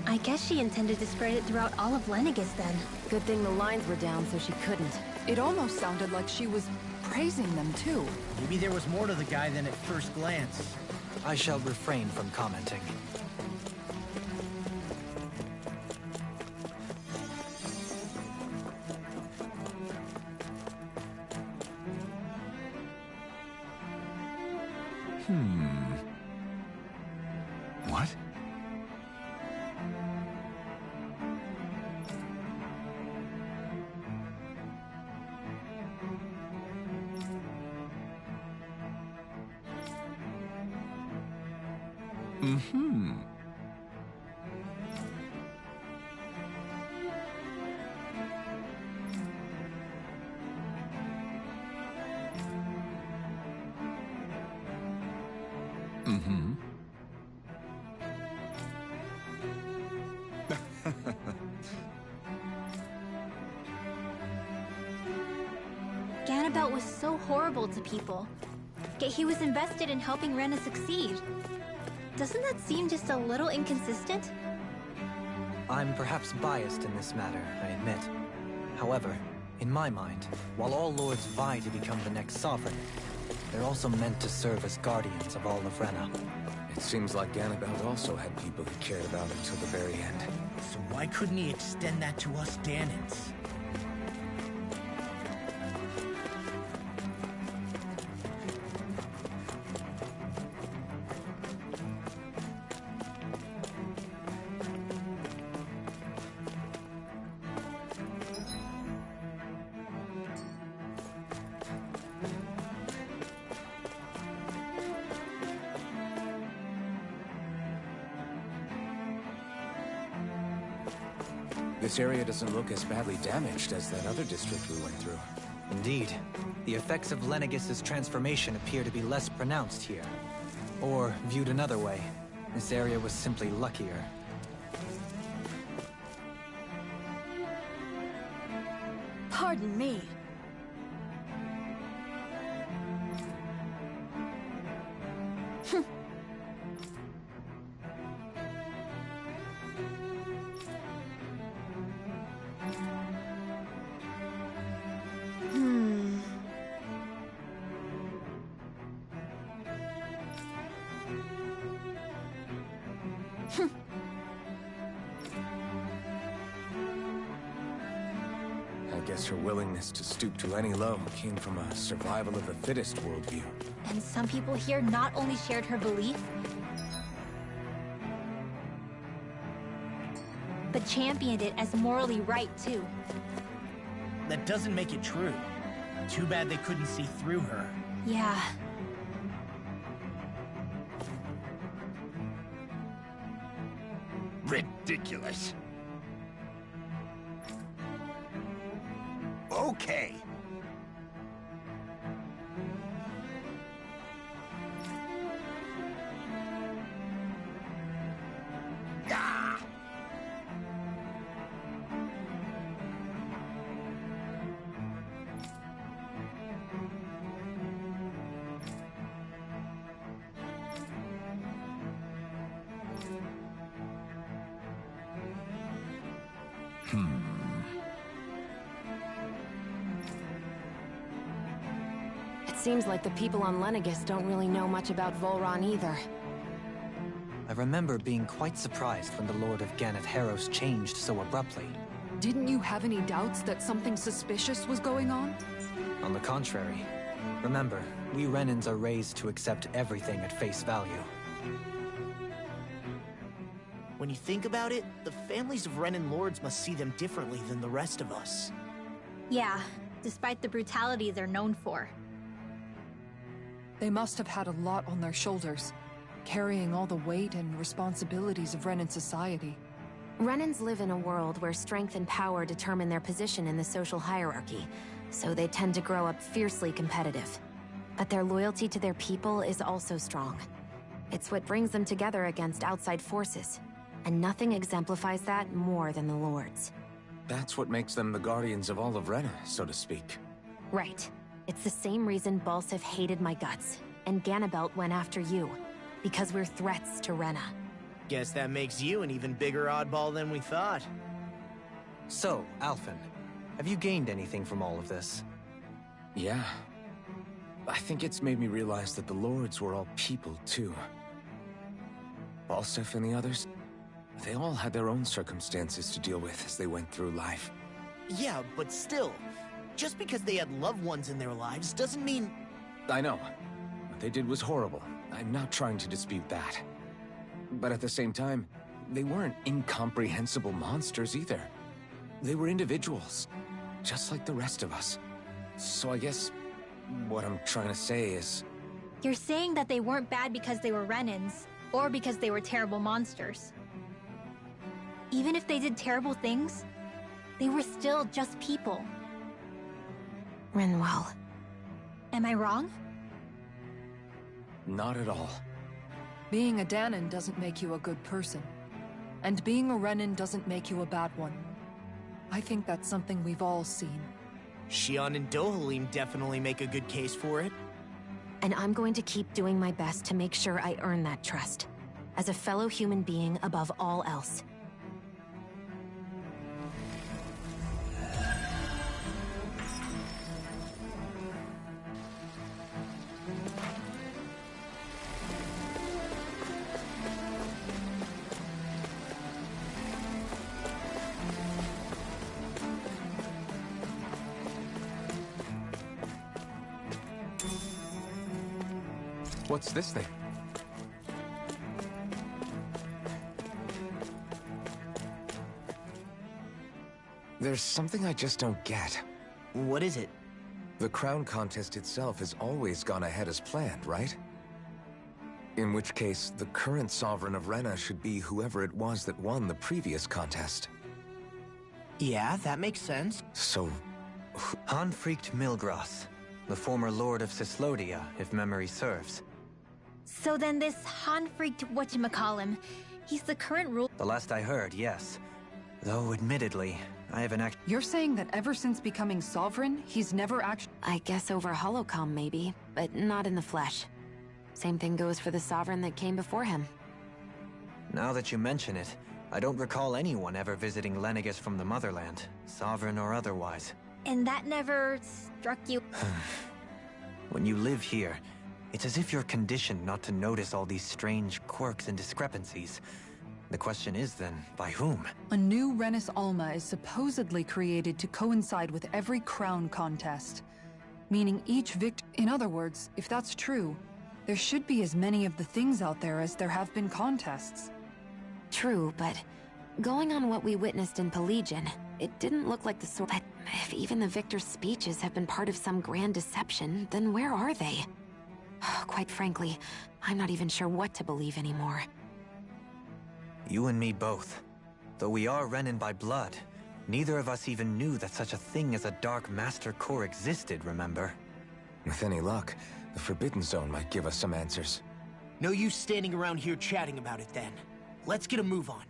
I guess she intended to spread it throughout all of Lenegis then. Good thing the lines were down so she couldn't. It almost sounded like she was praising them too. Maybe there was more to the guy than at first glance. I shall refrain from commenting. What? Ganabelt was so horrible to people. Yet he was invested in helping Rena succeed. Doesn't that seem just a little inconsistent? I'm perhaps biased in this matter, I admit. However, in my mind, while all lords vie to become the next sovereign, they're also meant to serve as guardians of all of Rena. It seems like Ganabelt also had people he cared about until the very end. So why couldn't he extend that to us Danans? This area doesn't look as badly damaged as that other district we went through. Indeed. The effects of Lenegis's transformation appear to be less pronounced here. Or, viewed another way, this area was simply luckier. Pardon me. I guess her willingness to stoop to any low came from a survival of the fittest worldview. And some people here not only shared her belief, but championed it as morally right too. That doesn't make it true. Too bad they couldn't see through her. Yeah. Ridiculous. Okay. Ah! It seems like the people on Lenegis don't really know much about Volron either. I remember being quite surprised when the Lord of Ganath Haros changed so abruptly. Didn't you have any doubts that something suspicious was going on? On the contrary. Remember, we Renans are raised to accept everything at face value. When you think about it, the families of Renan lords must see them differently than the rest of us. Yeah, despite the brutality they're known for. They must have had a lot on their shoulders, carrying all the weight and responsibilities of Renan society. Renans live in a world where strength and power determine their position in the social hierarchy, so they tend to grow up fiercely competitive. But their loyalty to their people is also strong. It's what brings them together against outside forces, and nothing exemplifies that more than the Lords. That's what makes them the guardians of all of Rena, so to speak. Right. It's the same reason Balseph hated my guts, and Ganabelt went after you, because we're threats to Rena. Guess that makes you an even bigger oddball than we thought. So, Alphen, have you gained anything from all of this? Yeah. I think it's made me realize that the Lords were all people, too. Balseph and the others, they all had their own circumstances to deal with as they went through life. Yeah, but still, just because they had loved ones in their lives doesn't mean... I know. What they did was horrible. I'm not trying to dispute that. But at the same time, they weren't incomprehensible monsters either. They were individuals, just like the rest of us. So I guess what I'm trying to say is... You're saying that they weren't bad because they were Renans, or because they were terrible monsters. Even if they did terrible things, they were still just people. Rinwell. Am I wrong? Not at all. Being a Dahnan doesn't make you a good person. And being a Renan doesn't make you a bad one. I think that's something we've all seen. Xion and Dohalim definitely make a good case for it. And I'm going to keep doing my best to make sure I earn that trust. As a fellow human being above all else. What's this thing? There's something I just don't get. What is it? The crown contest itself has always gone ahead as planned, right? In which case, the current Sovereign of Rena should be whoever it was that won the previous contest. Yeah, that makes sense. So... Hanfricht Milgras, the former Lord of Cyslodia, if memory serves. So then this Hanfricht whatchamacallem, he's the current ruler. The last I heard, yes. Though, admittedly, I haven't You're saying that ever since becoming Sovereign, he's never actually... I guess over Holocom maybe, but not in the flesh. Same thing goes for the Sovereign that came before him. Now that you mention it, I don't recall anyone ever visiting Lenegis from the Motherland, Sovereign or otherwise. And that never struck you? When you live here, it's as if you're conditioned not to notice all these strange quirks and discrepancies. The question is then, by whom? A new Renis Alma is supposedly created to coincide with every crown contest. Meaning each victor... In other words, if that's true, there should be as many of the things out there as there have been contests. True, but going on what we witnessed in Pelagian, it didn't look like the sort... But if even the victor's speeches have been part of some grand deception, then where are they? Quite frankly, I'm not even sure what to believe anymore. You and me both. Though we are Renan by blood, neither of us even knew that such a thing as a Dark Master Core existed, remember? With any luck, the Forbidden Zone might give us some answers. No use standing around here chatting about it then. Let's get a move on.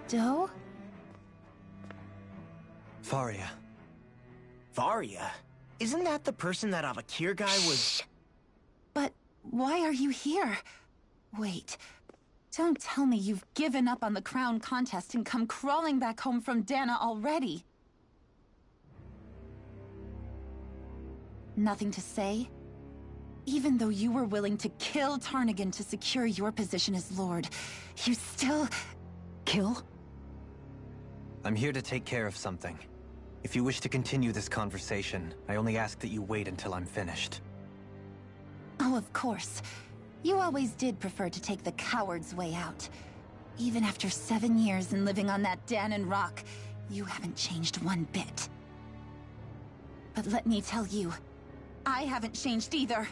Doe? Faria. Varia? Isn't that the person that Avakir guy was... But why are you here? Wait, don't tell me you've given up on the crown contest and come crawling back home from Dahna already. Nothing to say? Even though you were willing to kill Tarnagin to secure your position as Lord, you still... kill? I'm here to take care of something. If you wish to continue this conversation, I only ask that you wait until I'm finished. Oh, of course. You always did prefer to take the coward's way out. Even after 7 years and living on that Dahnan rock, you haven't changed one bit. But let me tell you, I haven't changed either.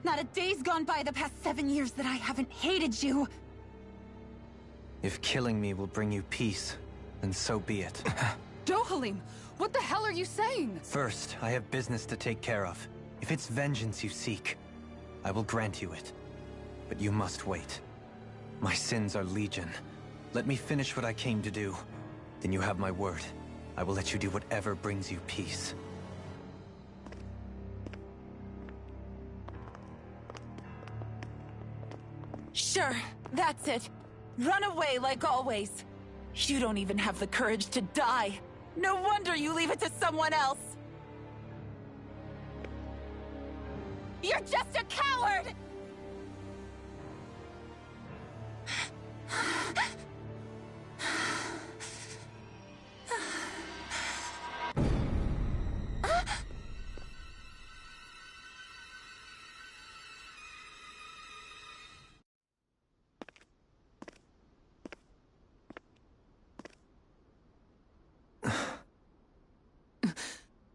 Not a day's gone by the past 7 years that I haven't hated you. If killing me will bring you peace, then so be it. Dohalim, what the hell are you saying? First, I have business to take care of. If it's vengeance you seek, I will grant you it. But you must wait. My sins are legion. Let me finish what I came to do. Then you have my word. I will let you do whatever brings you peace. Sure, that's it. Run away like always. You don't even have the courage to die. No wonder you leave it to someone else. You're just a coward!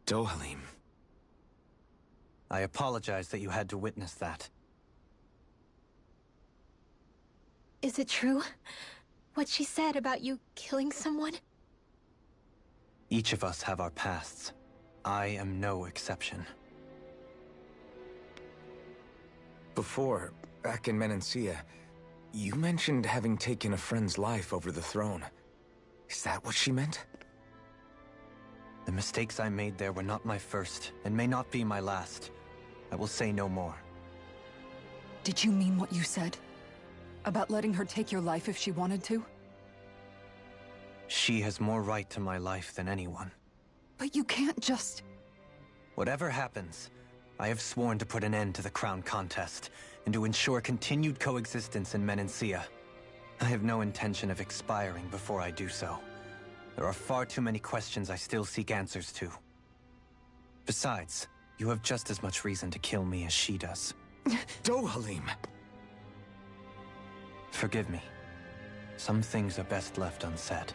Dohalim. I apologize that you had to witness that. Is it true? What she said about you killing someone? Each of us have our pasts. I am no exception. Before, back in Menancia, you mentioned having taken a friend's life over the throne. Is that what she meant? The mistakes I made there were not my first, and may not be my last. I will say no more. Did you mean what you said? About letting her take your life if she wanted to? She has more right to my life than anyone. But you can't just... Whatever happens, I have sworn to put an end to the crown contest, and to ensure continued coexistence in Menancia. I have no intention of expiring before I do so. There are far too many questions I still seek answers to. Besides, you have just as much reason to kill me as she does. Dohalim! Forgive me. Some things are best left unsaid.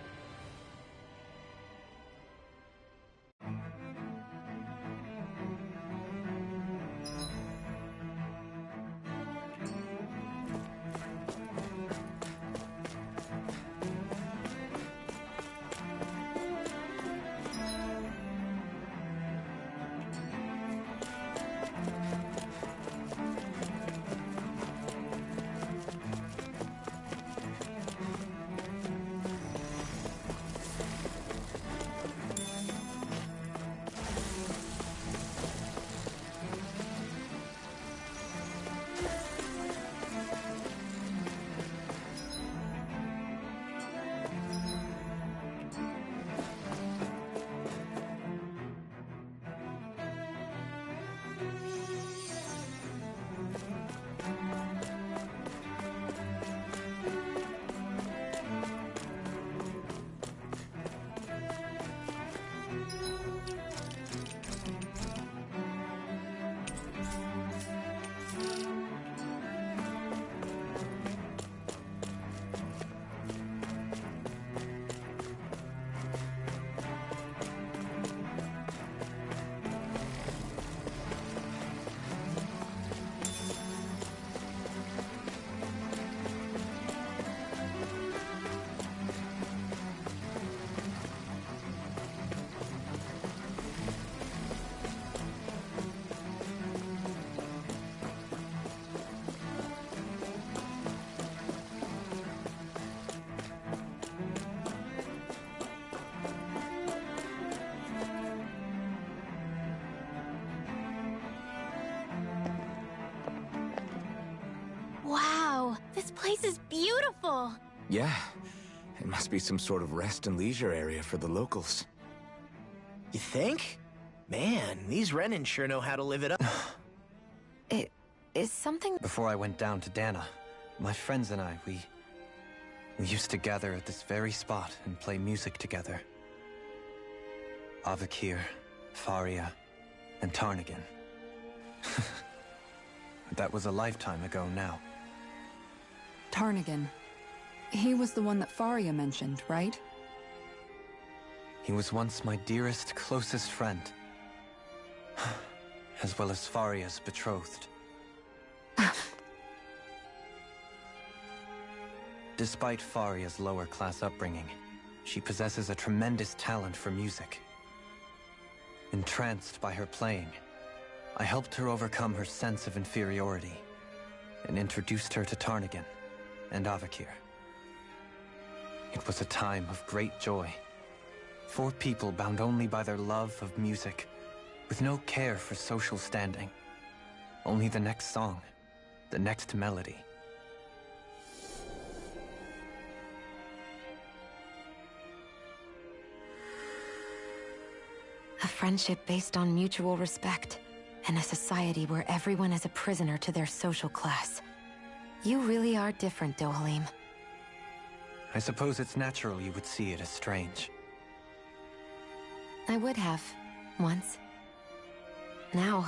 Wow, this place is beautiful! Yeah. It must be some sort of rest and leisure area for the locals. You think? Man, these Renan sure know how to live it up. Is something... Before I went down to Dahna, my friends and I, We used to gather at this very spot and play music together. Avakir, Faria, and Tarnagin. That was a lifetime ago now. Tarnagin. He was the one that Faria mentioned, right? He was once my dearest, closest friend. As well as Faria's betrothed. Despite Faria's lower-class upbringing, she possesses a tremendous talent for music. Entranced by her playing, I helped her overcome her sense of inferiority and introduced her to Tarnagin and Avakir. It was a time of great joy. 4 people bound only by their love of music, with no care for social standing. Only the next song, the next melody. A friendship based on mutual respect, and a society where everyone is a prisoner to their social class. You really are different, Dohalim. I suppose it's natural you would see it as strange. I would have, once. Now,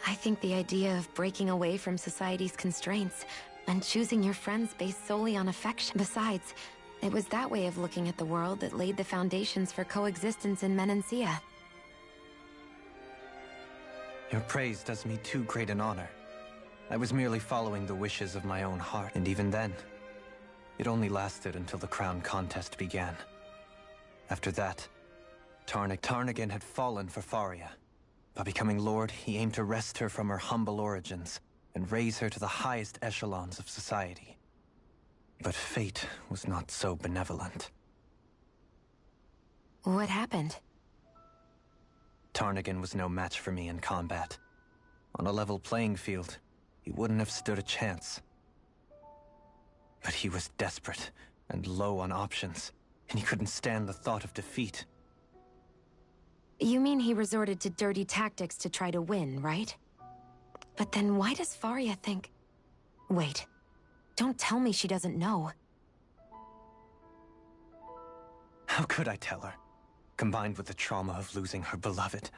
I think the idea of breaking away from society's constraints and choosing your friends based solely on affection. Besides, it was that way of looking at the world that laid the foundations for coexistence in Menancia. Your praise does me too great an honor. I was merely following the wishes of my own heart, and even then, it only lasted until the crown contest began. After that, Tarnagin had fallen for Faria. By becoming Lord, he aimed to wrest her from her humble origins and raise her to the highest echelons of society. But fate was not so benevolent. What happened? Tarnagin was no match for me in combat. On a level playing field, he wouldn't have stood a chance. But he was desperate and low on options, and he couldn't stand the thought of defeat. You mean he resorted to dirty tactics to try to win, right? But then why does Faria think... Wait, don't tell me she doesn't know. How could I tell her? Combined with the trauma of losing her beloved,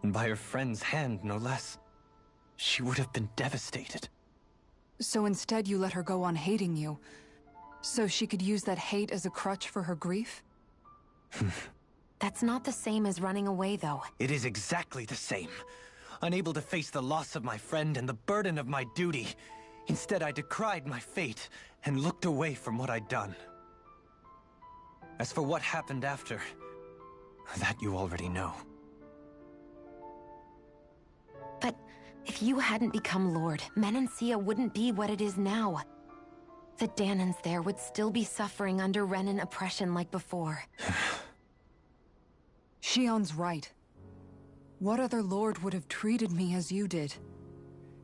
and by her friend's hand, no less, she would have been devastated. So instead you let her go on hating you, so she could use that hate as a crutch for her grief? That's not the same as running away, though. It is exactly the same. Unable to face the loss of my friend and the burden of my duty, instead I decried my fate and looked away from what I'd done. As for what happened after, that you already know. But if you hadn't become Lord, Menancia wouldn't be what it is now. The Dahnans there would still be suffering under Renan oppression like before. Shionne's right. What other lord would have treated me as you did?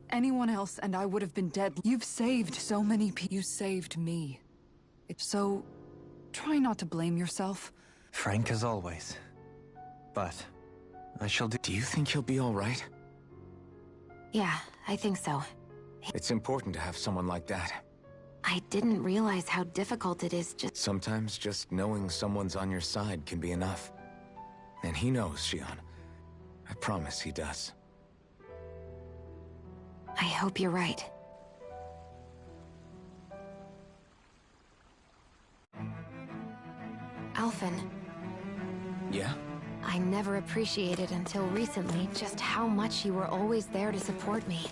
Anyone else and I would have been dead. You've saved so many people. You saved me. So, try not to blame yourself. Frank as always. But, I shall do... Do you think he'll be all right? Yeah, I think so. It's important to have someone like that. I didn't realize how difficult it is just... Sometimes just knowing someone's on your side can be enough. And he knows, Shionne. I promise he does. I hope you're right. Alphen. Yeah? I never appreciated until recently just how much you were always there to support me.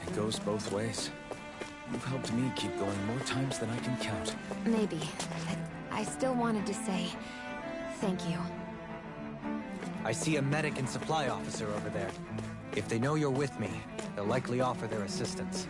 It goes both ways. You've helped me keep going more times than I can count. Maybe, but I still wanted to say thank you. I see a medic and supply officer over there. If they know you're with me, they'll likely offer their assistance.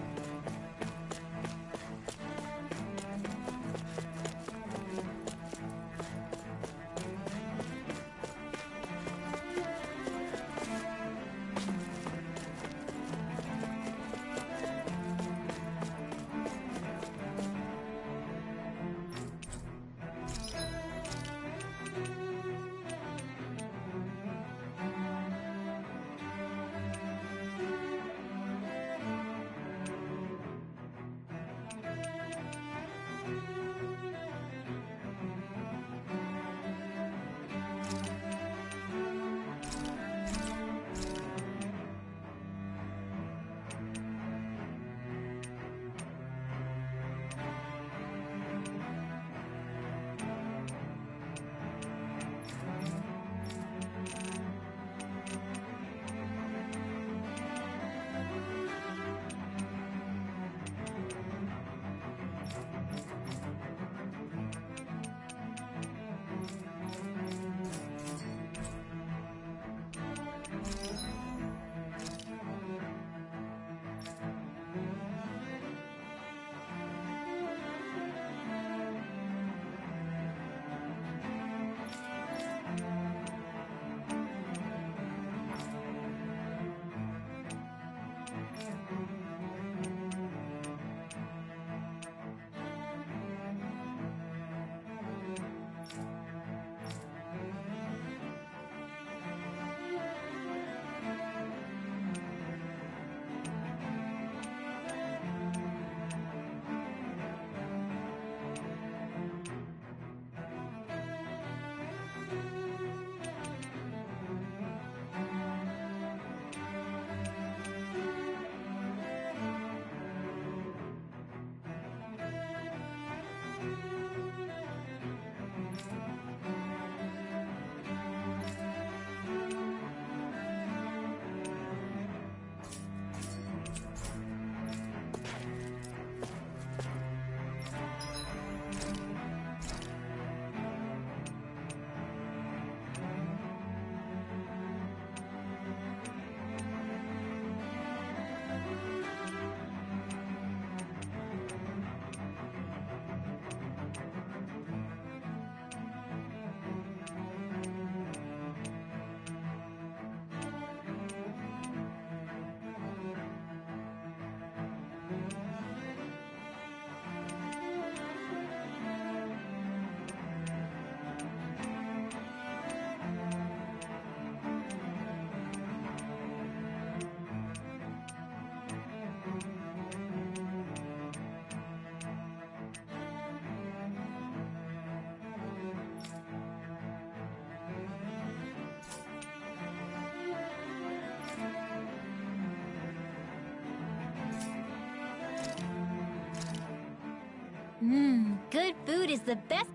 is the best.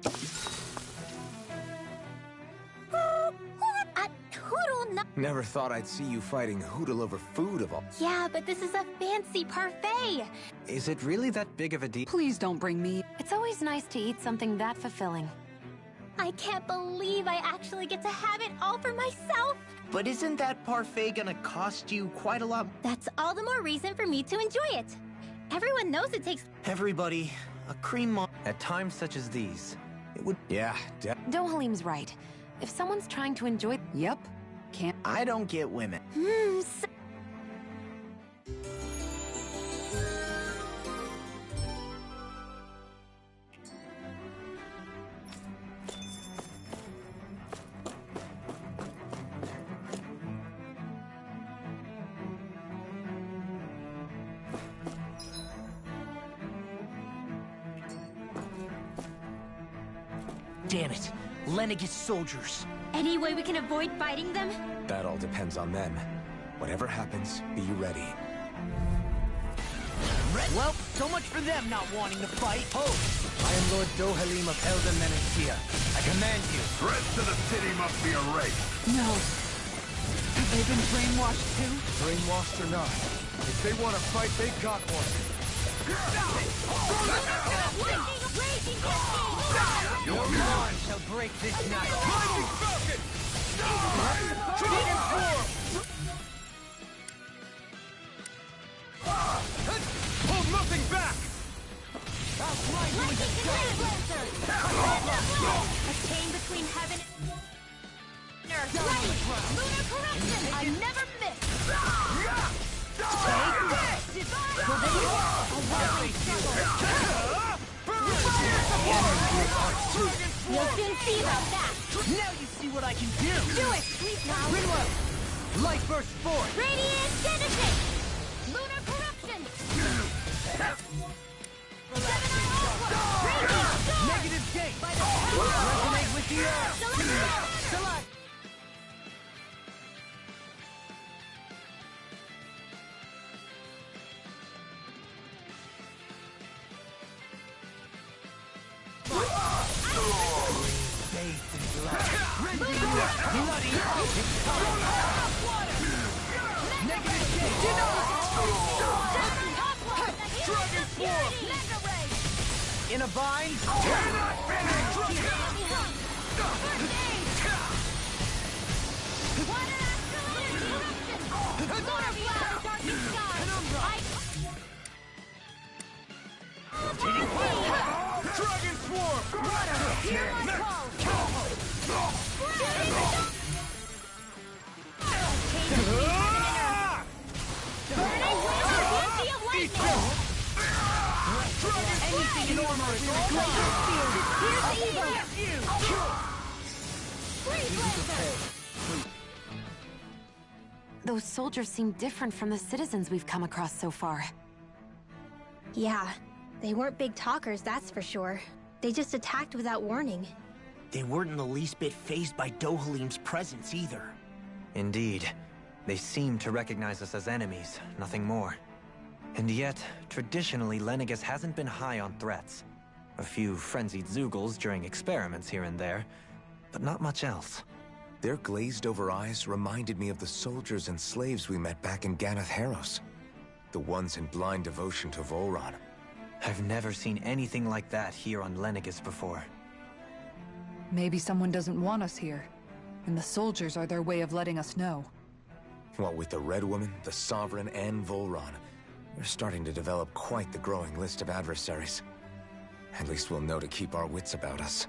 Never thought I'd see you fighting Hootle over food of all. Yeah, but this is a fancy parfait. Is it really that big of a deal? Please don't bring me. It's always nice to eat something that fulfilling. I can't believe I actually get to have it all for myself. But isn't that parfait gonna cost you quite a lot? That's all the more reason for me to enjoy it. Everyone knows it takes. Everybody, a cream mon- At times such as these, it would... Yeah, Dohalim's right. If someone's trying to enjoy... Yep. Can't. I don't get women. Damn it. Lenegis soldiers. Any way we can avoid fighting them? that all depends on them. Whatever happens, be ready. Well, so much for them not wanting to fight. I am Lord Dohalim of Elden Menethia. I command you. Threats to the city must be erased. No. Have they been brainwashed too? Brainwashed or not, if they want to fight, they got one. Your mind shall break this night. Lightning Falcon! Dragon Form! Hold nothing back! A chain between heaven and earth. Lunar corruption! I never miss! Take this! You'll soon see about that! Now you see what I can do! Do it! Please now! Rinwell! Light burst forth! Radiant Genesis! Lunar corruption! Seven-Eye Aqua! Raging Storm! Negative gate! By the power of Resonate with the earth! Select! In a bind? Dragon Swarm! Anything in armor is Those soldiers seem different from the citizens we've come across so far. Yeah, they weren't big talkers, that's for sure. They just attacked without warning. They weren't in the least bit fazed by Dohalim's presence either. Indeed. They seem to recognize us as enemies, nothing more. And yet, traditionally, Lenegis hasn't been high on threats. A few frenzied Zeugles during experiments here and there, but not much else. Their glazed-over eyes reminded me of the soldiers and slaves we met back in Ganath Haros. The ones in blind devotion to Volron. I've never seen anything like that here on Lenegis before. Maybe someone doesn't want us here, and the soldiers are their way of letting us know. What with the Red Woman, the Sovereign, and Volron, we're starting to develop quite the growing list of adversaries. At least we'll know to keep our wits about us.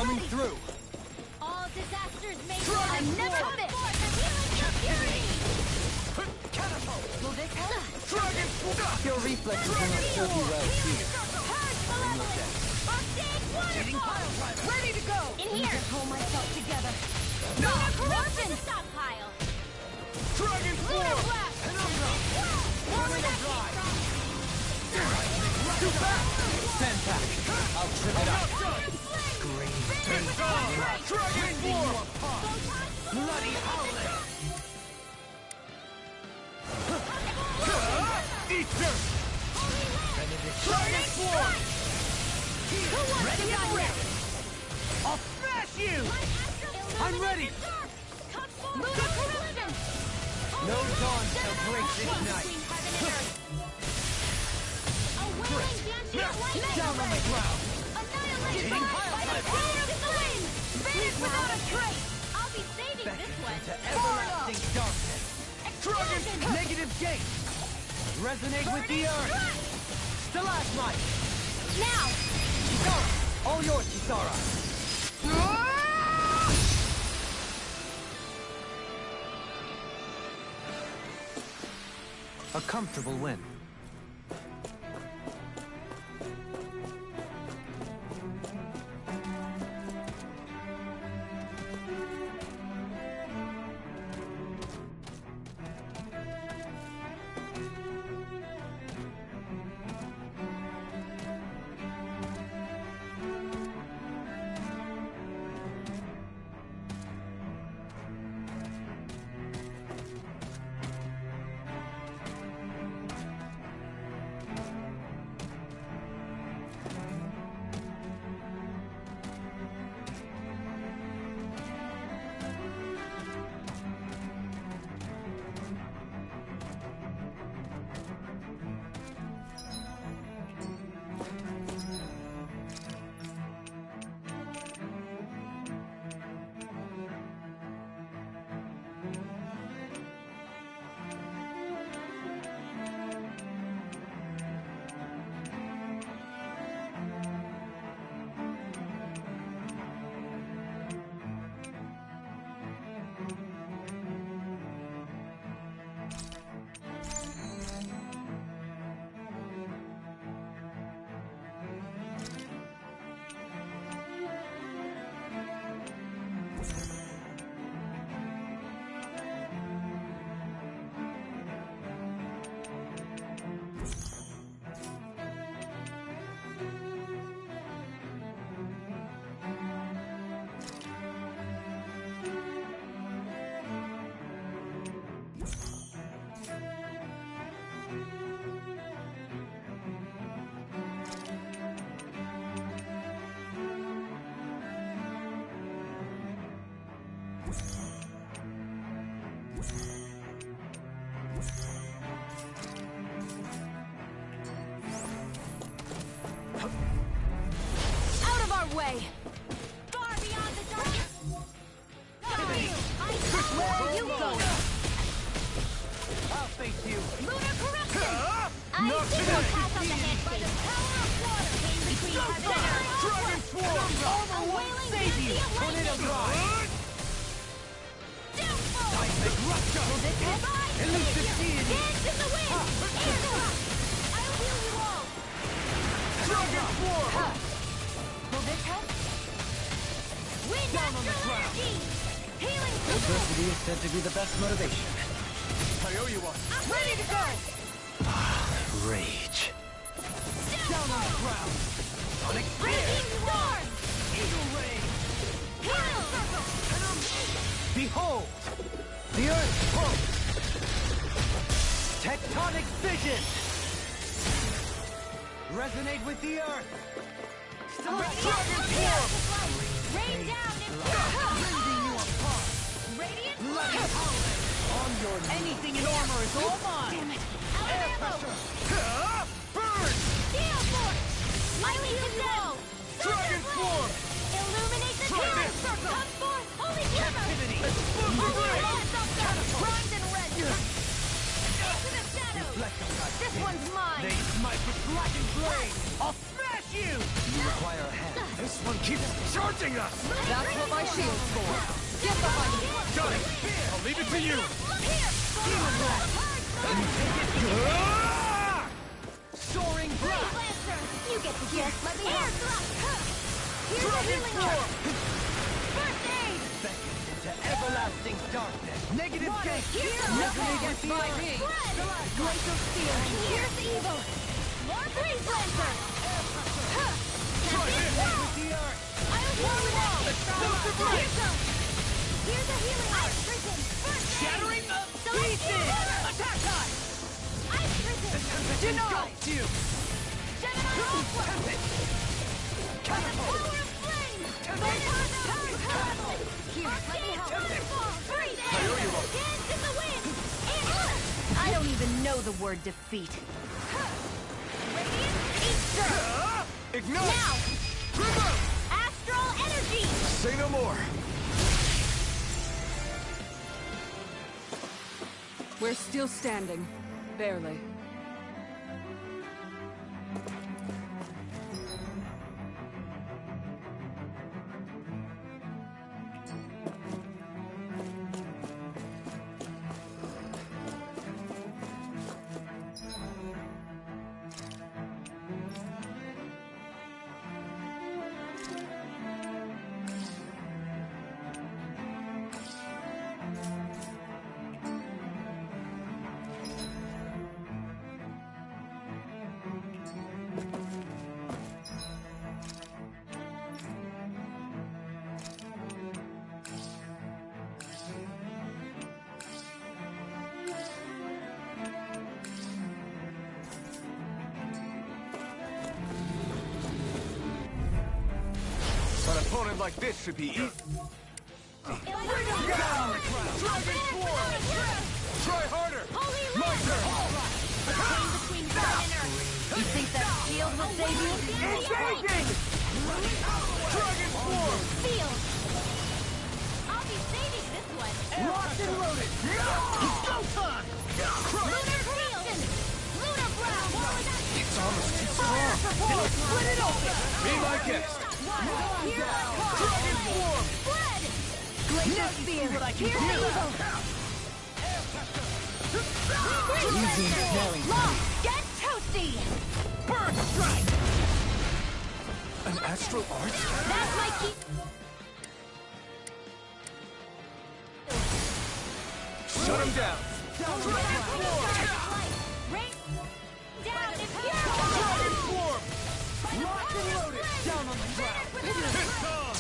Coming through! All disasters may I never miss! Will this help? Your reflexes will not serve you well here. Ready to go! In here! Pull myself together. Lunar corruption! Stockpile! Dragon Lunar Form! blast! Too fast! Stand back. I'll trim it up. Dragon Form! Bloody howling! Eat this! Dragon Form! Ready and ready! I'll smash you! I'm ready! Lunar corruption! No dawn shall break this night! Down on the ground! Hitting Without a trace! I'll be saving this one! to everlasting darkness! Dragon! Negative gate! Resonate with the earth! Stalagmite! Now! Kisara! All yours, Kisara! A comfortable win. Out of our way! Far beyond the darkness! Where you go? I'll face you! Lunar corruption! I see the path on the head by the power of water! Came between heaven and earth! Dragon Form! A wailing Save you! beauty of Tornado lightning! drive! Downfall! Seismic rupture! Will this help? Elusive deity! Dance in the wind! Air drop! I'll heal you all! Dragon Form! Will this help? Wind Down on the astral ground. energy! Healing crystal! Adversity is said to be the best motivation. I owe you one. I'm ready to go! Rage. Down on the ground! Sonic spear! Breaking storm! Eagle ray! Healing circle! Behold! The earth pulse! Tectonic fission! Resonate with the earth! Dragon form! Rain down and Rending you apart! Radiant Bloody blast! howling! On your anything in armor is all mine! Damn it! Air pressure! Burn! Steel force! I lead the wall! Dragon Form! Illuminate the Dragon town! circle! Come forth! Holy glimmer! Captivity! Holy lights of the primed and red! Into the shadows! Reflect on that This pit. one's mine! They smite with blackened blade! I'll smash you! You require a hand. This one keeps charging! crushing us! That's what my shield's for. Get behind me. Done it! I'll leave it to you! Soaring blast! You get the gift. Let me help. Here's a Dragon healing form! herb. First aid. To everlasting darkness! Negative gate! Here's the Resonate water. with the earth! Spread. Glacial steel. Here's the evil. More freeze lancer. Resonate with the earth! I was born with that. Here goes. Here's a healing ice prison. First aid. Shattering the pieces. Attack time! Ice prison. Denied! You! Gemini Aqua. The power of flame. Here, let me help. Freeze. Dance in the wind. I don't even know the word defeat. Radiant Easter. Ignite! Now. Remote! Astral energy. Say no more! We're still standing. Barely. An opponent like this should be easy. Dragon Swarm! Try harder! Holy My Land. turn! Between heaven and earth. You think that shield will save you? Engaging! Dragon Swarm! Field. I'll be saving this one. Locked and loaded! Go time! Lunar Field. Lunar Brow. It's almost too strong! Split it open. Be my guest! Dragon Swarm! Spread. Glacial Spear. Here's the evil. Easy smelling. Long. Get toasty. Burst Strike! An astral art? That's my key. Shut him down! Dragon Swarm. Rain down and Dragon Swarm! Locked and loaded! down on the ground. It's on!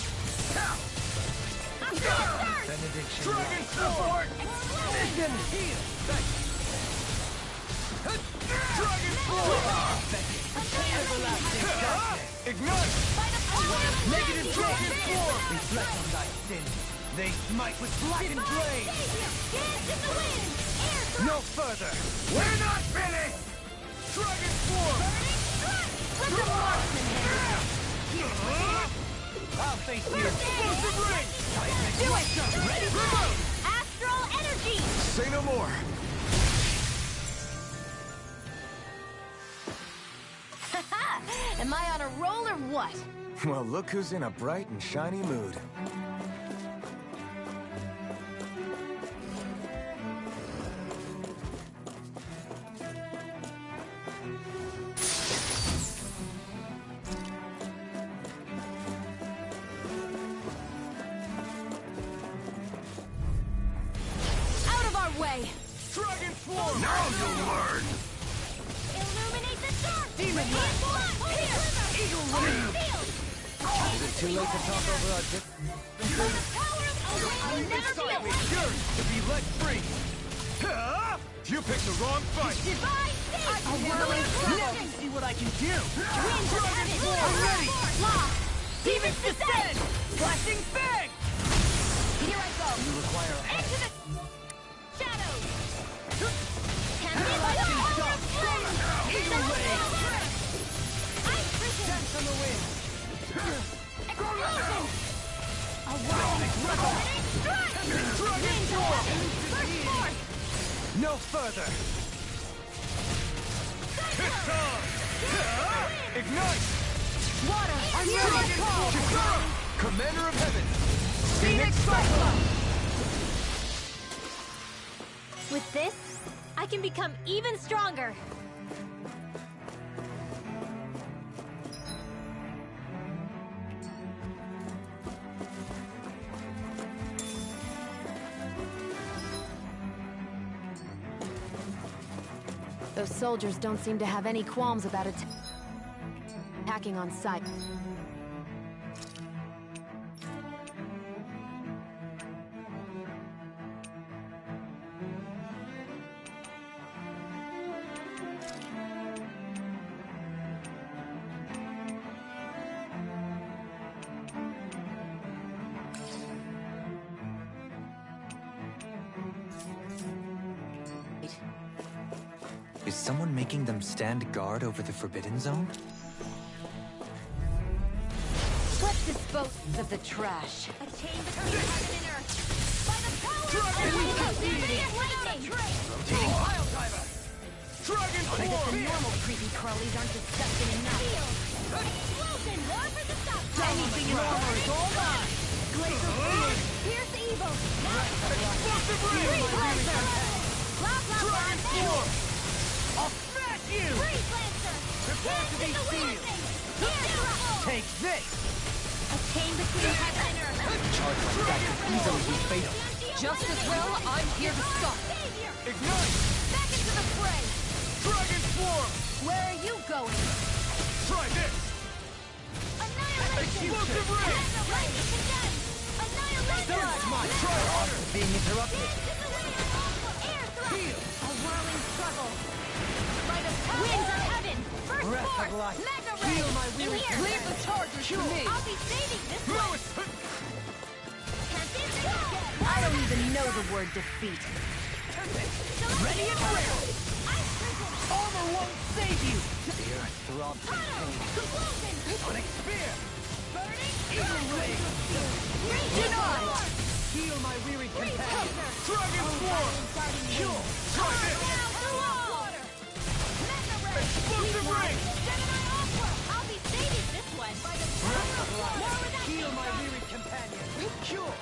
Benediction. Dragon Support! Vision heal! Dragon Swarm! Everlasting darkness! Ignite! Negative Dragon Swarm! Reflect on thy sins. They smite with blackened blade. Dance in the wind. Air No further. We're not finished! Dragon Swarm! with the marksman hand. I'll face you. Explosive ring! Do it. Ready, go. Astral energy. Say no more! Am I on a roll or what? Well, look who's in a bright and shiny mood. Out of our way. Dragon Swarm! Now you'll learn! Illuminate the dark. Demon Radiant blood. Here. Eagle wing. Field. Is it too late to talk over our dip? By the power of I'll never be Excitement alone. yours to be let free! Huh? You picked the wrong fight! Divine Now you see what I can do. Winds of heaven. I'm ready. Law. Demons descend. Flashing fang! Here I go. You require a Into the shadows. Tempted by the power of flame. Eagle wing. Ice prison. Dance on the wind. Explosion. A wild strike. Winds of heaven. Burst forth. No further. It's on! Ignite! Water. Dragon Swarm! Commander of Heaven! Phoenix Cyclone! With this, I can become even stronger. Those soldiers don't seem to have any qualms about attacking on sight. Is someone making them stand guard over the Forbidden Zone? Let's dispose of the trash. A chain between heaven and earth. By the power of infinite lightning! Rotating pile driver! Dragon I guess the form! normal creepy crawlies aren't disgusting enough. Explosion! War for the stop! Anything in armor is all mine! Glacial Spear! Pierce evil! Explosive ray! Freeze Lancer! Blah blah blah! Dragon form! I'll smash you! Freeze Lancer! Prepare to be sealed! Take this! A chain between heaven and earth! Charge like that could easily be fatal. Just as well, I'm here to stop. Ignite! Back into the fray! Dragon swarm! Where are you going? Try this! Annihilation! Explosive ray! Lightning condemned! Annihilation! Stalagmite! Try harder! Being interrupted. Air thrust! Heal! A whirling struggle! Light of power! Winds of heaven! First Breath of force! life. Mega ray! Heal my In weary here! Leave the chargers to me. I'll be saving this one! Lewis! I don't even know the word defeat. Ready and ready! Armor won't save you! The earth throbs with pain. Sonic spear! Burning! Eagle ray! Denied! Heal my weary companion! Dragon swarm! Cure! Try this! Explosive ring! I'll be saving this one! By the power of war with that Heal my thing, weary companion! Cure!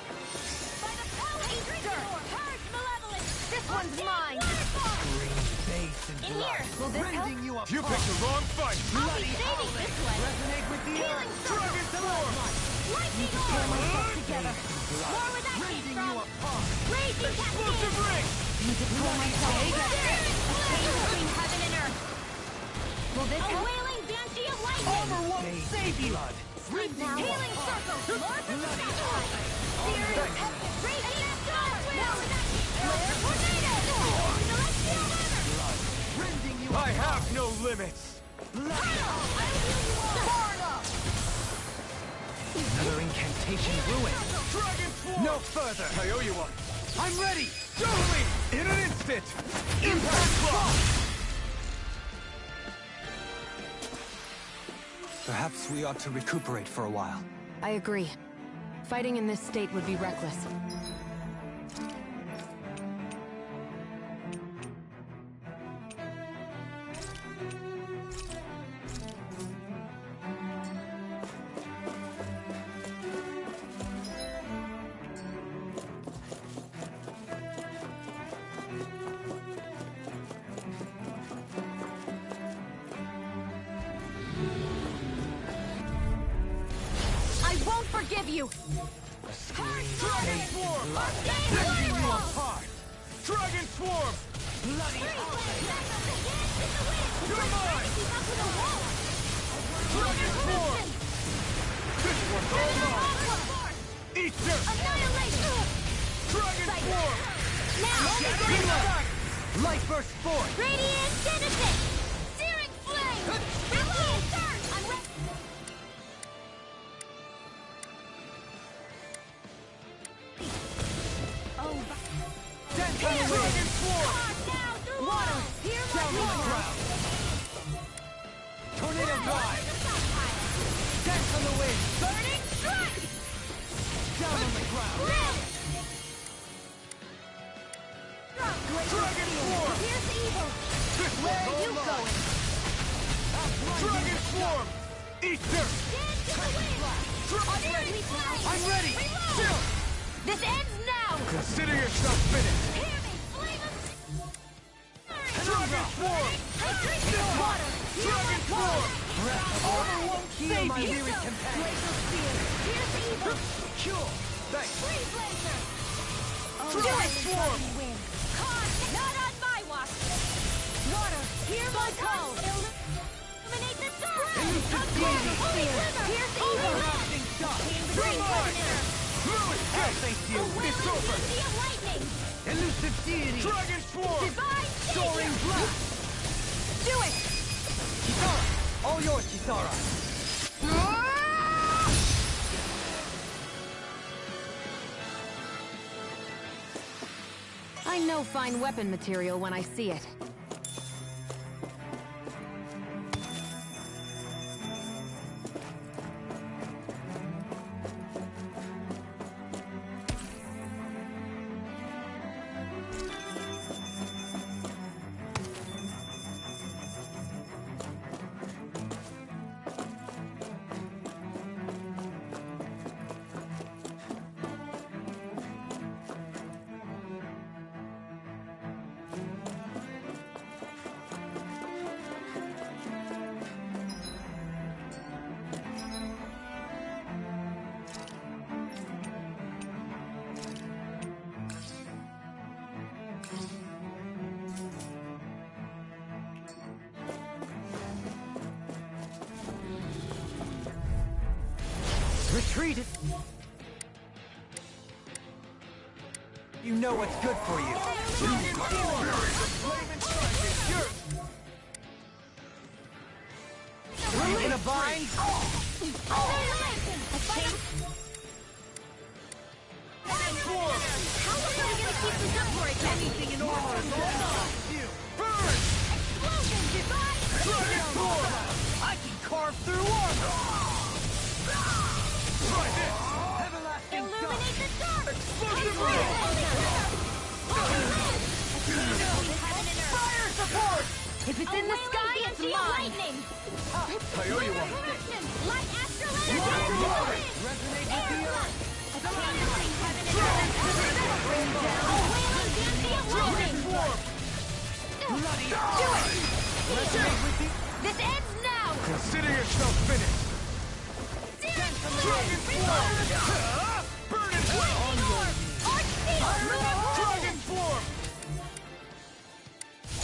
By the power of Easter! Purge malevolence! This one's mine. Base and In here! Will this help? Rending you apart! You picked the wrong fight! I'll be saving this one! Resonate with the Healing earth! circle! Dragon swarm! Lightning orb! Together! War with that came Rending from! you apart! Raging Explosive cascade! ring! Need to pull myself. Between heaven and earth! Will this A help? wailing banshee of lightning! Armor won't save you! Sleep now! Healing circle! More for the sacrifice! Searing heaven! Raging star! War with that came from! Flare tornado! Celestial hammer! Rending you I have no limits! Another incantation ruined. Dragon swarm! No further! I owe you one! I'm ready! Jubilee! In an instant! Impact block! Perhaps we ought to recuperate for a while. I agree. Fighting in this state would be reckless. I won't forgive you! Dragon swarm! Rending you apart! Dragon swarm! Bloody You're mine! Dragon swarm! This one's all mine! Eat dirt! Dragon swarm! Light burst forth! Radiant Genesis! Searing flame! Radiant Surge! I'm ready! Oh, Dance on the Dragon swarm! down through water! Hear my Down on the roar! ground! Tornado drive! Dance on the wind! Burning strike! Down on the ground! Dragon swarm! Pierce evil! This Where one's are you all mine. going? Dragon swarm! Easter! I'm ready! Chill! This ends now! Consider yourself finished! Hear me, flame of... Dragon form! Water! Dragon form! Armor won't heal my Save weary yourself. companion. Blazer spear! Here's evil! Cure! Thanks! Free Blazer! Dragon form! Win! Con! Not on my watch! Water! Hear my call! Illuminate the dark! Again! Holy Sliver! Here's evil! Everlasting shot! Bring You're mine! Prisoner! Louis, I'll face you! It's over! Of lightning! Elusive deity! Dragon form! Divine Soaring Savior! blast! Do it! Kisara! All yours, Kisara! I know fine weapon material when I see it. Retreat! You know what's good for you. In a bind? Anything in order is all burn! Explosion! Divine Dragon form! I can carve through armor! Try this! Everlasting Illuminate the dark! Explosive Holy ray! Sliver! Fire support! If it's in the sky, it's mine! Lightning! I owe you one. Light astral energy! Resonate with the earth! Abandoned heaven and earth! Bring down! A wailing dancing lightning! Form! Bloody do it! Resonate with the... This ends now! Consider yourself finished! Dragon form! Burn it hell! Dragon form!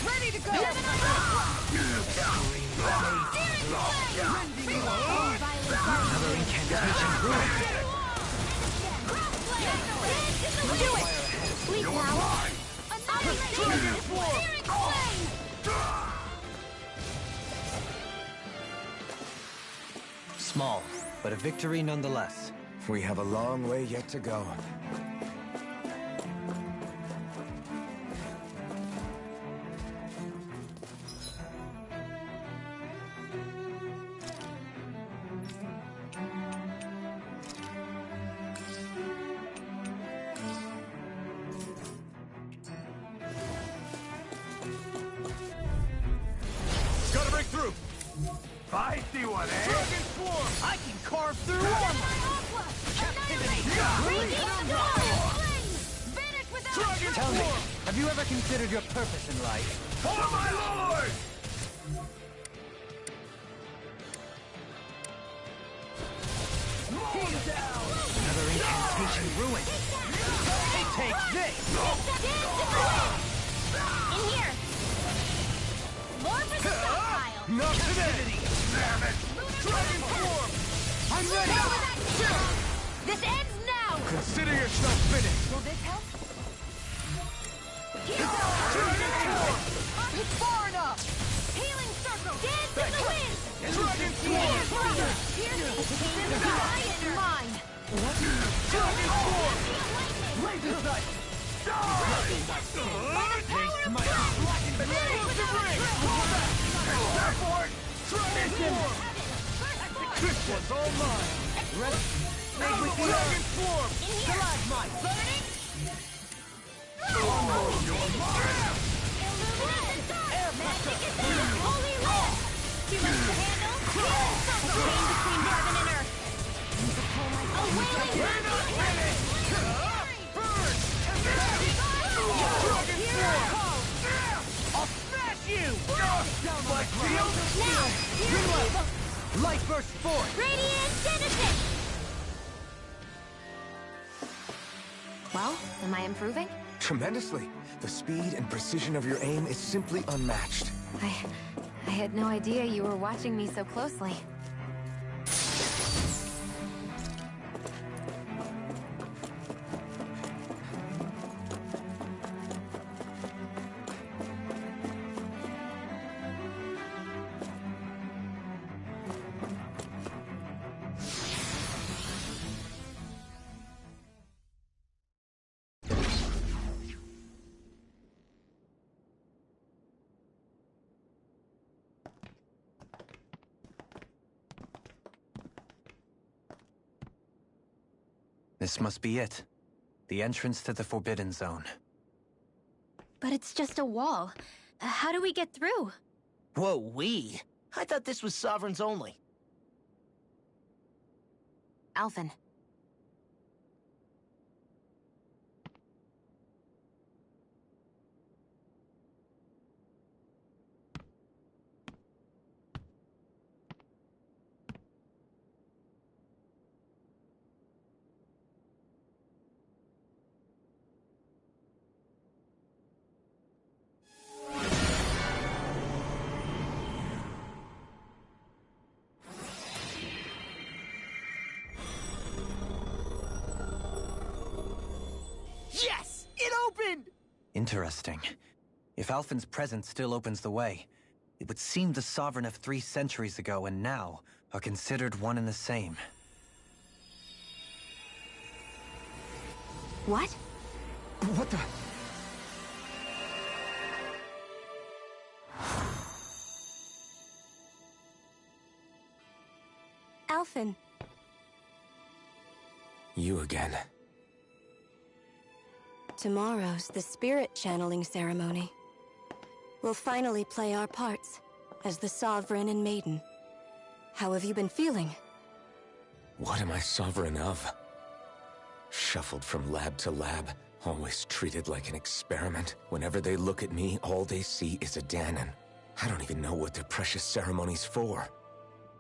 Ready to go! Another incantation ruined. Do it! Sleep now! Dragon form! Small, but a victory nonetheless. We have a long way yet to go. Gotta break through! I see one, eh? Dragon form! I can carve through armor! Dragon Tell me, form! have you ever considered your purpose in life? For my lord! Another incantation ruined. Take this! In here! More for the stockpile! Not today! Damn it! Dragon form! I'm ready! This ends now! Consider yourself finished! Will this help? Dragon form! It's far enough! Healing circle! Dance in the wind! Dragon form! It's mine! Dragon form! Laser sight! Taste my blackened blade! Starboard! Dragon form! This one's all mine! Resonate with the Dragon form! Stalagmite! Burning! Magic is on! Holy land! Too much to handle? Healing circle! Green left! Light burst forth! Radiant Genesis! Well, am I improving? Tremendously. The speed and precision of your aim is simply unmatched. I had no idea you were watching me so closely. This must be it. The entrance to the Forbidden Zone. But it's just a wall. How do we get through? Whoa, we? I thought this was Sovereigns only. Alphen. Yes! It opened! Interesting. If Alphen's presence still opens the way, it would seem the Sovereign of 3 centuries ago and now are considered one and the same. What? What the? Alphen. You again. Tomorrow's the spirit channeling ceremony. We'll finally play our parts as the Sovereign and Maiden. How have you been feeling? What am I sovereign of? Shuffled from lab to lab, always treated like an experiment. Whenever they look at me, all they see is a Dahnan. I don't even know what their precious ceremony's for,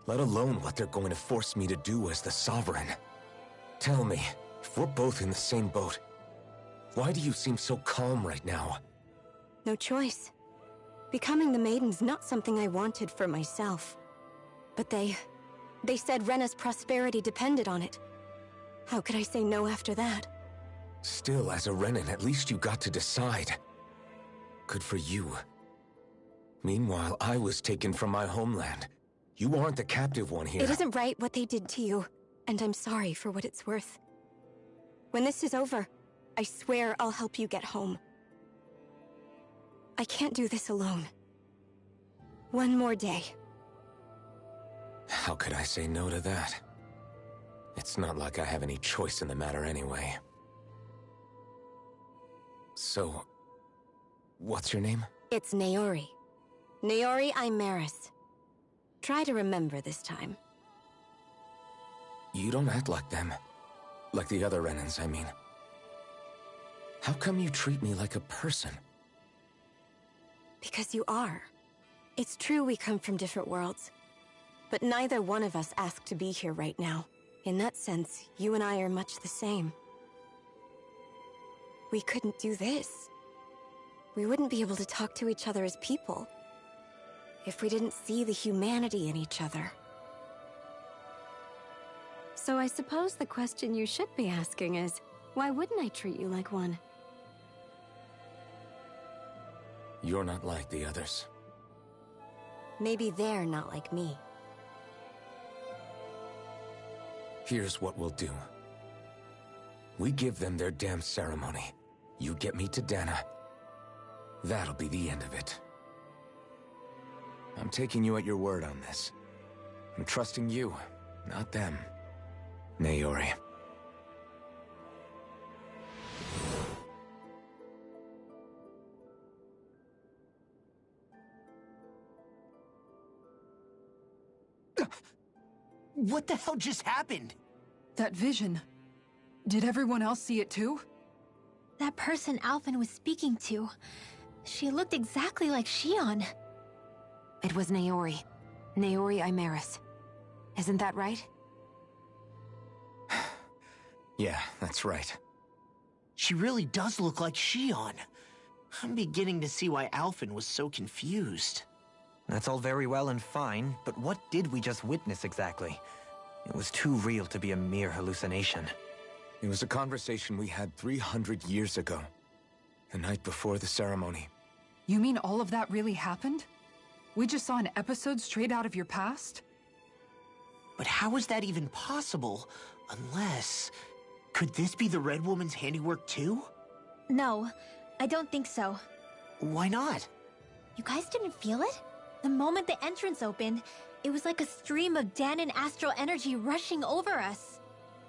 let alone what they're going to force me to do as the Sovereign. Tell me, if we're both in the same boat, why do you seem so calm right now? No choice. Becoming the Maiden's not something I wanted for myself. But they said Rena's prosperity depended on it. How could I say no after that? Still, as a Renan, at least you got to decide. Good for you. Meanwhile, I was taken from my homeland. You aren't the captive one here. It isn't right what they did to you, and I'm sorry for what it's worth. When this is over, I swear I'll help you get home. I can't do this alone. One more day. How could I say no to that? It's not like I have any choice in the matter anyway. So, what's your name? It's Naori. Naori Imeris. Try to remember this time. You don't act like them. Like the other Renans, I mean. How come you treat me like a person? Because you are. It's true we come from different worlds. But neither one of us asked to be here right now. In that sense, you and I are much the same. We couldn't do this. We wouldn't be able to talk to each other as people if we didn't see the humanity in each other. So I suppose the question you should be asking is, why wouldn't I treat you like one? You're not like the others. Maybe they're not like me. Here's what we'll do. We give them their damn ceremony. You get me to Dahna. That'll be the end of it. I'm taking you at your word on this. I'm trusting you, not them. Naori. What the hell just happened? That vision. Did everyone else see it too? That person Alphen was speaking to. She looked exactly like Xion. It was Naori. Naori Imeris. Isn't that right? Yeah, that's right. She really does look like Shion. I'm beginning to see why Alphen was so confused. That's all very well and fine, but what did we just witness exactly? It was too real to be a mere hallucination. It was a conversation we had 300 years ago. The night before the ceremony. You mean all of that really happened? We just saw an episode straight out of your past? But how is that even possible? Unless... Could this be the Red Woman's handiwork too? No, I don't think so. Why not? You guys didn't feel it? The moment the entrance opened, it was like a stream of Dahnan astral energy rushing over us.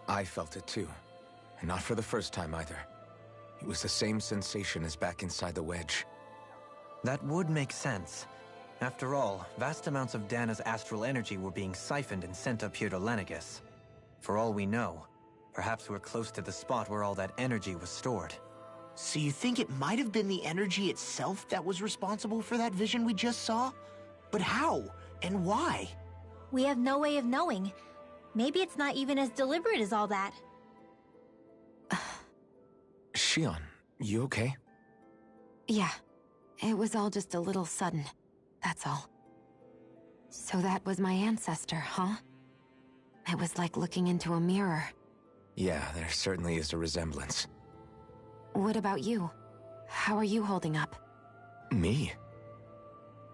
I felt it too. And not for the first time either. It was the same sensation as back inside the wedge. That would make sense. After all, vast amounts of Dahna's astral energy were being siphoned and sent up here to Lenegis. For all we know, perhaps we're close to the spot where all that energy was stored. So you think it might have been the energy itself that was responsible for that vision we just saw? But how? And why? We have no way of knowing. Maybe it's not even as deliberate as all that. Shion, you okay? Yeah. It was all just a little sudden. That's all. So that was my ancestor, huh? It was like looking into a mirror. Yeah, there certainly is a resemblance. What about you? How are you holding up? Me?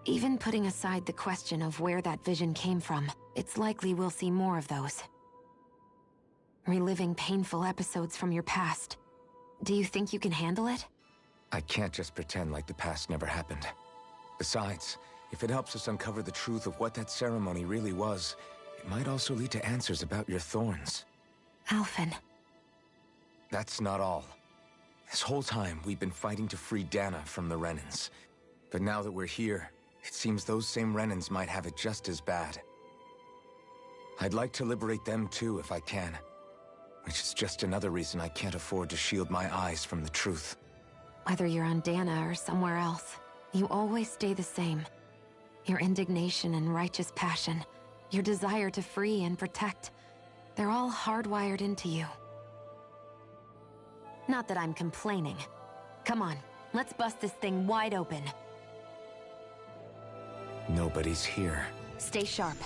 Even putting aside the question of where that vision came from, it's likely we'll see more of those. Reliving painful episodes from your past. Do you think you can handle it? I can't just pretend like the past never happened. Besides, if it helps us uncover the truth of what that ceremony really was, it might also lead to answers about your thorns. Alphen. That's not all. This whole time, we've been fighting to free Dahna from the Renans. But now that we're here, it seems those same Renans might have it just as bad. I'd like to liberate them too if I can. Which is just another reason I can't afford to shield my eyes from the truth. Whether you're on Dahna or somewhere else, you always stay the same. Your indignation and righteous passion, your desire to free and protect, they're all hardwired into you. Not that I'm complaining. Come on, let's bust this thing wide open. Nobody's here. Stay sharp.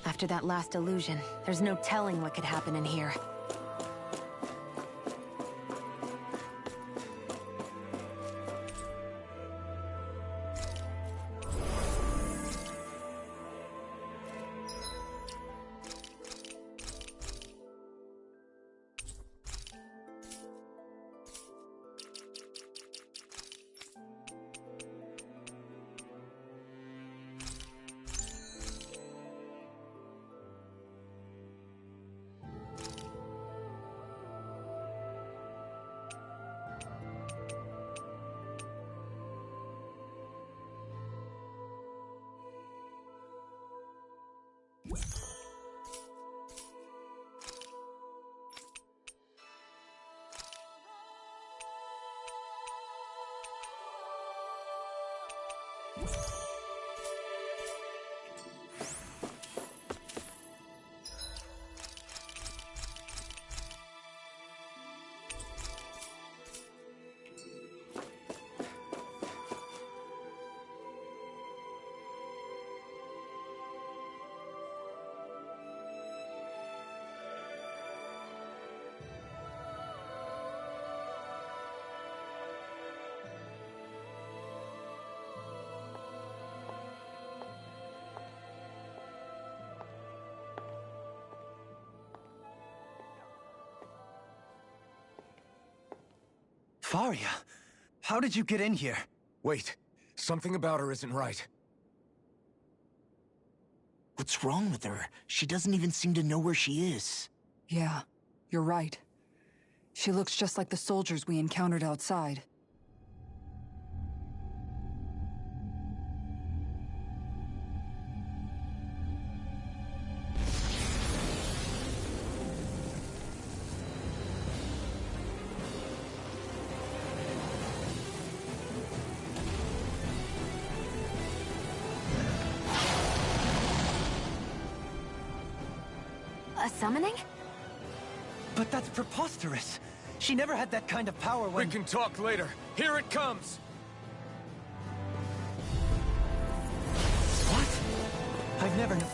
After that last illusion, there's no telling what could happen in here. Faria, how did you get in here? Wait, something about her isn't right. What's wrong with her? She doesn't even seem to know where she is. Yeah, you're right. She looks just like the soldiers we encountered outside. A summoning? But that's preposterous. She never had that kind of power when... We can talk later. Here it comes! What? I've never known...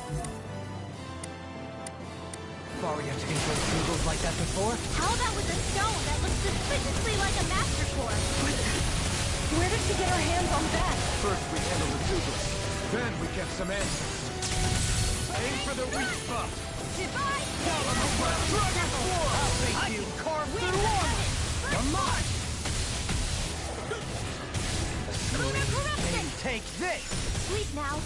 Varia to control symbols like that before? How about with a stone that looks suspiciously like a master core? Where did she get her hands on that? First we handle the tubers. Then we get some answers. Aim for the weak spot. Divide! Dragon Form! I'll face you! Carve through armor! Come on! Lunar corruption! Take this! Sleep now.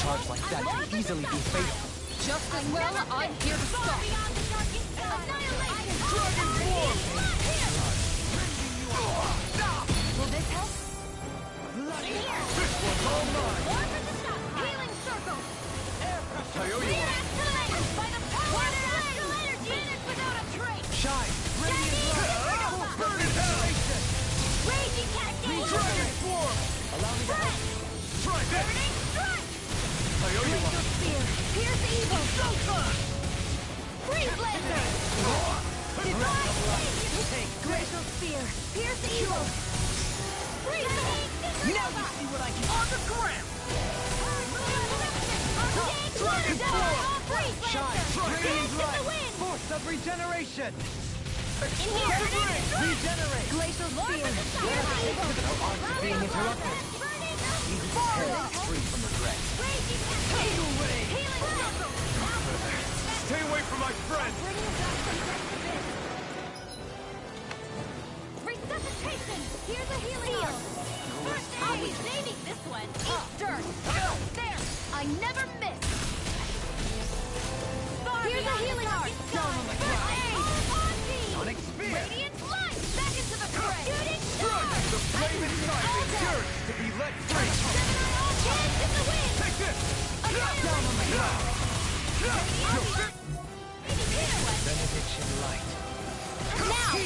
Charge like that could easily be fatal. Just as well, I'm here to stop. Dragon Form! Will this help? This one's all mine! Healing circle! Tayo, you Rear accelerators by the power of astral energy! Vanish without a trace! Shine! Radiant light! Burn it hell! Raging cascade! Dragon Form! Allow me to help. Try this! Burning strike! Tayo, you Glacial spear! Pierce evil! Showtime! Freeze laser! Divine radiance! Take Glacial spear! Pierce evil! Freeze laser! Now you see what I can... On the ground! Dragon form! Shine! Radiant In the light! wind! Force of regeneration! In here! Regenerate! Glacial spear! Being interrupted. Free from regret. Tidal ray! Healing circle! Stay away from my friend! Bring you back from death's abyss! Resuscitation! Here's a healing arm! First aid! Saving this one! Eat dirt! There! I never miss! Here's a healing arm! Down on the ground! First aid! Sonic spear! Radiant light! Back into the fray! Shooting star! The flame inside is yours to be let free! Chance in the wind! Take this! Down on the ground! Benediction light. Now!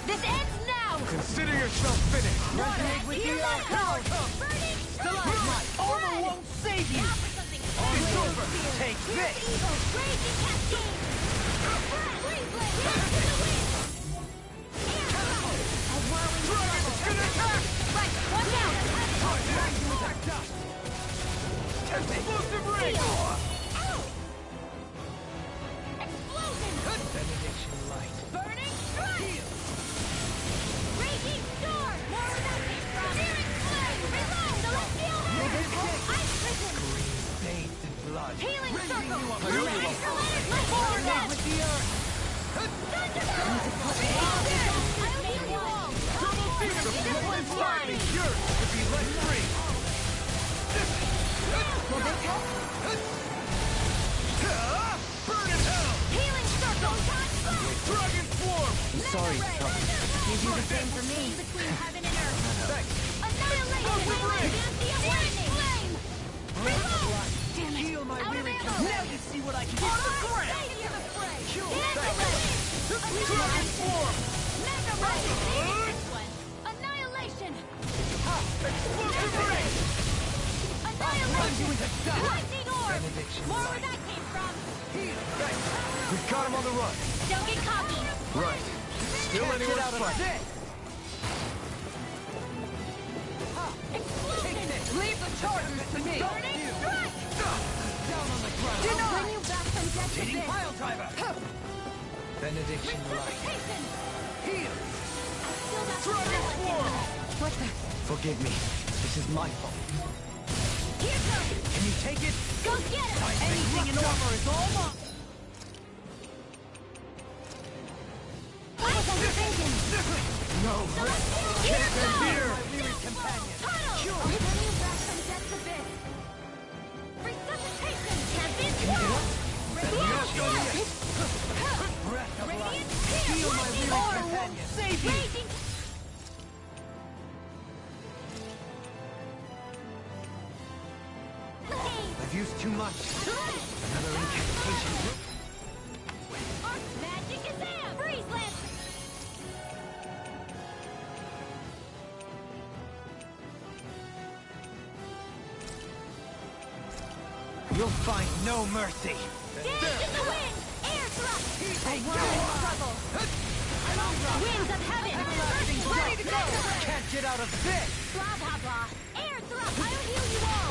This ends now! Consider yourself finished! Resonate with the earth! Burning Stalagmite! Armor won't save you! It's over! Take this! Evil! Raging cascade! Freeze blade! Back to the wind! A whirling Dragon skin attack! Right, watch out! Explosive ring! Explosion! Benediction light. Burning strike! Raging storm! More where that came from! Searing flame! Reload! Celestial hand! Ice prison! Bathed in blood. Healing circle! Tayo, you Astral energy! Coordinate with the earth! I'll heal you all! Double demon! The flame inside is yours to be let free! Will this help? Burn in hell! Healing circle! Dragon Form! Sorry, You do the same for me. Between heaven and earth. Annihilation! Flame! Reload! Damn it! Heal my Out of weary ammo! Now you see what I can do! Dragon Form! Mega Ray! This one! Annihilation! Explosive ring! Annihilation! Lightning orb! Benediction More where that came from! We've got him on the run! Don't get cocky! Right. Still Get anyone's out of fight. this! Explosion! Leave the charges to me! Burning strike! Down on the ground! I'll bring you back from death's Taking abyss! pile driver! Benediction light. Resuscitation! Heal! Dragon Form! What the? Forgive me. This is my fault. Here goes! Can you take it? Go get him! Anything in armor is all mine! What was I thinking? No! Here goes! Here! Companion! Tunnel! I'll bring you back from death's abyss! Resuscitation! Champion sword! Radiant sword! Breath of life! Radiant spear! Heal my Lightning weary orb! companion! Save you! Raging... I've used too much. Another incantation. Arc magic Azam! Freeze lance! You'll find no mercy. Dance in the wind! Air thrust! A whirling struggle! Winds of heaven! Ready to go! Can't get out of this! Blah blah blah! Air thrust! I'll heal you all!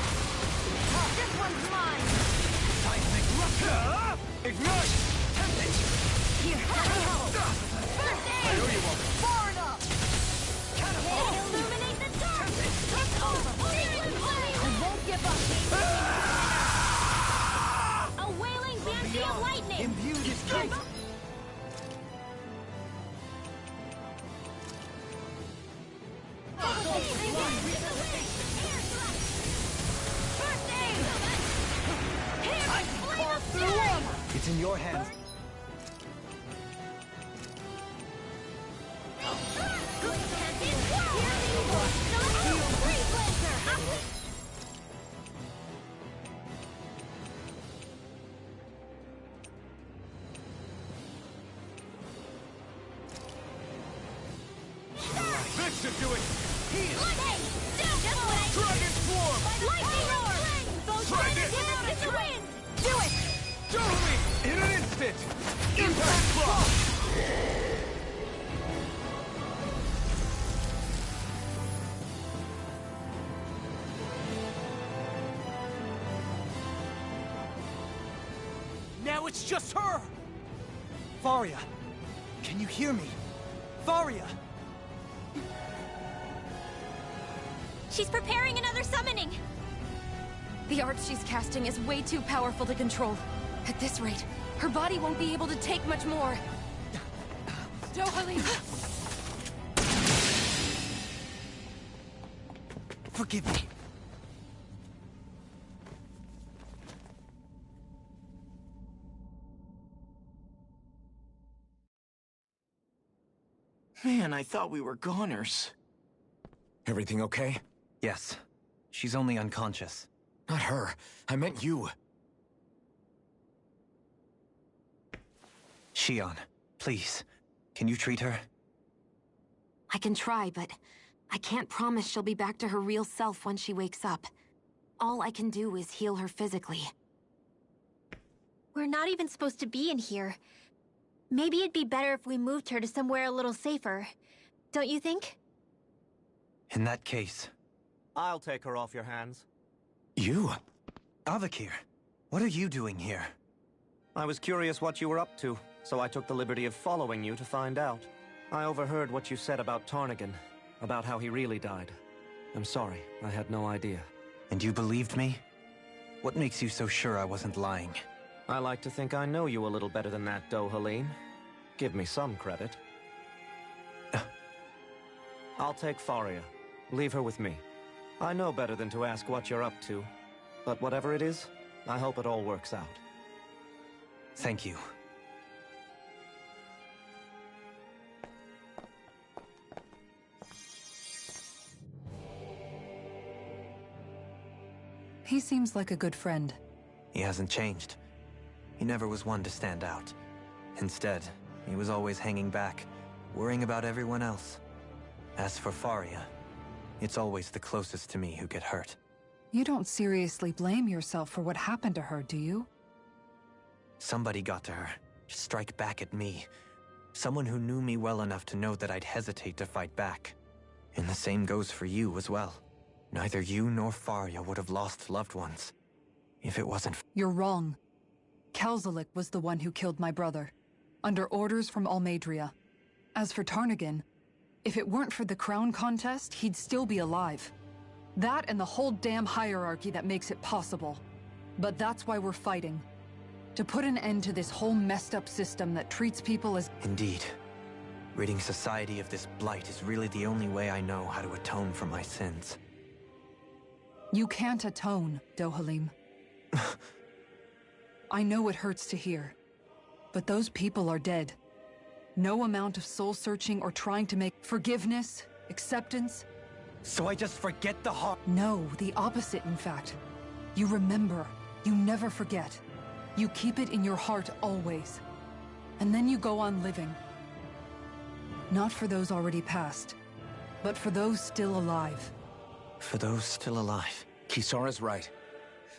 This one's mine! Seismic rupture! Ignite! Tempest! Here, let me help! First aid! I know you won't. Far enough! Catapult! Illuminate the dark! It's over! I won't give up! A wailing banshee of lightning! Imbue his strength! It's in your hands. This should do it! Heal! Dragon Swarm! Lightning roar! Try this! Give it to the wind! Do it! Totally! In an instant! Impact block! Now it's just her! Faria, can you hear me? Faria! She's preparing another summoning! The art she's casting is way too powerful to control. At this rate, her body won't be able to take much more. Dohalim! Forgive me. Man, I thought we were goners. Everything okay? Yes. She's only unconscious. Not her. I meant you. Shion, please. Can you treat her? I can try, but I can't promise she'll be back to her real self when she wakes up. All I can do is heal her physically. We're not even supposed to be in here. Maybe it'd be better if we moved her to somewhere a little safer. Don't you think? In that case... I'll take her off your hands. You? Avakir, what are you doing here? I was curious what you were up to, so I took the liberty of following you to find out. I overheard what you said about Tarnigan, about how he really died. I'm sorry, I had no idea. And you believed me? What makes you so sure I wasn't lying? I like to think I know you a little better than that, Dohalim. Give me some credit. I'll take Faria. Leave her with me. I know better than to ask what you're up to. But whatever it is, I hope it all works out. Thank you. He seems like a good friend. He hasn't changed. He never was one to stand out. Instead, he was always hanging back, worrying about everyone else. As for Faria, it's always the closest to me who get hurt. You don't seriously blame yourself for what happened to her, do you? Somebody got to her, to strike back at me. Someone who knew me well enough to know that I'd hesitate to fight back. And the same goes for you as well. Neither you nor Faria would have lost loved ones if it wasn't You're wrong. Kelzelik was the one who killed my brother, under orders from Almeidria. As for Tarnigan, if it weren't for the crown contest, he'd still be alive. That and the whole damn hierarchy that makes it possible. But that's why we're fighting. To put an end to this whole messed up system that treats people as— Indeed. Ridding society of this blight is really the only way I know how to atone for my sins. You can't atone, Dohalim. I know it hurts to hear, but those people are dead. No amount of soul-searching or trying to make forgiveness, acceptance... So I just forget the heart? No, the opposite, in fact. You remember. You never forget. You keep it in your heart always. And then you go on living. Not for those already past, but for those still alive. For those still alive. Kisara's right.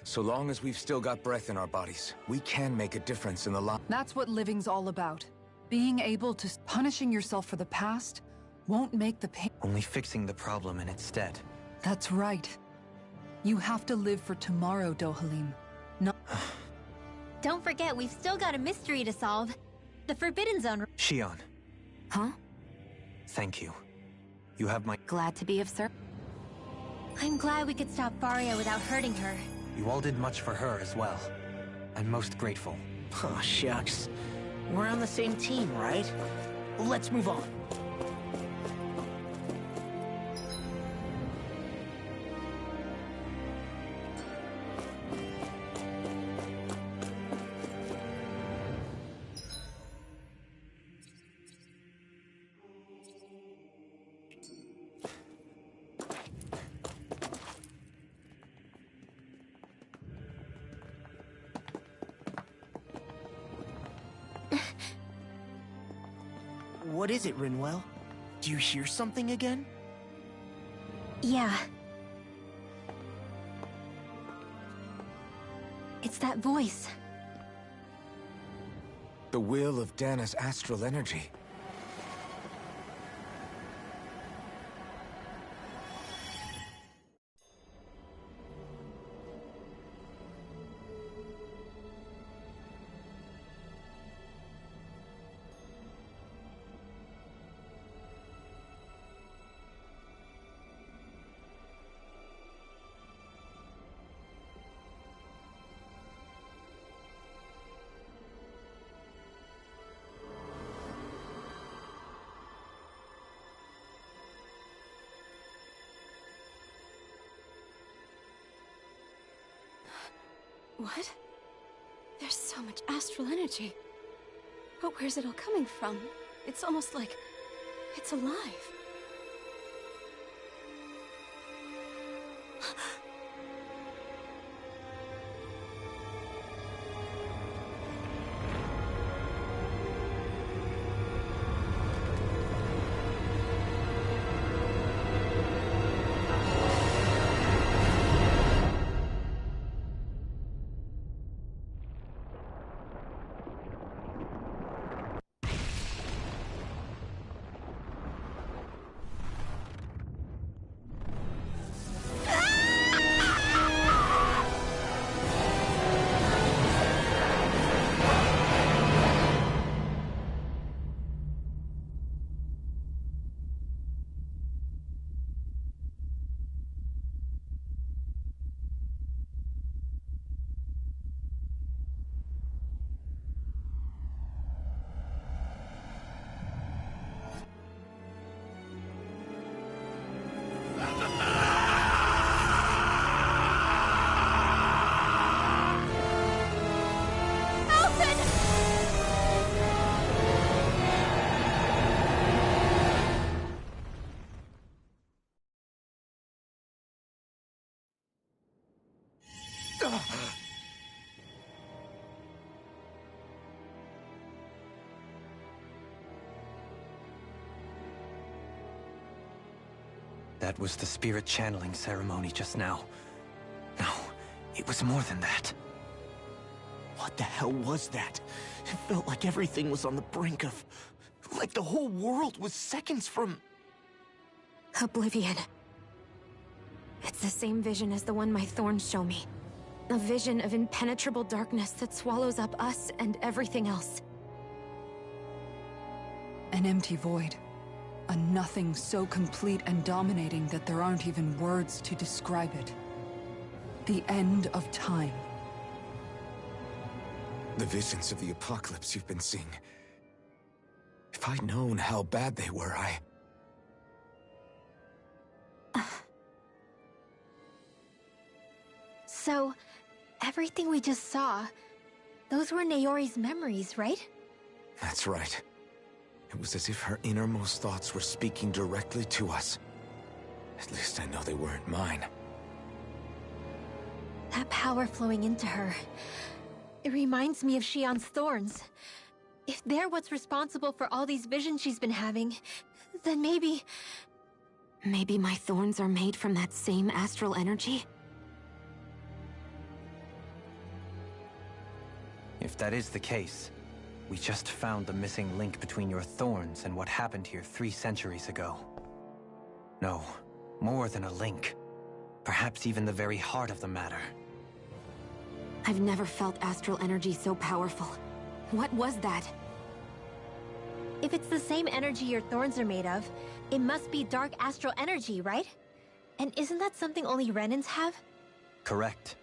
So long as we've still got breath in our bodies, we can make a difference in the life. That's what living's all about. Being able to... Punishing yourself for the past won't make the pain... Only fixing the problem in its stead. That's right. You have to live for tomorrow, Dohalim. Not... Don't forget, we've still got a mystery to solve. The Forbidden Zone... Shion. Huh? Thank you. You have my... Glad to be of service. I'm glad we could stop Faria without hurting her. You all did much for her as well. I'm most grateful. Oh, shucks. We're on the same team, right? Let's move on. What is it, Rinwell? Do you hear something again? Yeah. It's that voice. The will of Dana's astral energy. What? There's so much astral energy. But where's it all coming from? It's almost like it's alive. That was the spirit channeling ceremony just now. No, it was more than that. What the hell was that? It felt like everything was on the brink of... like the whole world was seconds from... Oblivion. It's the same vision as the one my thorns show me. A vision of impenetrable darkness that swallows up us and everything else. An empty void. A nothing so complete and dominating that there aren't even words to describe it. The end of time. The visions of the apocalypse you've been seeing. If I'd known how bad they were, So, everything we just saw, those were Naori's memories, right? That's right. It was as if her innermost thoughts were speaking directly to us. At least I know they weren't mine. That power flowing into her, it reminds me of Shion's thorns. If they're what's responsible for all these visions she's been having, then maybe... Maybe my thorns are made from that same astral energy? If that is the case, we just found the missing link between your thorns and what happened here 3 centuries ago. No, more than a link. Perhaps even the very heart of the matter. I've never felt astral energy so powerful. What was that? If it's the same energy your thorns are made of, it must be dark astral energy, right? And isn't that something only Renans have? Correct.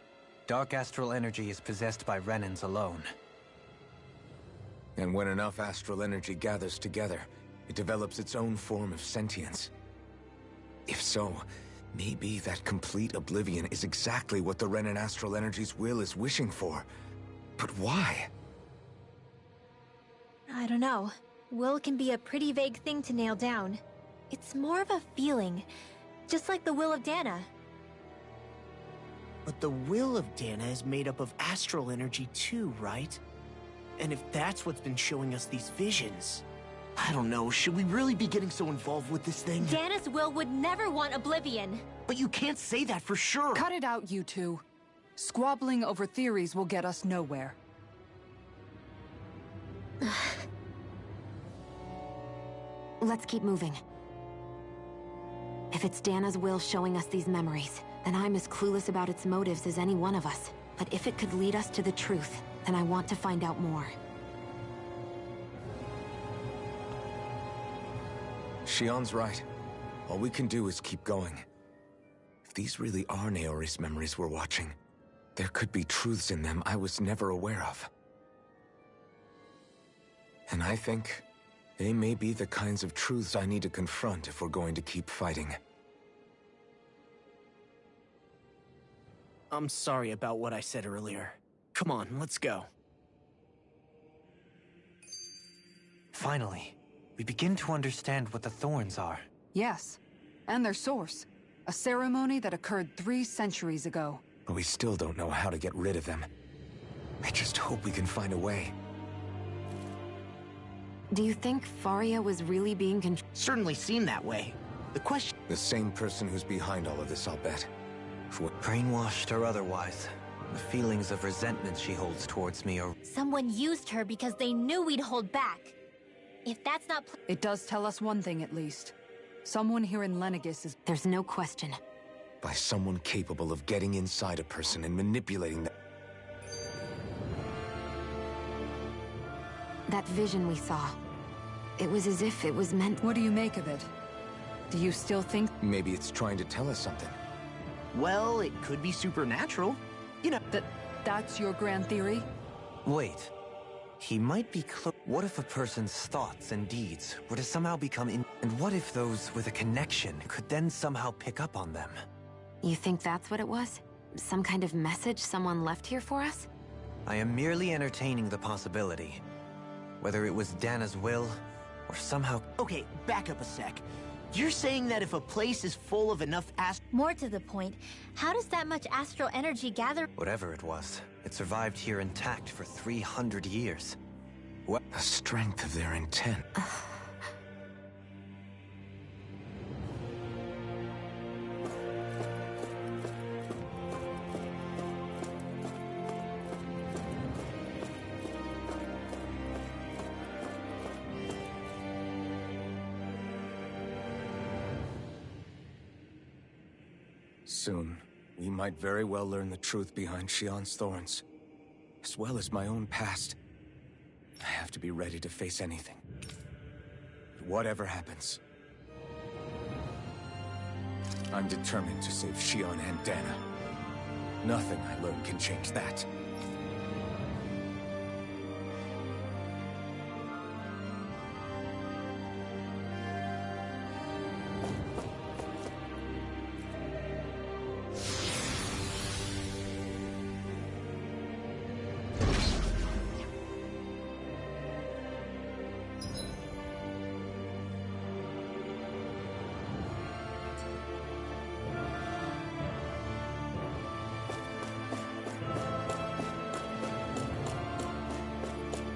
Dark astral energy is possessed by Renans alone. And when enough astral energy gathers together, it develops its own form of sentience. If so, maybe that complete oblivion is exactly what the Renan astral energy's will is wishing for. But why? I don't know. Will can be a pretty vague thing to nail down. It's more of a feeling, just like the will of Dana. But the will of Dana is made up of astral energy too, right? And if that's what's been showing us these visions... I don't know, should we really be getting so involved with this thing? Dana's will would never want oblivion. But you can't say that for sure. Cut it out, you two. Squabbling over theories will get us nowhere. Let's keep moving. If it's Dana's will showing us these memories, then I'm as clueless about its motives as any one of us. But if it could lead us to the truth, then I want to find out more. Shion's right. All we can do is keep going. If these really are Naoris memories we're watching, there could be truths in them I was never aware of. And I think they may be the kinds of truths I need to confront if we're going to keep fighting. I'm sorry about what I said earlier. Come on, let's go. Finally, we begin to understand what the thorns are. Yes, and their source. A ceremony that occurred 3 centuries ago. But we still don't know how to get rid of them. I just hope we can find a way. Do you think Faria was really being controlled? Certainly seemed that way. The question... The same person who's behind all of this, I'll bet. Brainwashed or otherwise, the feelings of resentment she holds towards me are... Someone used her because they knew we'd hold back. If that's not... It does tell us one thing at least. Someone here in Lenegis is... There's no question. By someone capable of getting inside a person and manipulating them. That vision we saw. It was as if it was meant... What do you make of it? Do you still think... Maybe it's trying to tell us something. Well, it could be supernatural. You know... That's your grand theory? Wait. He might be close. What if a person's thoughts and deeds were to somehow become in... And what if those with a connection could then somehow pick up on them? You think that's what it was? Some kind of message someone left here for us? I am merely entertaining the possibility. Whether it was Dana's will, or somehow... Okay, back up a sec. You're saying that if a place is full of enough More to the point, how does that much astral energy gather? Whatever it was, it survived here intact for 300 years. What? The strength of their intent. Soon, we might very well learn the truth behind Shion's thorns, as well as my own past. I have to be ready to face anything. Whatever happens. I'm determined to save Shion and Dana. Nothing I learn can change that.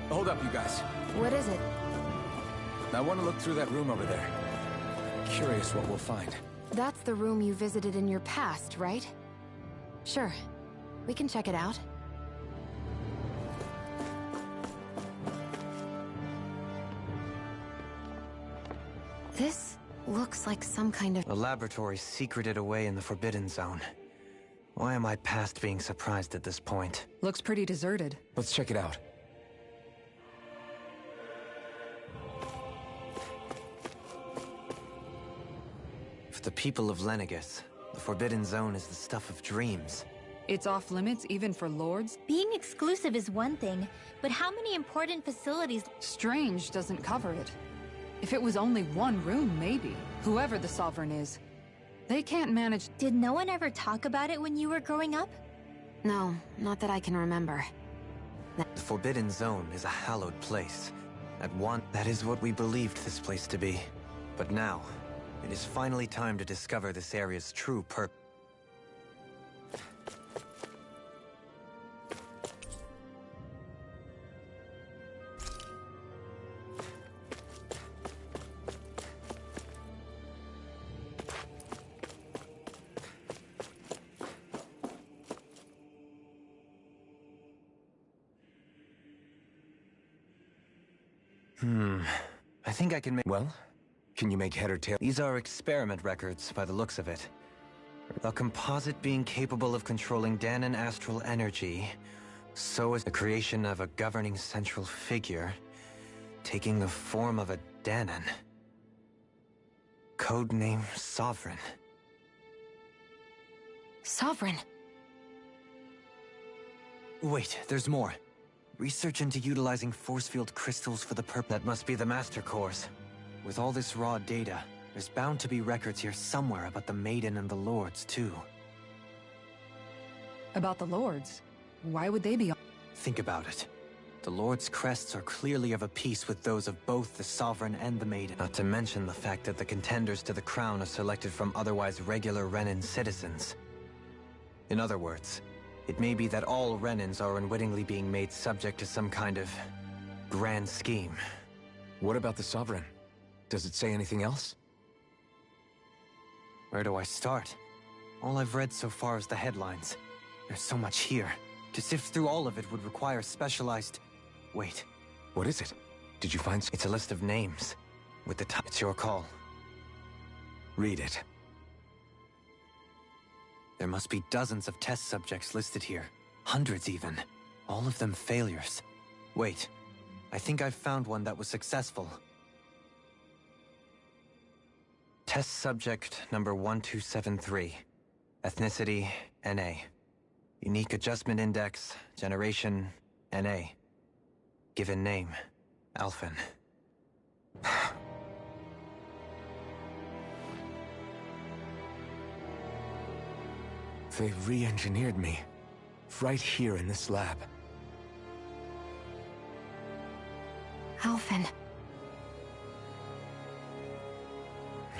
Hold up, you guys. What is it? I want to look through that room over there. Curious what we'll find. That's the room you visited in your past, right? Sure. We can check it out. looks like some kind of... A laboratory secreted away in the Forbidden Zone. Why am I past being surprised at this point? Looks pretty deserted. Let's check it out. For the people of Lenegis, the Forbidden Zone is the stuff of dreams. It's off limits even for lords? Being exclusive is one thing, but how many important facilities... Strange doesn't cover it. If it was only one room, maybe. Whoever the Sovereign is. They can't manage... Did no one ever talk about it when you were growing up? No, not that I can remember. The Forbidden Zone is a hallowed place. That is what we believed this place to be. But now, it is finally time to discover this area's true purpose. I think I can make... Well, can you make head or tail? These are experiment records, by the looks of it. A composite being capable of controlling Dahnan astral energy, so is the creation of a governing central figure, taking the form of a Dahnan. Codename Sovereign. Sovereign? Wait, there's more. Research into utilizing force field crystals for the purpose. That must be the Master Cores. With all this raw data, there's bound to be records here somewhere about the Maiden and the Lords, too. About the Lords? Why would they be on... Think about it. The Lord's crests are clearly of a piece with those of both the Sovereign and the Maiden. Not to mention the fact that the contenders to the crown are selected from otherwise regular Renan citizens. In other words, it may be that all Renans are unwittingly being made subject to some kind of grand scheme. What about the Sovereign? Does it say anything else? Where do I start? All I've read so far is the headlines. There's so much here. To sift through all of it would require specialized... Wait. What is it? Did you find... It's a list of names. With the It's your call. Read it. There must be dozens of test subjects listed here. Hundreds even. All of them failures. Wait. I think I've found one that was successful. Test subject number 1273. Ethnicity, NA. Unique adjustment index, generation, NA. Given name, Alphen. They re-engineered me. Right here in this lab. Alphen.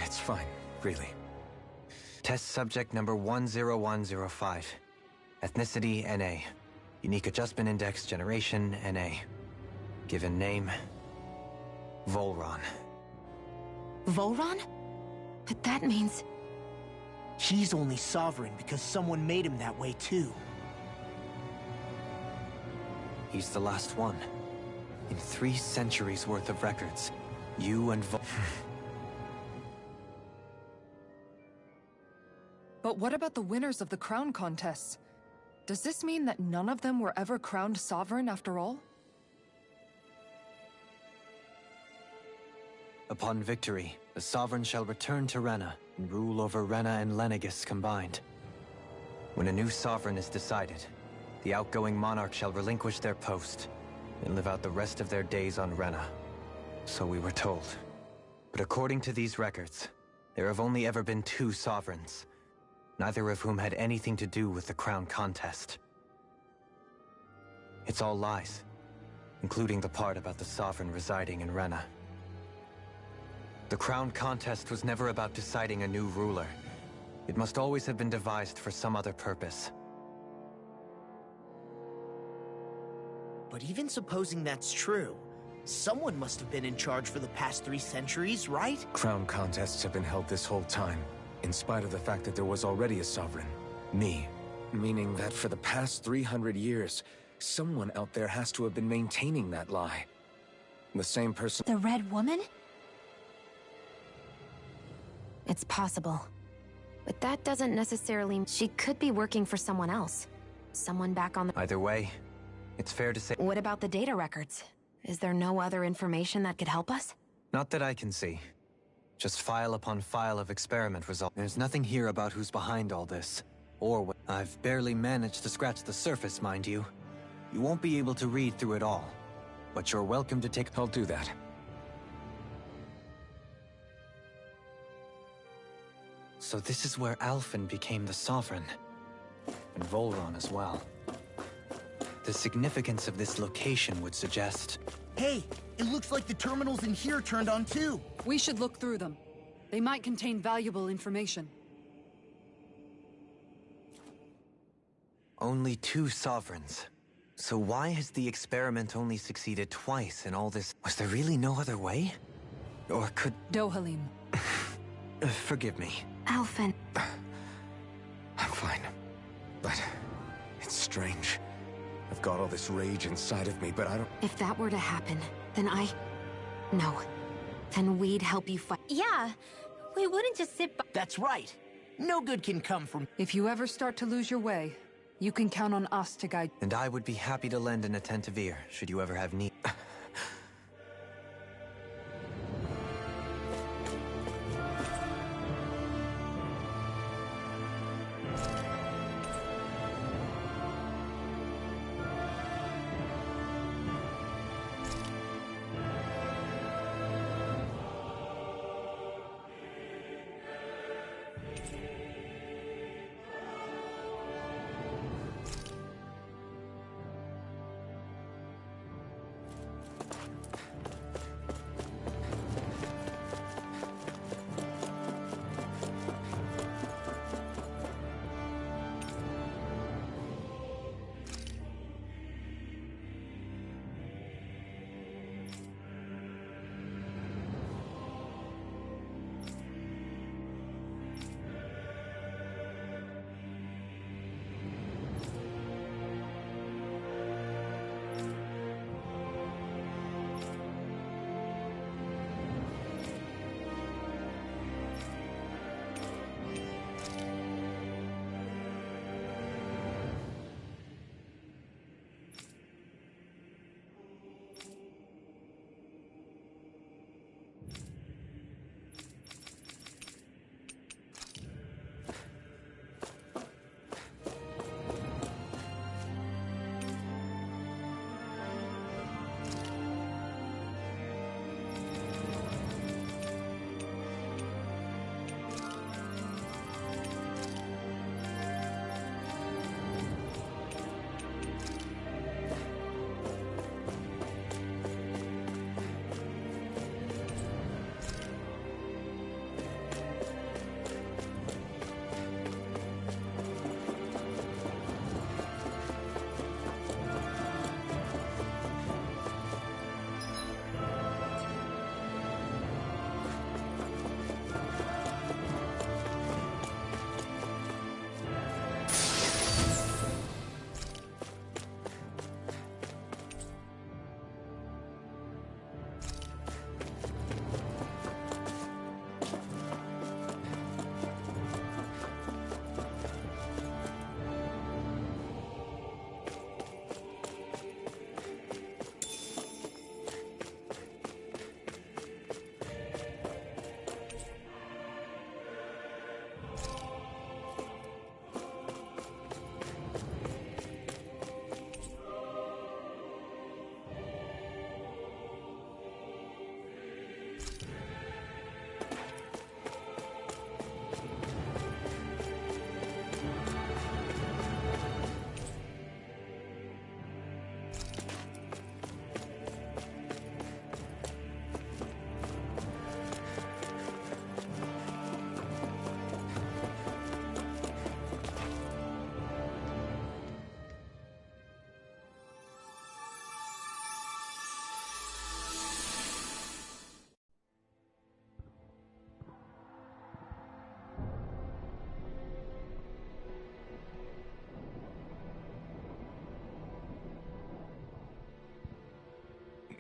It's fine, really. Test subject number 10105. Ethnicity, NA. Unique adjustment index, generation, NA. Given name, Volron. Volron? But that means... He's only Sovereign because someone made him that way too. He's the last one. In 3 centuries worth of records, you and But what about the winners of the crown contests? Does this mean that none of them were ever crowned sovereign after all? Upon victory, the Sovereign shall return to Rena and rule over Rena and Lenegis combined. When a new Sovereign is decided, the outgoing monarch shall relinquish their post and live out the rest of their days on Rena. So we were told. But according to these records, there have only ever been 2 Sovereigns, neither of whom had anything to do with the crown contest. It's all lies, including the part about the Sovereign residing in Rena. The crown contest was never about deciding a new ruler. It must always have been devised for some other purpose. But even supposing that's true, someone must have been in charge for the past 3 centuries, right? Crown contests have been held this whole time, in spite of the fact that there was already a Sovereign. Me. Meaning that for the past 300 years, someone out there has to have been maintaining that lie. The same person... The Red Woman? It's possible. But that doesn't necessarily... She could be working for someone else. Someone back on the... Either way, it's fair to say... What about the data records? Is there no other information that could help us? Not that I can see. Just file upon file of experiment results. There's nothing here about who's behind all this. Or what... I've barely managed to scratch the surface, mind you. You won't be able to read through it all. But you're welcome to take... I'll do that. So this is where Alphen became the Sovereign. And Volron as well. The significance of this location would suggest... Hey, it looks like the terminals in here turned on too. We should look through them. They might contain valuable information. Only 2 Sovereigns. So why has the experiment only succeeded twice in all this? Was there really no other way? Or could... Dohalim. Forgive me. Alphen. I'm fine. But it's strange. I've got all this rage inside of me, but I don't... If that were to happen, then No. Then we'd help you fight. Yeah, we wouldn't just sit by. That's right. No good can come from... If you ever start to lose your way, you can count on us to guide... And I would be happy to lend an attentive ear, should you ever have need.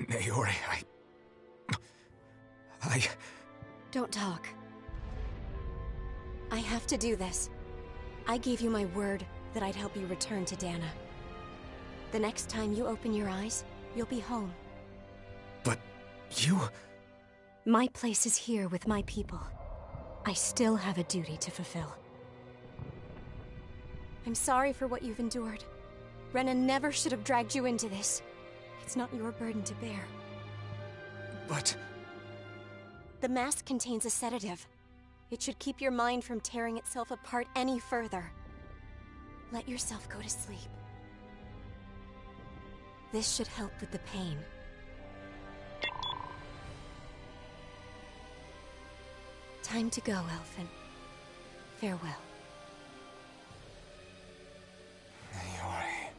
Naori, I... Don't talk. have to do this. I gave you my word that I'd help you return to Dana. The next time you open your eyes, you'll be home. But you... My place is here with my people. I still have a duty to fulfill. I'm sorry for what you've endured. Renan never should have dragged you into this. It's not your burden to bear. But... The mask contains a sedative. It should keep your mind from tearing itself apart any further. Let yourself go to sleep. This should help with the pain. Time to go, Elfin. Farewell. Naori.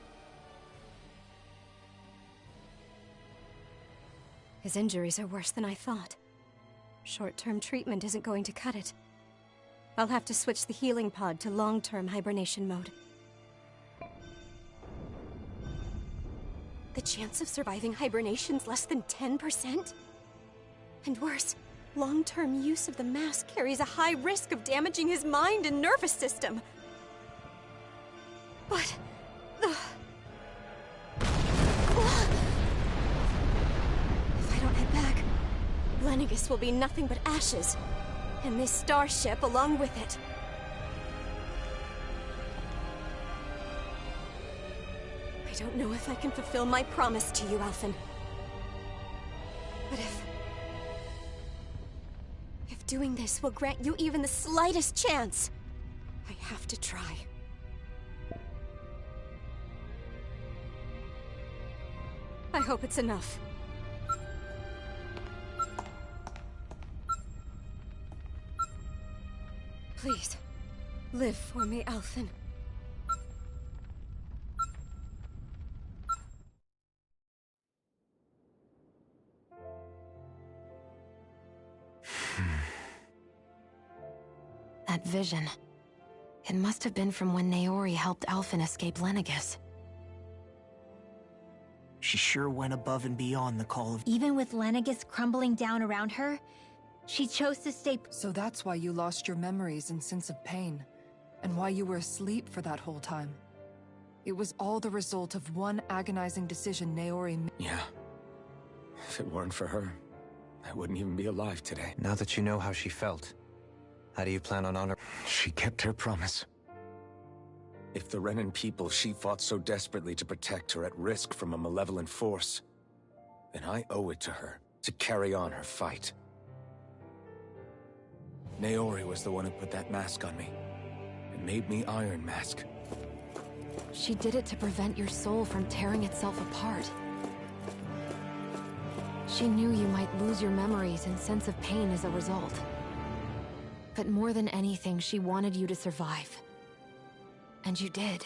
His injuries are worse than I thought. Short-term treatment isn't going to cut it. I'll have to switch the healing pod to long-term hibernation mode. The chance of surviving hibernation's less than 10%? And worse, long-term use of the mask carries a high risk of damaging his mind and nervous system. But... If I don't head back, Lenegis will be nothing but ashes. And this starship along with it. I don't know if I can fulfill my promise to you, Alphen. But if doing this will grant you even the slightest chance, I have to try. I hope it's enough. Please, live for me, Alphen. That vision. It must have been from when Naori helped Alphen escape Lenegis. She sure went above and beyond the call of... Even with Lenegis crumbling down around her, she chose to stay... So that's why you lost your memories and sense of pain, and why you were asleep for that whole time. It was all the result of one agonizing decision Naori made. Yeah. If it weren't for her, I wouldn't even be alive today. Now that you know how she felt, how do you plan on honoring... She kept her promise. If the Renan people she fought so desperately to protect are at risk from a malevolent force, then I owe it to her to carry on her fight. Naori was the one who put that mask on me, and made me Iron Mask. She did it to prevent your soul from tearing itself apart. She knew you might lose your memories and sense of pain as a result. But more than anything, she wanted you to survive. And you did.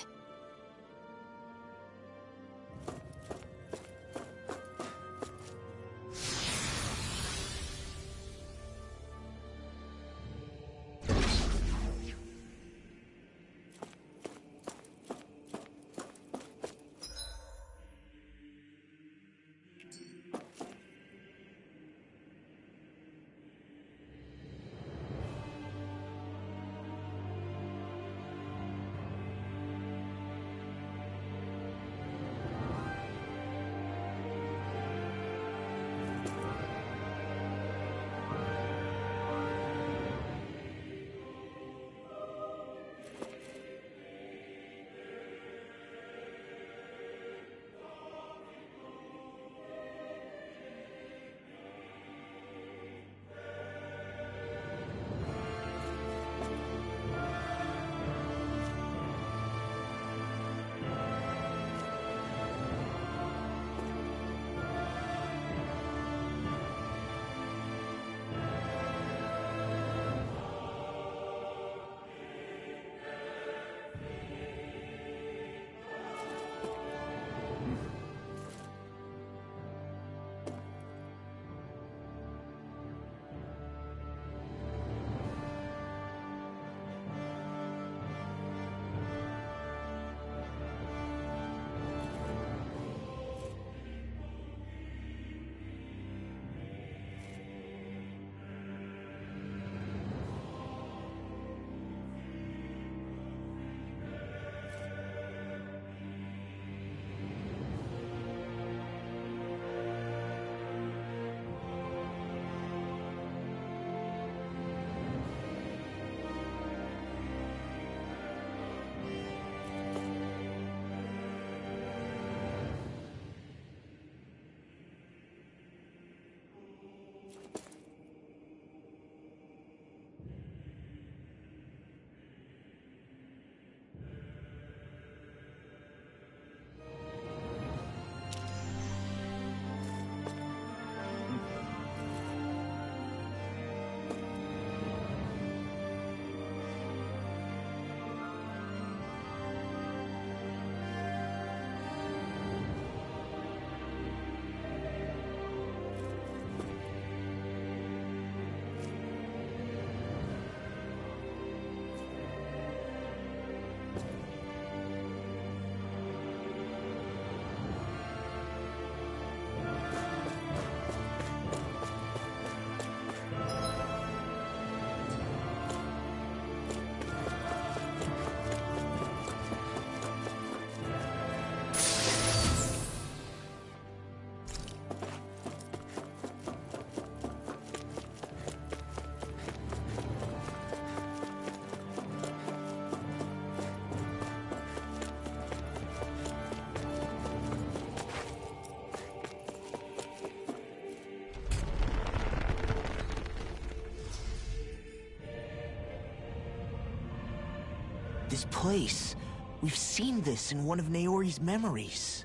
This place. We've seen this in one of Naori's memories.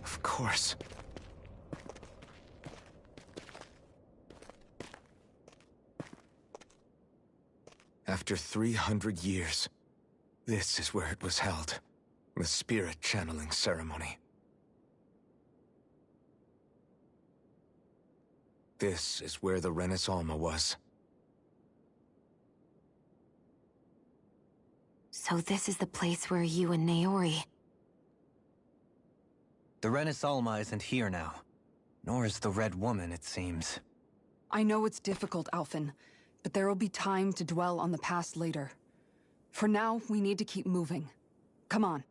Of course. After 300 years, this is where it was held. The spirit channeling ceremony. This is where the Renis Alma was. So this is the place where you and Naori... The Renis Alma isn't here now. Nor is the Red Woman, it seems. I know it's difficult, Alphen, but there will be time to dwell on the past later. For now, we need to keep moving. Come on.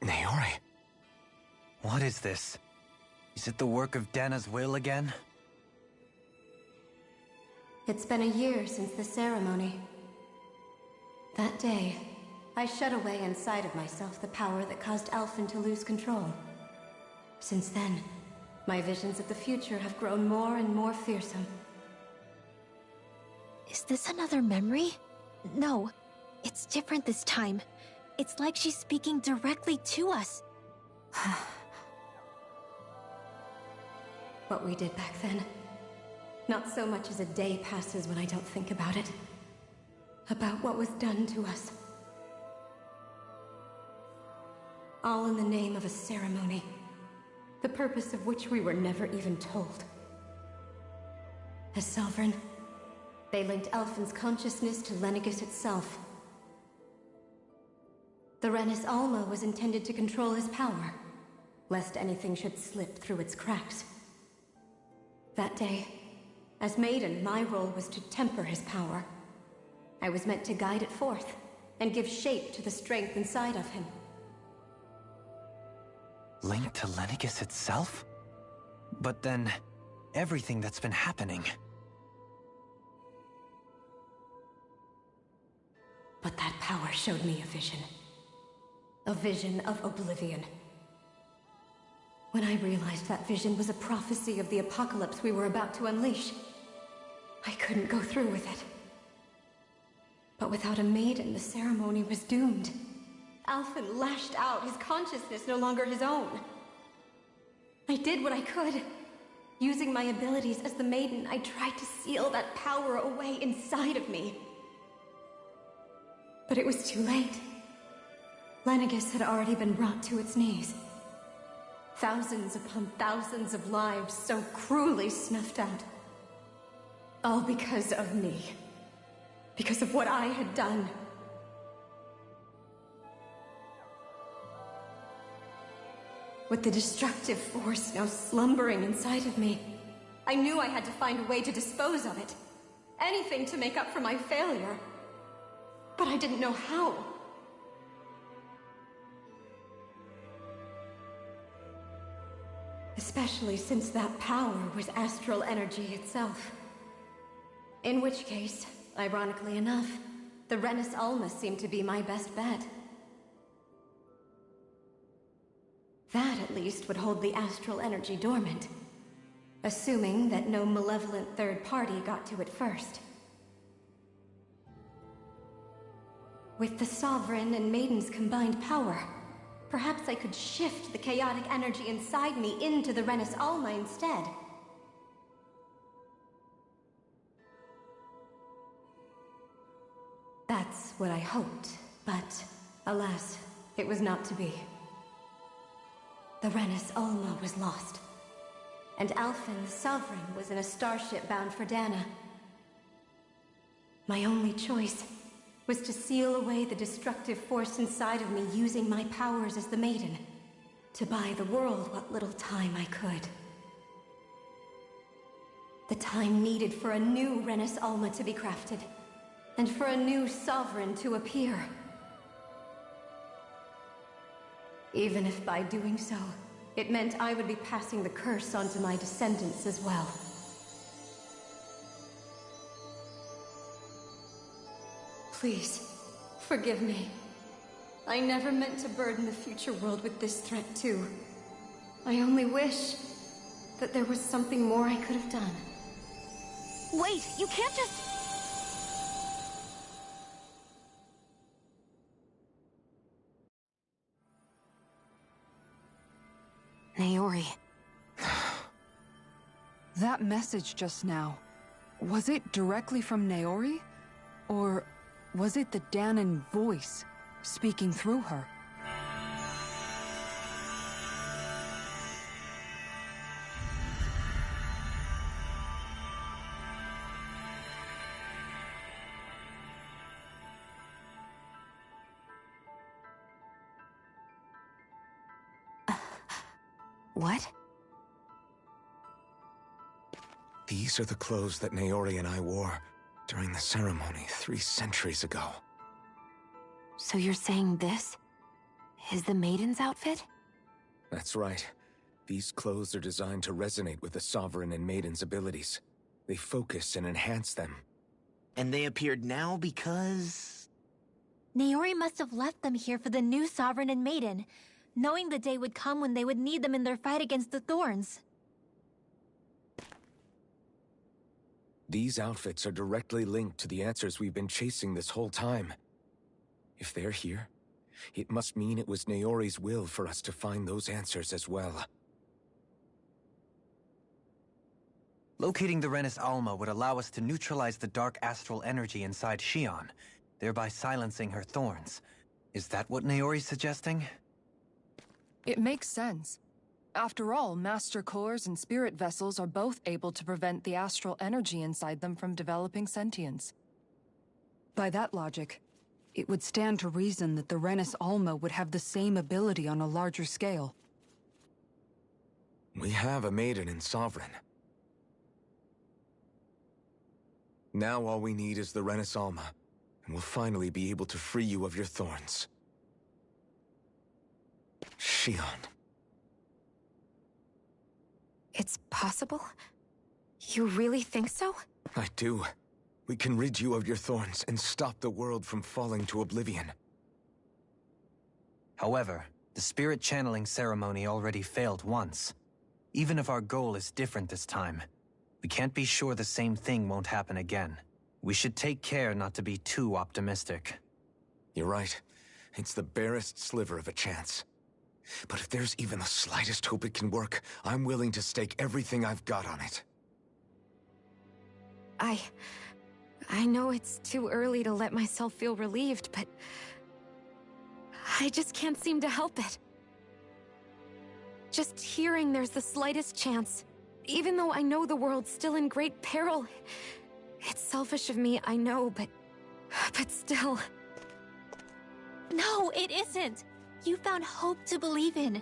Naori? What is this? Is it the work of Dana's will again? It's been a year since the ceremony. That day, I shut away inside of myself the power that caused Alphen to lose control. Since then, my visions of the future have grown more and more fearsome. Is this another memory? No, it's different this time. It's like she's speaking directly to us. What we did back then. Not so much as a day passes when I don't think about it. About what was done to us. All in the name of a ceremony. The purpose of which we were never even told. As Sovereign, they linked Alphen's consciousness to Lenegis itself. The Renis Alma was intended to control his power, lest anything should slip through its cracks. That day, as Maiden, my role was to temper his power. I was meant to guide it forth, and give shape to the strength inside of him. Linked to Lenegis itself? But then, everything that's been happening... But that power showed me a vision. A vision of oblivion. When I realized that vision was a prophecy of the apocalypse we were about to unleash, I couldn't go through with it. But without a maiden, the ceremony was doomed. Alphen lashed out, his consciousness no longer his own. I did what I could. Using my abilities as the maiden, I tried to seal that power away inside of me. But it was too late. Lenegis had already been brought to its knees. Thousands upon thousands of lives so cruelly snuffed out. All because of me. Because of what I had done. With the destructive force now slumbering inside of me, I knew I had to find a way to dispose of it. Anything to make up for my failure. But I didn't know how. Especially since that power was astral energy itself. In which case, ironically enough, the Renis Alma seemed to be my best bet. That, at least, would hold the astral energy dormant. Assuming that no malevolent third party got to it first. With the Sovereign and Maiden's combined power, perhaps I could shift the chaotic energy inside me into the Renis Alma instead. That's what I hoped, but alas, it was not to be. The Renis Alma was lost, and Alphen, the Sovereign, was in a starship bound for Dana. My only choice was to seal away the destructive force inside of me using my powers as the Maiden, to buy the world what little time I could. The time needed for a new Renis Alma to be crafted, and for a new Sovereign to appear. Even if by doing so, it meant I would be passing the curse onto my descendants as well. Please, forgive me. I never meant to burden the future world with this threat too. I only wish that there was something more I could have done. Wait, you can't just... Naori. That message just now, was it directly from Naori? Or was it the Dahnan voice speaking through her? What? These are the clothes that Naori and I wore during the ceremony 3 centuries ago. So you're saying this is the Maiden's outfit? That's right. These clothes are designed to resonate with the Sovereign and Maiden's abilities. They focus and enhance them. And they appeared now because... Naori must have left them here for the new Sovereign and Maiden, knowing the day would come when they would need them in their fight against the Thorns. These outfits are directly linked to the answers we've been chasing this whole time. If they're here, it must mean it was Naori's will for us to find those answers as well. Locating the Renis Alma would allow us to neutralize the dark astral energy inside Shion, thereby silencing her thorns. Is that what Naori's suggesting? It makes sense. After all, Master Cores and Spirit Vessels are both able to prevent the astral energy inside them from developing sentience. By that logic, it would stand to reason that the Renis Alma would have the same ability on a larger scale. We have a Maiden and Sovereign. Now all we need is the Renis Alma, and we'll finally be able to free you of your thorns. Shion. It's possible? You really think so? I do. We can rid you of your thorns and stop the world from falling to oblivion. However, the spirit channeling ceremony already failed once. Even if our goal is different this time, we can't be sure the same thing won't happen again. We should take care not to be too optimistic. You're right. It's the barest sliver of a chance. But if there's even the slightest hope it can work, I'm willing to stake everything I've got on it. I know it's too early to let myself feel relieved, but I just can't seem to help it. Just hearing there's the slightest chance, even though I know the world's still in great peril. It's selfish of me, I know, but still. No, it isn't. You found hope to believe in.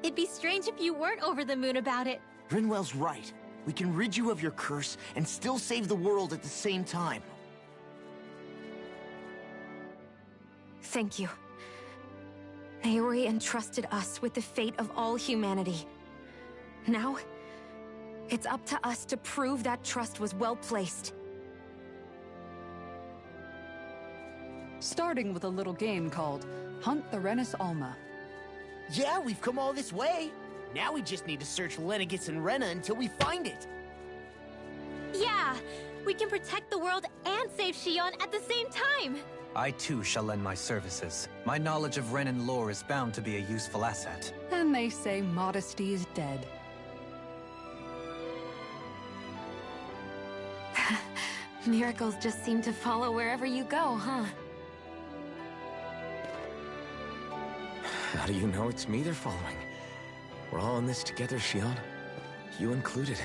It'd be strange if you weren't over the moon about it. Rinwell's right. We can rid you of your curse and still save the world at the same time. Thank you. Naori entrusted us with the fate of all humanity. Now, it's up to us to prove that trust was well placed. Starting with a little game called Hunt the Renis Alma. Yeah, we've come all this way. Now we just need to search Lenegis and Rena until we find it. Yeah, we can protect the world and save Shion at the same time. I too shall lend my services. My knowledge of Renan lore is bound to be a useful asset. And they say modesty is dead. Miracles just seem to follow wherever you go, huh? How do you know it's me they're following? We're all in this together, Shion. You included.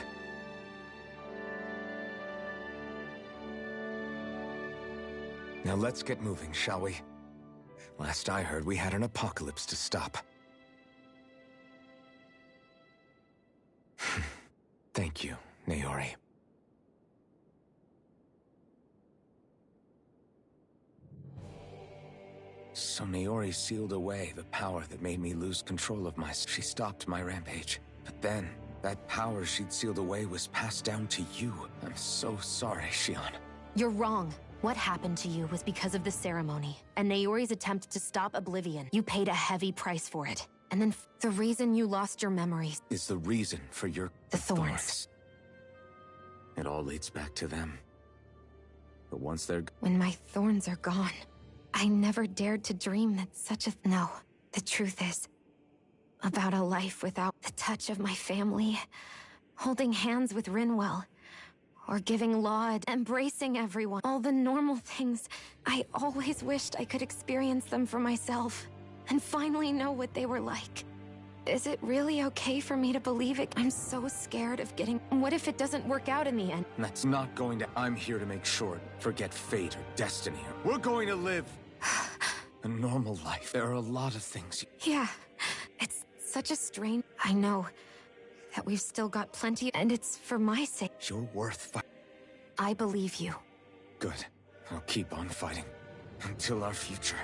Now let's get moving, shall we? Last I heard, we had an apocalypse to stop. Thank you, Naori. So Naori sealed away the power that made me lose control of She stopped my rampage. But then, that power she'd sealed away was passed down to you. I'm so sorry, Shion. You're wrong. What happened to you was because of the ceremony, and Naori's attempt to stop Oblivion. You paid a heavy price for it. And then the reason you lost your memories is the reason for your... the thorns. It all leads back to them. But once they're... When my thorns are gone, I never dared to dream that such a... No, the truth is, about a life without the touch of my family, holding hands with Rinwell, or giving laud, embracing everyone. All the normal things. I always wished I could experience them for myself, and finally know what they were like. Is it really okay for me to believe it? I'm so scared of getting... What if it doesn't work out in the end? That's not going to... I'm here to make sure. Forget fate or destiny. We're going to live a normal life. There are a lot of things... Yeah, it's such a strain. I know that we've still got plenty, and it's for my sake. You're worth fighting. I believe you. Good. I'll keep on fighting. Until our future.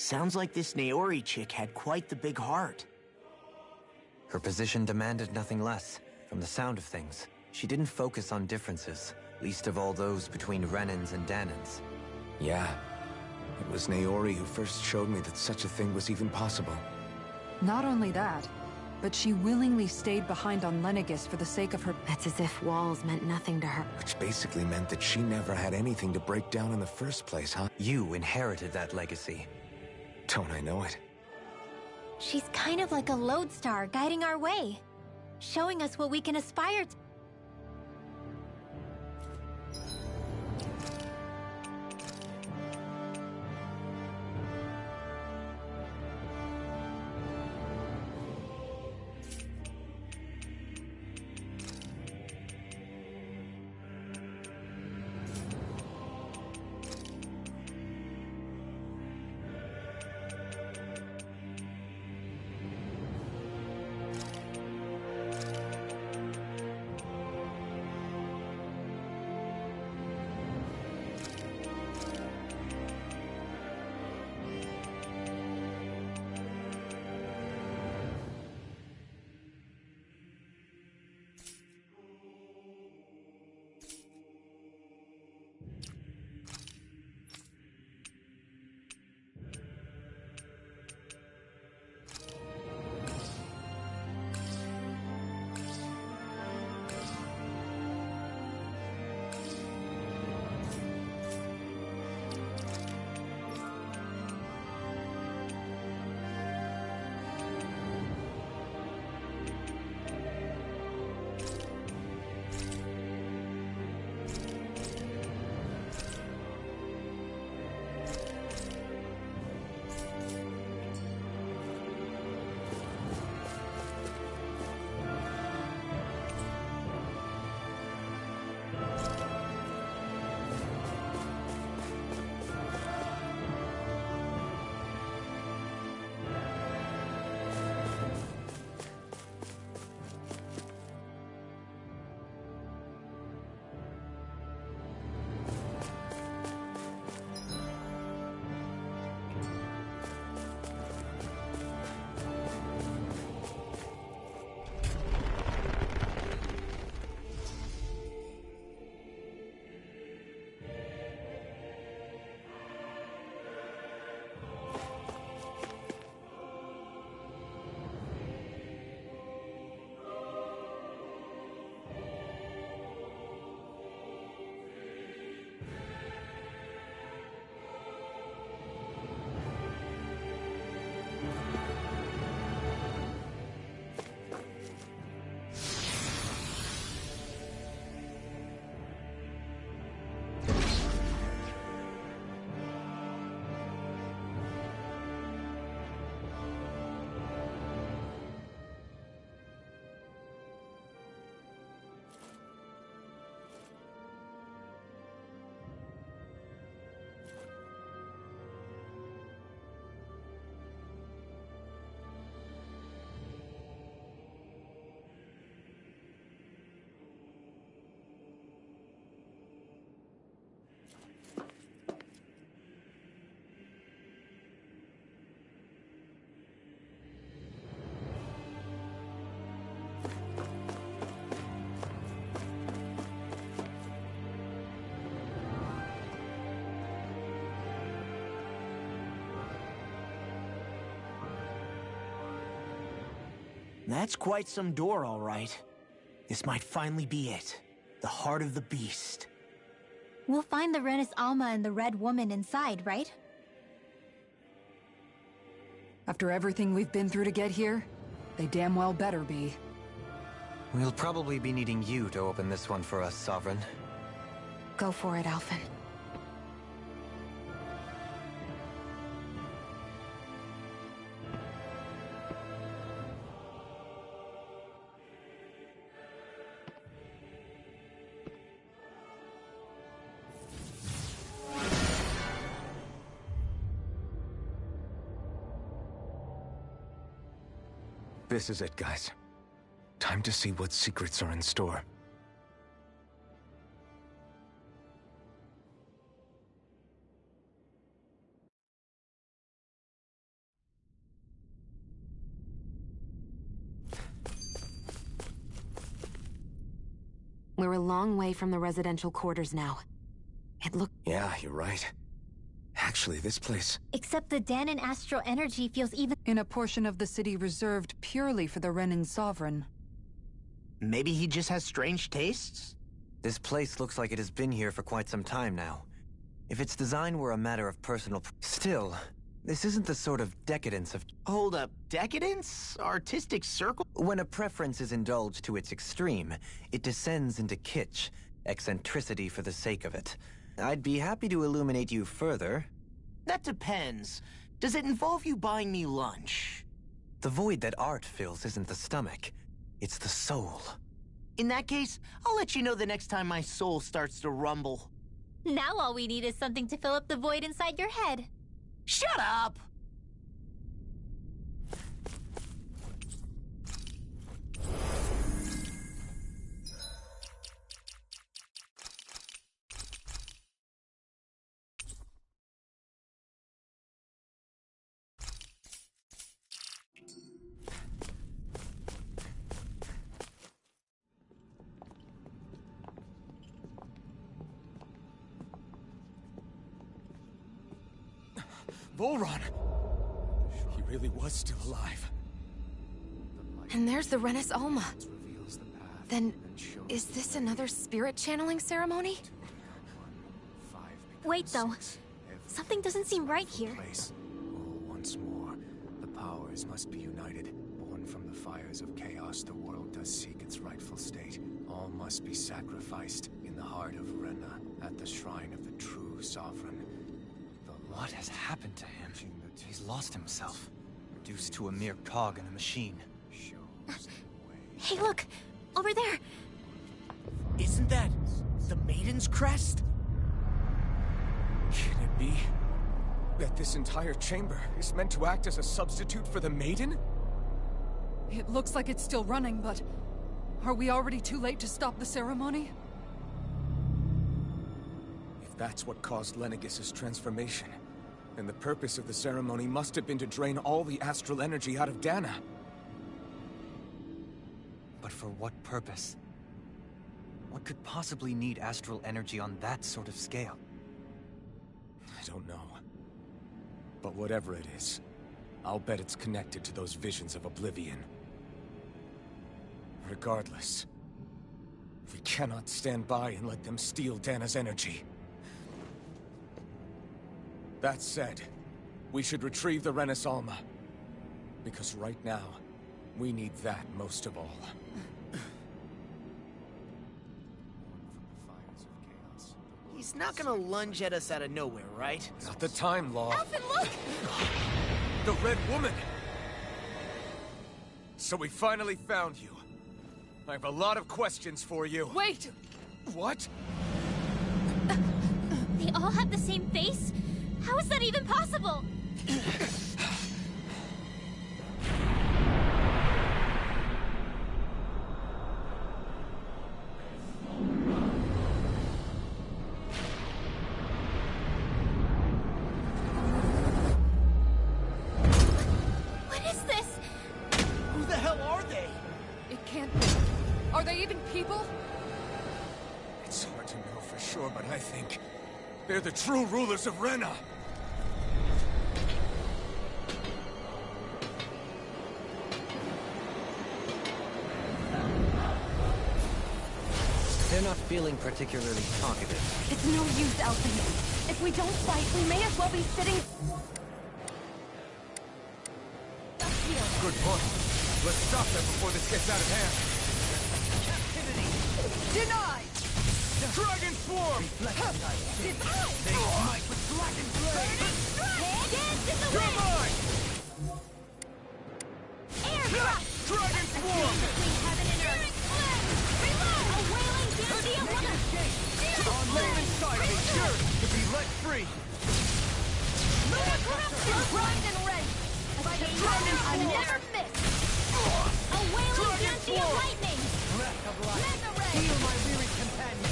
Sounds like this Naori chick had quite the big heart. Her position demanded nothing less. From the sound of things, she didn't focus on differences, least of all those between Renans and Danans. Yeah. It was Naori who first showed me that such a thing was even possible. Not only that, but she willingly stayed behind on Lenegis for the sake of her— That's as if walls meant nothing to her. Which basically meant that she never had anything to break down in the first place, huh? You inherited that legacy. Don't I know it? She's kind of like a lodestar guiding our way, showing us what we can aspire to. That's quite some door, all right. This might finally be it. The heart of the beast. We'll find the Renis Alma and the Red Woman inside, right? After everything we've been through to get here, they damn well better be. We'll probably be needing you to open this one for us, Sovereign. Go for it, Alphen. This is it, guys. Time to see what secrets are in store. We're a long way from the residential quarters now. It look... Yeah, you're right. Actually, this place... Except the Dahnan astral energy feels even... In a portion of the city reserved purely for the Renan Sovereign. Maybe he just has strange tastes? This place looks like it has been here for quite some time now. If its design were a matter of personal... Still, this isn't the sort of decadence of... Hold up, decadence? Artistic circle? When a preference is indulged to its extreme, it descends into kitsch, eccentricity for the sake of it. I'd be happy to illuminate you further. That depends. Does it involve you buying me lunch? The void that art fills isn't the stomach, it's the soul. In that case, I'll let you know the next time my soul starts to rumble. Now all we need is something to fill up the void inside your head. Shut up! Volron! He really was still alive. And there's the Renis Alma. Then, is this another spirit channeling ceremony? Wait, though. Something doesn't seem right here. Once more, the powers must be united. Born from the fires of chaos, the world does seek its rightful state. All must be sacrificed in the heart of Rena, at the shrine of the true sovereign. What has happened to him? He's lost himself, reduced to a mere cog in a machine. Hey, look! Over there! Isn't that the Maiden's crest? Can it be that this entire chamber is meant to act as a substitute for the Maiden? It looks like it's still running, but... Are we already too late to stop the ceremony? If that's what caused Lenegis' transformation, then the purpose of the ceremony must have been to drain all the astral energy out of Dahna. But for what purpose? What could possibly need astral energy on that sort of scale? I don't know. But whatever it is, I'll bet it's connected to those visions of oblivion. Regardless, we cannot stand by and let them steal Dahna's energy. That said, we should retrieve the Renis Alma. Because right now, we need that most of all. He's not gonna lunge at us out of nowhere, right? Not the time, Law. Alphen, look! The Red Woman! So we finally found you. I have a lot of questions for you. Wait! What? They all have the same face? How is that even possible? What is this? Who the hell are they? It can't be. Are they even people? It's hard to know for sure, but I think they're the true rulers of Rena. They're not feeling particularly talkative. It's no use, Alphen. If we don't fight, we may as well be sitting... Good point. Let's stop them before this gets out of hand. Captivity! Denied! Dragon Swarm! They smite with Dragon Blade! Dance in the You're wind! mine! Air thrust! Dragon Swarm! Between heaven and earth! Reload! A wailing Gandia woman! On main inside of me, sure to be let free! Grind and rend! I never miss! A wailing Gandia lightning! Breath of life! Mega ray! Heal my weary companion!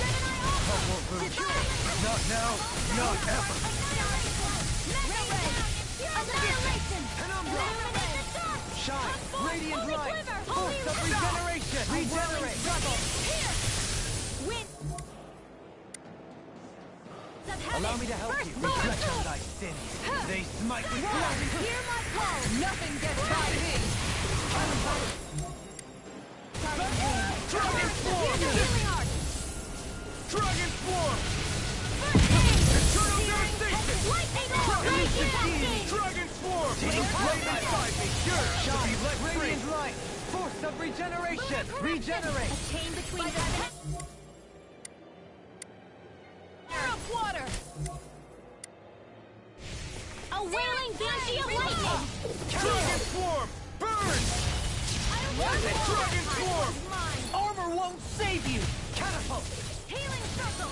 Not now, not ever! Mega ray! Annihilation! Illuminate the dark! Shine! Radiant Holy light! quiver! Force of regeneration! Regenerate! Here! Allow me to help you. Reflect on thy sins. They smite with blood. Hear my call! Nothing gets by me! Dragon Swarm! Dragon Swarm! Eternal devastation! Dragon Swarm! Flame inside me, yours to be let free! Radiant light! Force of regeneration! Regenerate! A chain between the heads. Of water! A wailing banshee of lightning! Dragon Swarm! Burn! Dragon Swarm! Armor won't save you! Catapult! Healing circle!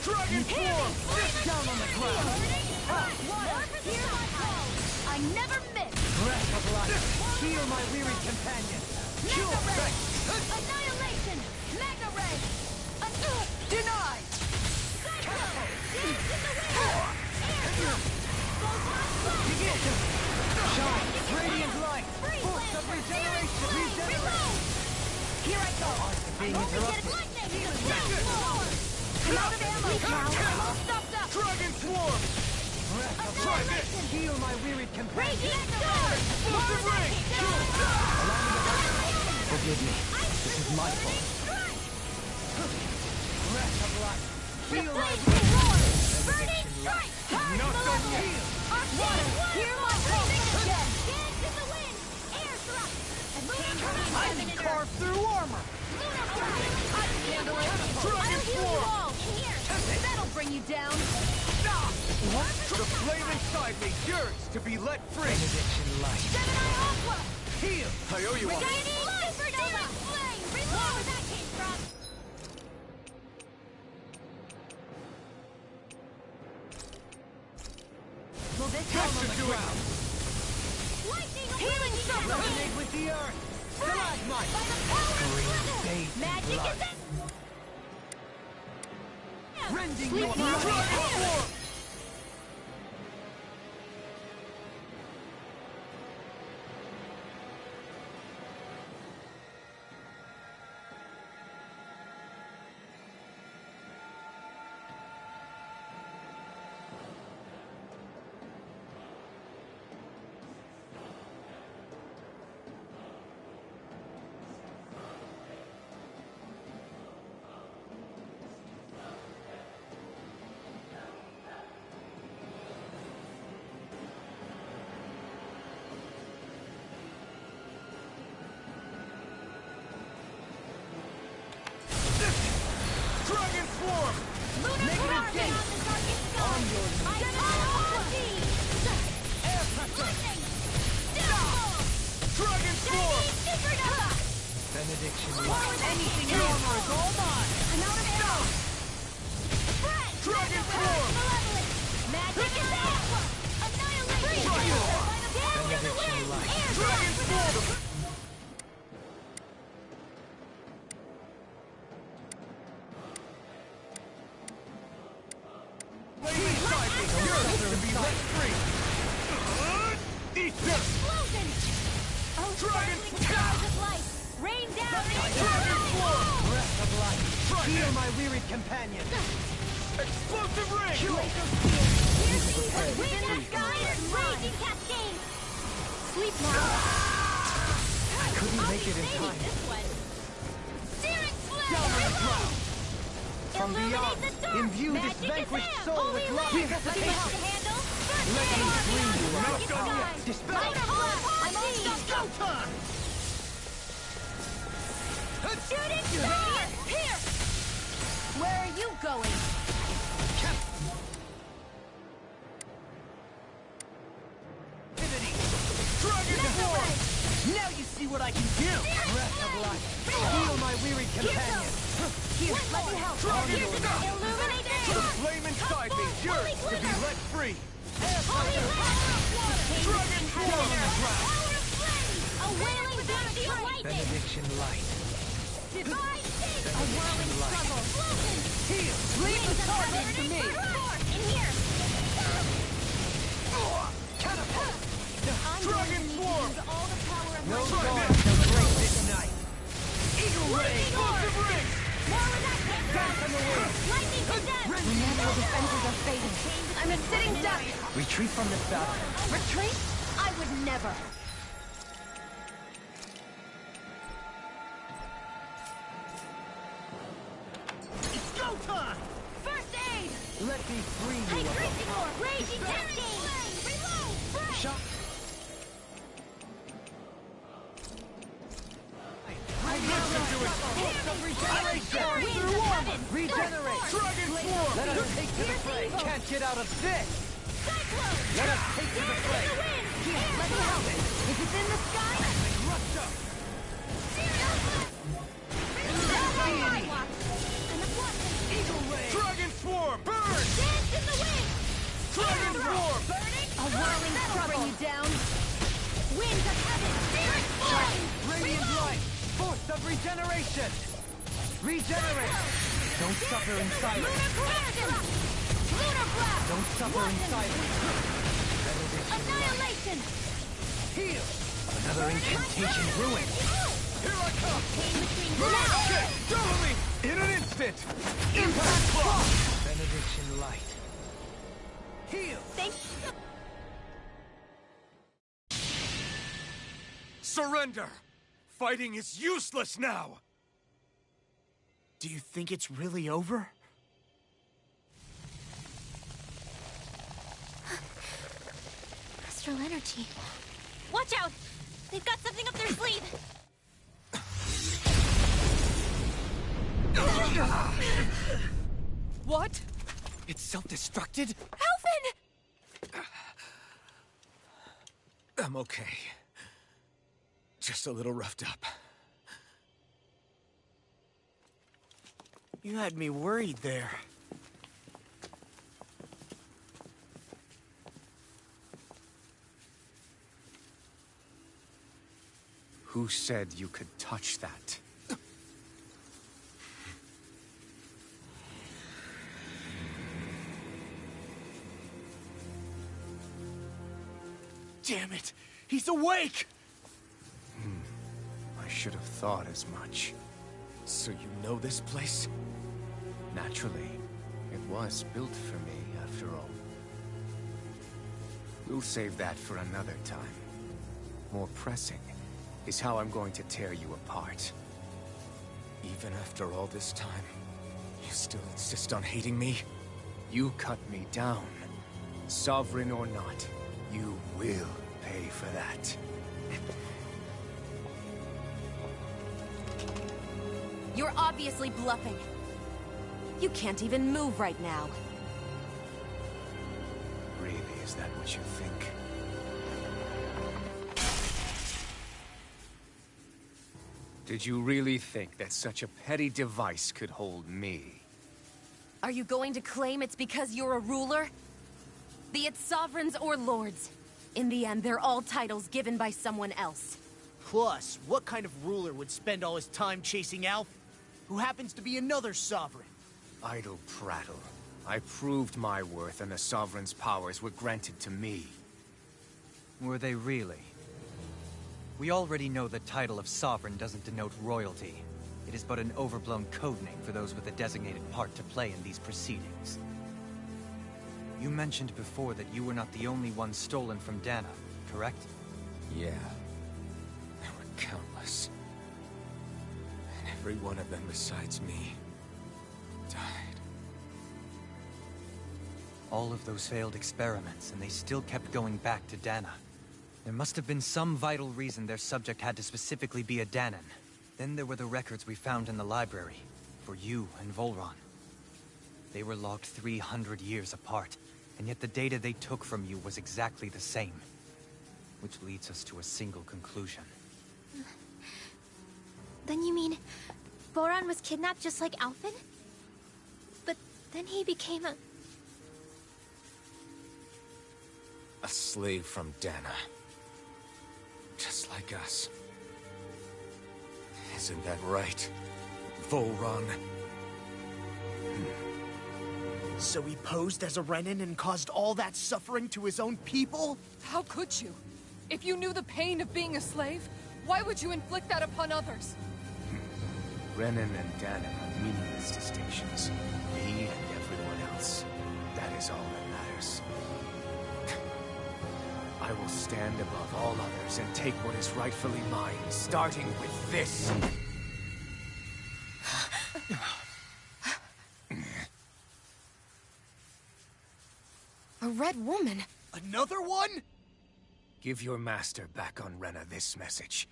Dragon Swarm! Sit down on the ground! Hear my call! I never miss! Breath of life! Heal my wearied companion! Mega Ray! Annihilation! Mega Ray! Deny! Begin! Shine! Radiant light! Force of regeneration! Regenerate! Here I go! Being interrupted! I'm out of ammo! I'm all stopped up! Dragon Swarm! Breath of life! Heal my wearied companion! Explosive ring! Allow me to help you! Forgive me. This is my fault. Breath of life! Heal my wearied Burning strike! Not done yet! Water! Hear my call! Again! Dance in the wind! Air thrust! I can carve through armor! Lunar strike! I can handle it! Dragon I'll heal you Swarm! all! Here! That'll bring you down! What? The flame inside me yearns to be let free! Benediction light! Gemini Aqua! Heal! I owe you one! Supernova! Flame! Reload! Where that came from! Will this help on the ground? Healing circle! Resonate with the earth! Stalagmite! By the power of Slither! Bathed in Magic blood. is it! Rending Sleep your now. Dragon Swarm! Dragon Swarm! Lunar Dragon! On your Air pressure! Dragon Swarm! Supernova! Benediction Anything your armor is all mine! I'm out of arrows! Dragon Swarm! Magic is aqua! Annihilation! Down in the wind! Air Dragon Swarm! Flame inside me! Yours to be let free! Explosion! Oh, Dragon skies of light! Rain down! Dragon Swarm! Breath of life! Heal my wearied companion! Explosive ring! Wind and sky and raging cascade! Sleep now! I couldn't make it in time. Searing Down on the flame! ground! From beyond, Illuminate the dark! imbue this Magic vanquished is soul only with light! purification! Let me free you! Not done yet! Dispel! I'm all stopped up! Go time! Shooting star! Here! Where are you going? Dragon Swarm! Now you see what I can do! Breath of life! Heal my wearied companion! Here, let me help! Dragon Swarm! Illuminate The flame inside me yearns to be let free! Holy power of water! Dragon Swarm on the ground! Power of flame! A wailing banshee of lightning! Benediction light! Divine shape! A whirling struggle! Explosion! Heal! Leave the target to me! In here! Catapult! I'm Dragon Swarm! all the power of No my guard shall break this night! Eagle Ray! Explosive ring! More defenses are fading. I'm a sitting duck! Retreat from this battle. Retreat? I would never. It's go time! First aid! Let me free you. Hydration ore! Raging cascade! Reload! Break! Shot. Regenerate! Dragon Form! Let us take to the fray! Can't get out of this! Cyclone! Let us take to the fray! Here, let me help. If it's in the sky... Rupture! Eagle Ray! Dragon Swarm! Burn! Dance in the wind! Dragon Swarm! Burning! A whirling That'll bring trouble. you down! Winds of heaven! Spirit fly! Radiant light! Force of regeneration! Regenerate! Don't suffer in silence! Lunar blast! Don't suffer in silence! Annihilation! Heal! Another incantation ruined! Here I come! Now! Okay, double me! In an instant! Impact block! Benediction light. Heal! Thank Surrender! Fighting is useless now! Do you think it's really over? Astral energy. Watch out! They've got something up their sleeve! What? It's self-destructed? Alphen! I'm okay. Just a little roughed up. You had me worried there. Who said you could touch that? Damn it! He's awake! I should have thought as much. So you know this place? Naturally. It was built for me, after all. We'll save that for another time. More pressing is how I'm going to tear you apart. Even after all this time, you still insist on hating me? You cut me down. Sovereign or not, you will pay for that. You're obviously bluffing. You can't even move right now. Really, is that what you think? Did you really think that such a petty device could hold me? Are you going to claim it's because you're a ruler? Be it sovereigns or lords. In the end, they're all titles given by someone else. Plus, what kind of ruler would spend all his time chasing Alph, who happens to be another sovereign? Idle prattle. I proved my worth and the Sovereign's powers were granted to me. Were they really? We already know the title of Sovereign doesn't denote royalty. It is but an overblown codename for those with a designated part to play in these proceedings. You mentioned before that you were not the only one stolen from Dana, correct? Yeah. There were countless. And every one of them besides me died. All of those failed experiments, and they still kept going back to Dana. There must have been some vital reason their subject had to specifically be a Danan. Then there were the records we found in the library, for you and Volron. They were logged 300 years apart, and yet the data they took from you was exactly the same. Which leads us to a single conclusion. Then you mean... Voron was kidnapped just like Alphen? But then he became a... A slave from Dana. Just like us. Isn't that right, Volron? So he posed as a Renan and caused all that suffering to his own people? How could you? If you knew the pain of being a slave, why would you inflict that upon others? Renan and Danan are meaningless distinctions. Me and everyone else. That is all that matters. I will stand above all others and take what is rightfully mine, starting with this. A red woman? Another one? Give your master back on Rena this message.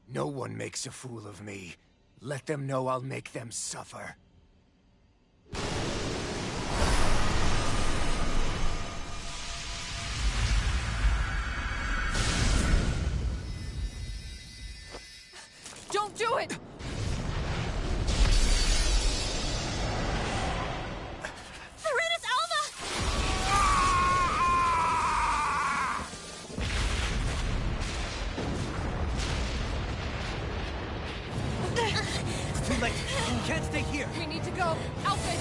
No one makes a fool of me. Let them know I'll make them suffer. Don't do it! Serenus Alva! Too late. You can't stay here. We need to go. Outfit!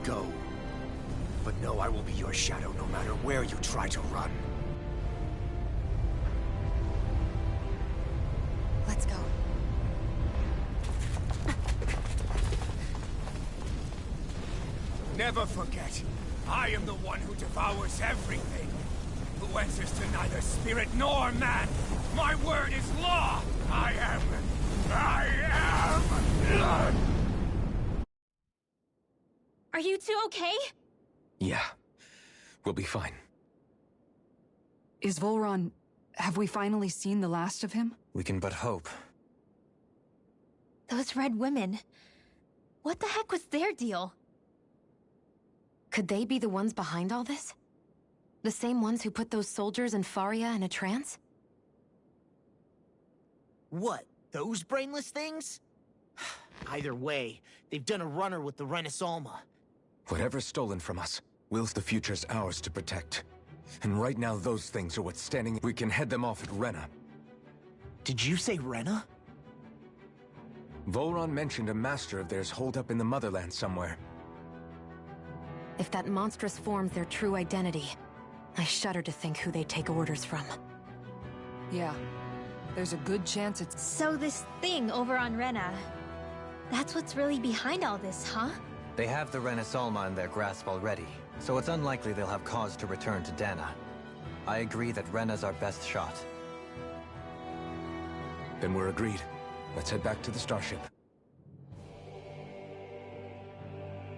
Go. But know I will be your shadow no matter where you try to run. Let's go. Never forget, I am the one who devours everything. Who answers to neither spirit nor man. My word is law. I am... Are you two okay? Yeah. We'll be fine. Is Volron... have we finally seen the last of him? We can but hope. Those red women. What the heck was their deal? Could they be the ones behind all this? The same ones who put those soldiers in Faria in a trance? What? Those brainless things? Either way, they've done a runner with the Renis Alma. Whatever's stolen from us, Will's the future's ours to protect. And right now those things are what's standing... We can head them off at Rena. Did you say Rena? Volron mentioned a master of theirs holed up in the Motherland somewhere. If that monstrous form's their true identity, I shudder to think who they take orders from. Yeah. There's a good chance it's... So this thing over on Rena, that's what's really behind all this, huh? They have the Renis Alma in their grasp already, so it's unlikely they'll have cause to return to Dana. I agree that Rena's our best shot. Then we're agreed. Let's head back to the starship.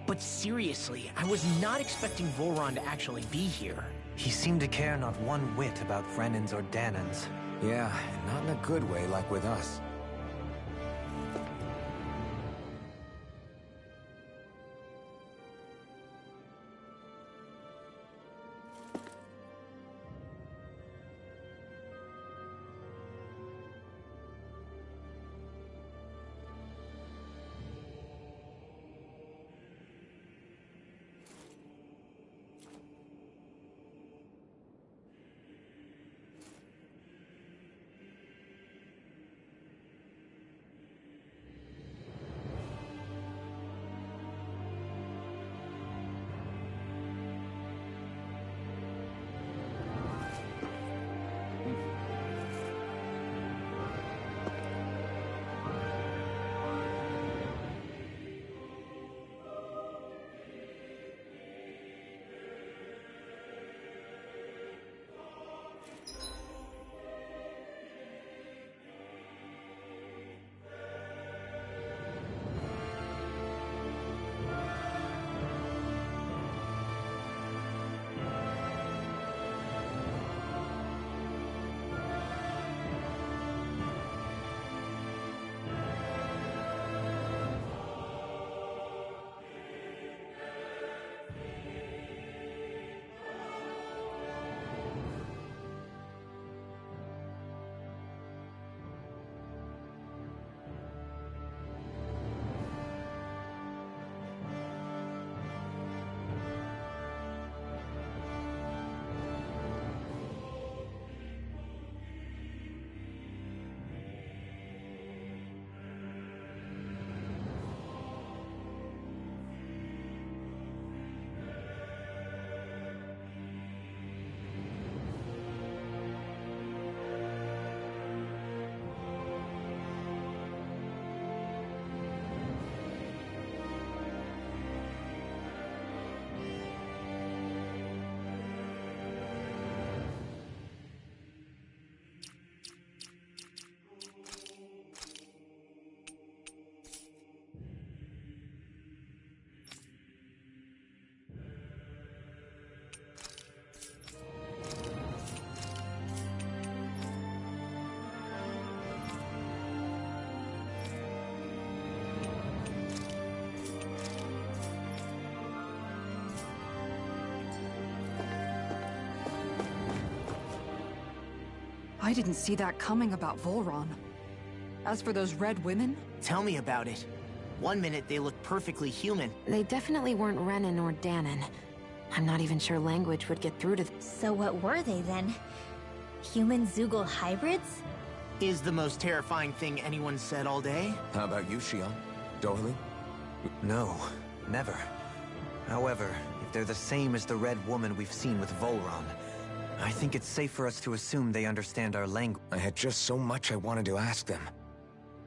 But seriously, I was not expecting Volron to actually be here. He seemed to care not one whit about Renans or Danans. Yeah, not in a good way like with us. I didn't see that coming about Volron. As for those red women... Tell me about it. One minute they look perfectly human. They definitely weren't Renan or Dahnan. I'm not even sure language would get through to them. So what were they then? Human Zoogle hybrids? Is the most terrifying thing anyone said all day? How about you, Shion? Dohalim? No, never. However, if they're the same as the red woman we've seen with Volron, I think it's safe for us to assume they understand our language. I had just so much I wanted to ask them.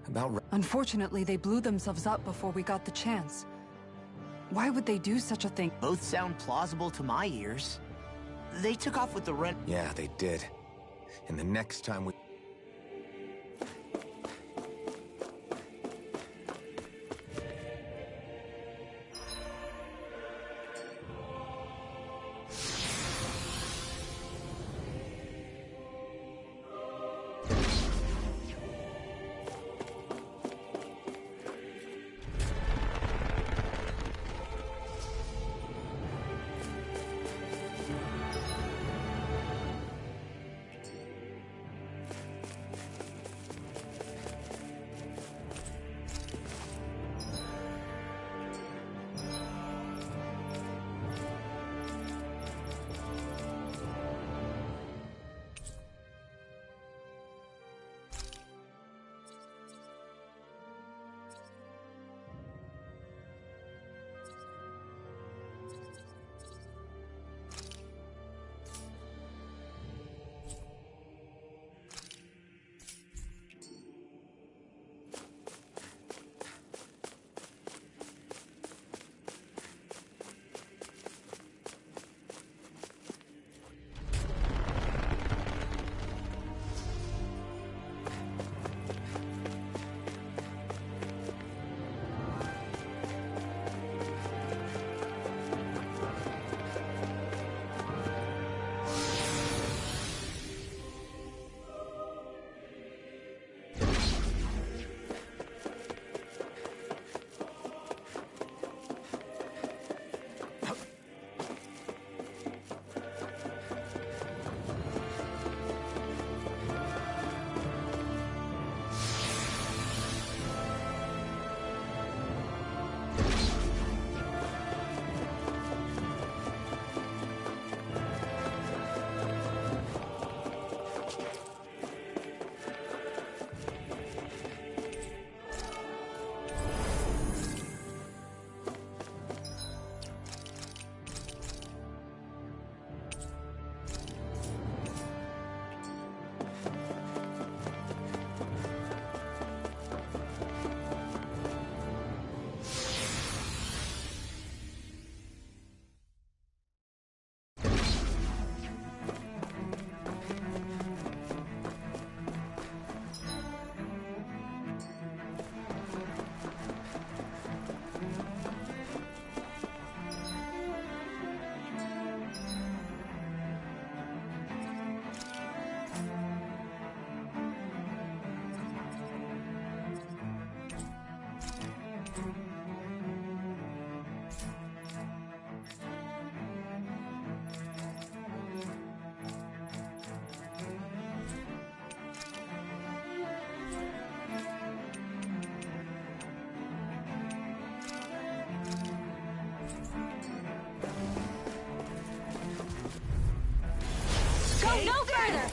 About... Unfortunately, they blew themselves up before we got the chance. Why would they do such a thing? Both sound plausible to my ears. They took off with the Ren... Yeah, they did. And the next time we... Go no further!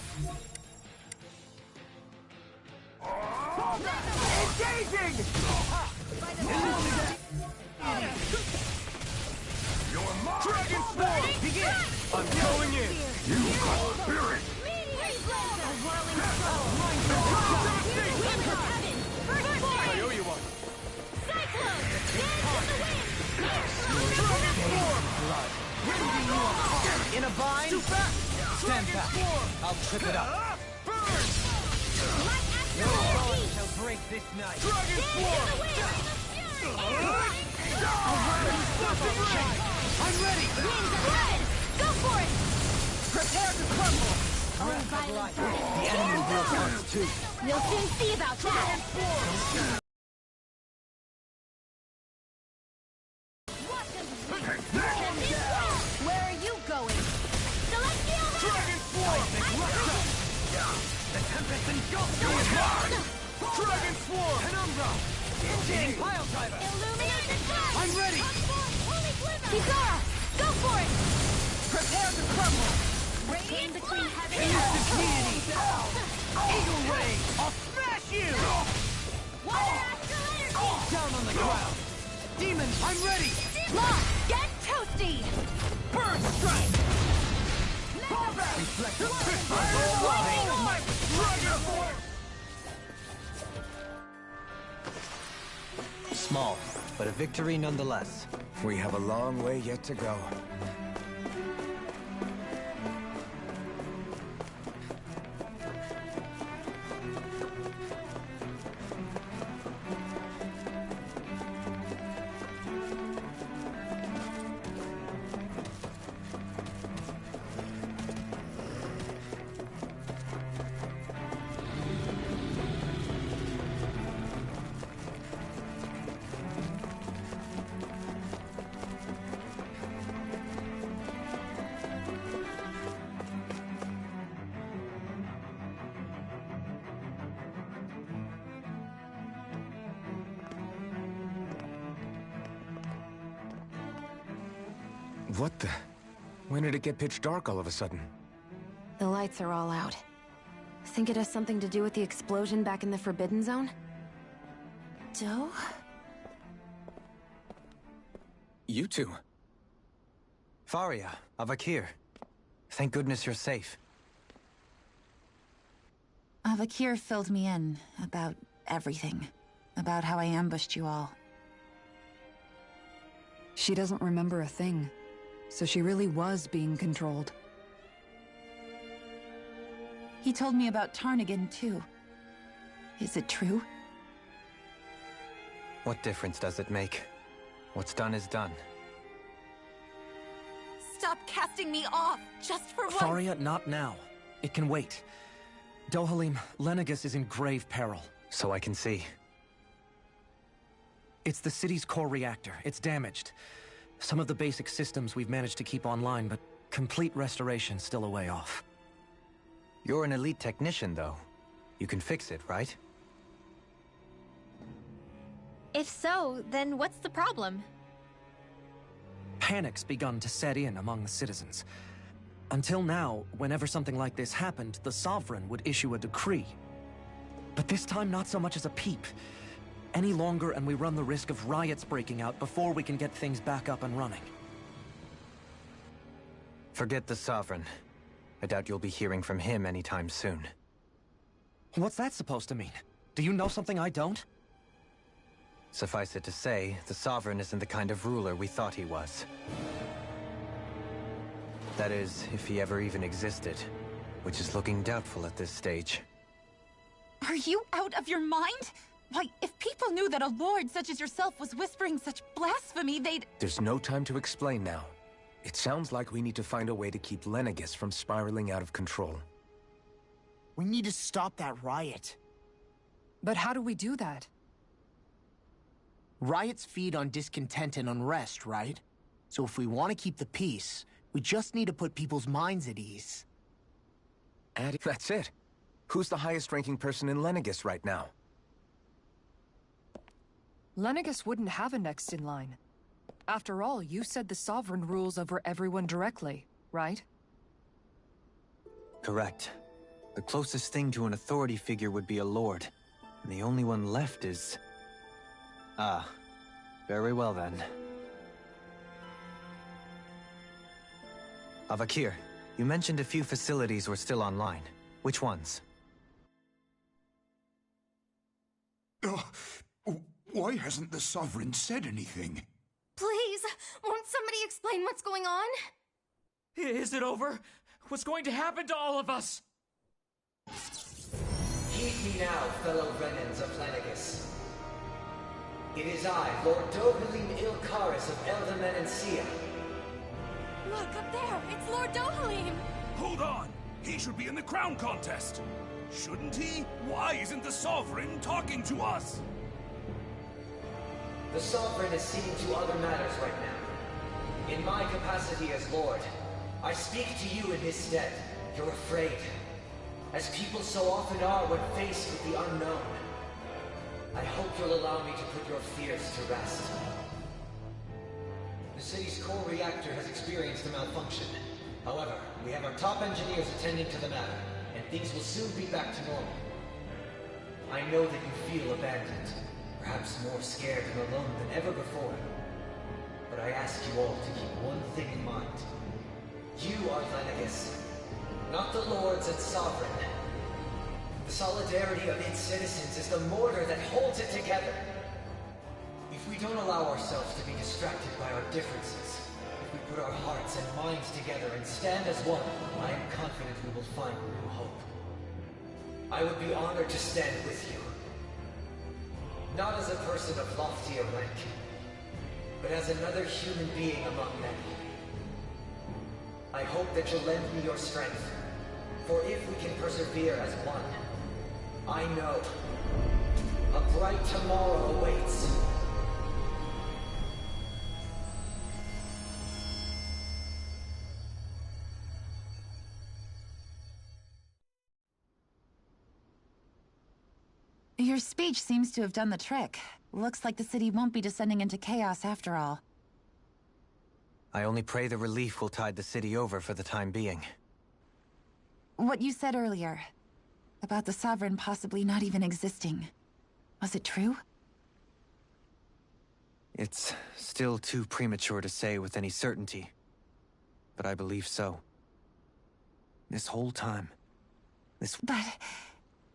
Engaging! You're mine! Dragon Swarm! Begin! I'm going in! You got spirit! I owe you one! Cyclone! Dragon Swarm! Rending you apart! In a bind? Too fast! Stand back. I'll trip it up. Burn! No one shall break this night. Dragon Swarm! I'm ready. Wings ahead! Go for it! Prepare to crumble! The enemy will come too. We'll soon see about that! Where are you going? Celestial! Dragon Swarm! The Then go! Go mine! Dragon Swarm! Penumbra! Engine! Pile Driver! Illuminated Flash! I'm ready! Holy Glimmer! Kizara! Go for it! Prepare to crumble! Radiant between heaven and Instantaneity! Eagle Ray! I'll smash you! Water Astral Energy! Down on the ground! Demon, I'm ready! Lock! Get toasty! Burn Strike! Reflector! Lightning Orb! Dragon Force! Small, but a victory nonetheless. We have a long way yet to go. What the? When did it get pitch dark all of a sudden? The lights are all out. Think it has something to do with the explosion back in the Forbidden Zone? Doe? You two. Faria, Avakir. Thank goodness you're safe. Avakir filled me in about everything. About how I ambushed you all. She doesn't remember a thing. So she really was being controlled. He told me about Tarnagin, too. Is it true? What difference does it make? What's done is done. Stop casting me off, just for once! Faria, not now. It can wait. Dohalim, Lenegis is in grave peril. So I can see. It's the city's core reactor. It's damaged. Some of the basic systems we've managed to keep online, but complete restoration's still a way off. You're an elite technician, though. You can fix it, right? If so, then what's the problem? Panic's begun to set in among the citizens. Until now, whenever something like this happened, the Sovereign would issue a decree. But this time, not so much as a peep. Any longer and we run the risk of riots breaking out before we can get things back up and running. Forget the Sovereign. I doubt you'll be hearing from him anytime soon. What's that supposed to mean? Do you know something I don't? Suffice it to say, the Sovereign isn't the kind of ruler we thought he was. That is, if he ever even existed, which is looking doubtful at this stage. Are you out of your mind? Why, if people knew that a lord such as yourself was whispering such blasphemy, they'd— There's no time to explain now. It sounds like we need to find a way to keep Lenegis from spiraling out of control. We need to stop that riot. But how do we do that? Riots feed on discontent and unrest, right? So if we want to keep the peace, we just need to put people's minds at ease. That's it. Who's the highest-ranking person in Lenegis right now? Lenegis wouldn't have a next in line. After all, you said the Sovereign rules over everyone directly, right? Correct. The closest thing to an authority figure would be a lord. And the only one left is... Ah. Very well then. Avakir, you mentioned a few facilities were still online. Which ones? Why hasn't the Sovereign said anything? Please, won't somebody explain what's going on? Is it over? What's going to happen to all of us? Heed me now, fellow Renans of Lenegis. It is I, Lord Dohalim Ilkaris of Elda Menancia. Look, up there! It's Lord Dohalim! Hold on! He should be in the crown contest! Shouldn't he? Why isn't the Sovereign talking to us? The Sovereign is seeing to other matters right now. In my capacity as Lord, I speak to you in his stead. You're afraid. as people so often are when faced with the unknown. I hope you'll allow me to put your fears to rest. The city's core reactor has experienced a malfunction. However, we have our top engineers attending to the matter, and things will soon be back to normal. I know that you feel abandoned, perhaps more scared and alone than ever before. But I ask you all to keep one thing in mind. You are Lenegis, not the Lords and Sovereign. The solidarity of its citizens is the mortar that holds it together. If we don't allow ourselves to be distracted by our differences, if we put our hearts and minds together and stand as one, I am confident we will find new hope. I would be honored to stand with you. Not as a person of loftier rank, but as another human being among many. I hope that you'll lend me your strength, for if we can persevere as one, I know a bright tomorrow awaits. Your speech seems to have done the trick. Looks like the city won't be descending into chaos after all. I only pray the relief will tide the city over for the time being. What you said earlier, about the Sovereign possibly not even existing, was it true? It's still too premature to say with any certainty, but I believe so. This whole time, But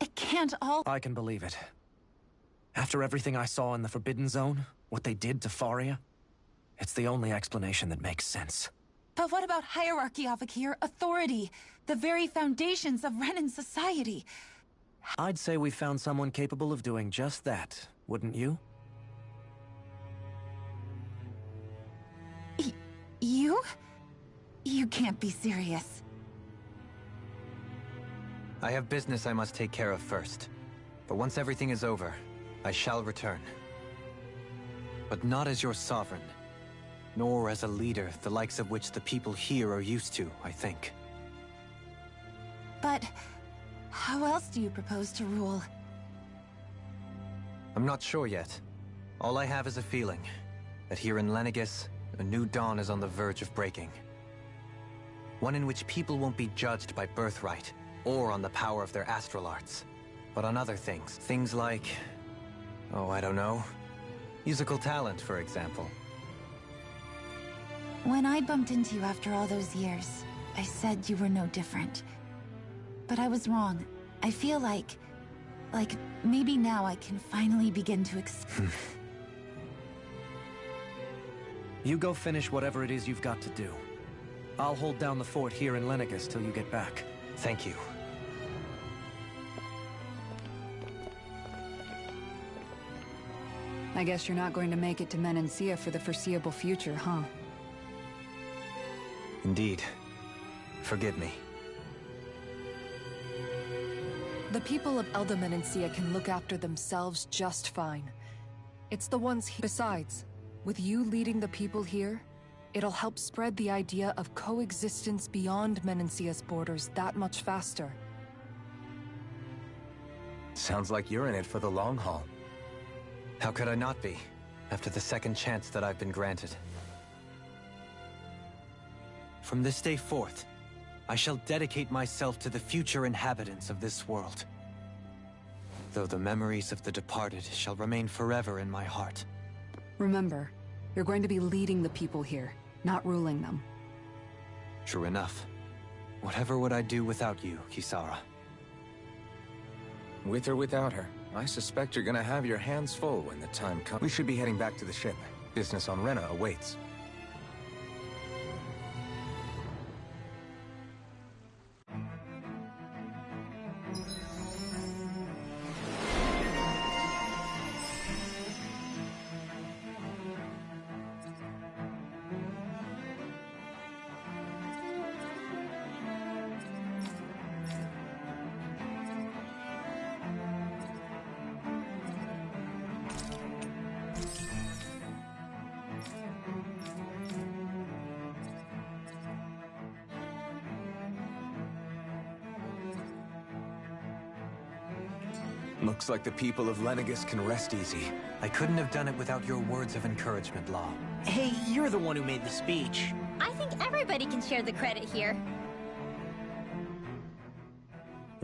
it can't all— I can believe it. After everything I saw in the Forbidden Zone, what they did to Faria, it's the only explanation that makes sense. But what about hierarchy, Avakir? Authority? The very foundations of Renan society? I'd say we found someone capable of doing just that, wouldn't you? You? You can't be serious. I have business I must take care of first. But once everything is over, I shall return. But not as your sovereign, nor as a leader the likes of which the people here are used to, I think. But how else do you propose to rule? I'm not sure yet. All I have is a feeling that here in Lenegis, a new dawn is on the verge of breaking. One in which people won't be judged by birthright, or on the power of their astral arts, but on other things. Things like, oh, I don't know, musical talent, for example. When I bumped into you after all those years, I said you were no different. But I was wrong. I feel like maybe now I can finally begin to You go finish whatever it is you've got to do. I'll hold down the fort here in Lenegis till you get back. Thank you. I guess you're not going to make it to Menancia for the foreseeable future, huh? Indeed. Forgive me. The people of Elda Menancia can look after themselves just fine. It's the ones Besides, with you leading the people here, it'll help spread the idea of coexistence beyond Menancia's borders that much faster. Sounds like you're in it for the long haul. How could I not be, after the second chance that I've been granted? From this day forth, I shall dedicate myself to the future inhabitants of this world. Though the memories of the departed shall remain forever in my heart. Remember, you're going to be leading the people here, not ruling them. True enough. Whatever would I do without you, Kisara? With or without her, I suspect you're gonna have your hands full when the time comes. We should be heading back to the ship. Business on Rena awaits. Looks like the people of Lenegis can rest easy. I couldn't have done it without your words of encouragement, Law. Hey, you're the one who made the speech. I think everybody can share the credit here.